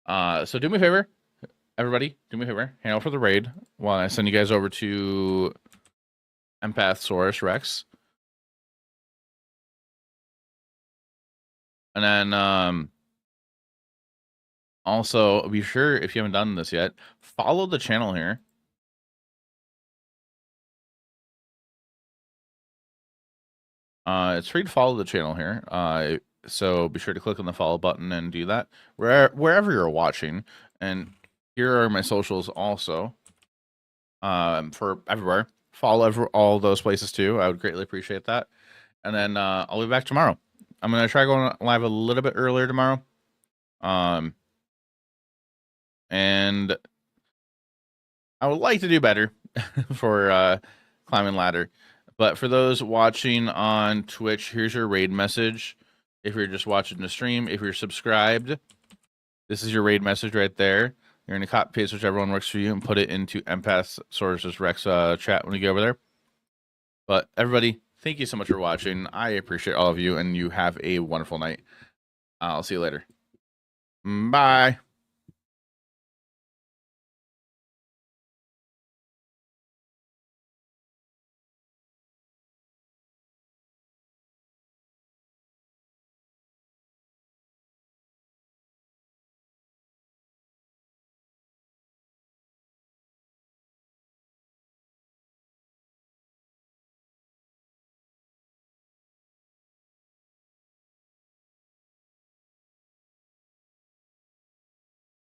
So do me a favor, everybody. Do me a favor. Hang out for the raid while I send you guys over to Empathsaurus Rex. And then also be sure, if you haven't done this yet, follow the channel here. It's free to follow the channel here. So be sure to click on the follow button and do that wherever you're watching. And here are my socials also. For everywhere. Follow all those places too. I would greatly appreciate that. And then I'll be back tomorrow. I'm gonna try going live a little bit earlier tomorrow. And I would like to do better for climbing ladder. But for those watching on Twitch, here's your raid message. If you're just watching the stream, if you're subscribed, this is your raid message right there. You're going to copy paste whichever one works for you and put it into Empathsaurus Rex chat when you get over there. But everybody, thank you so much for watching. I appreciate all of you, and you have a wonderful night. I'll see you later. Bye.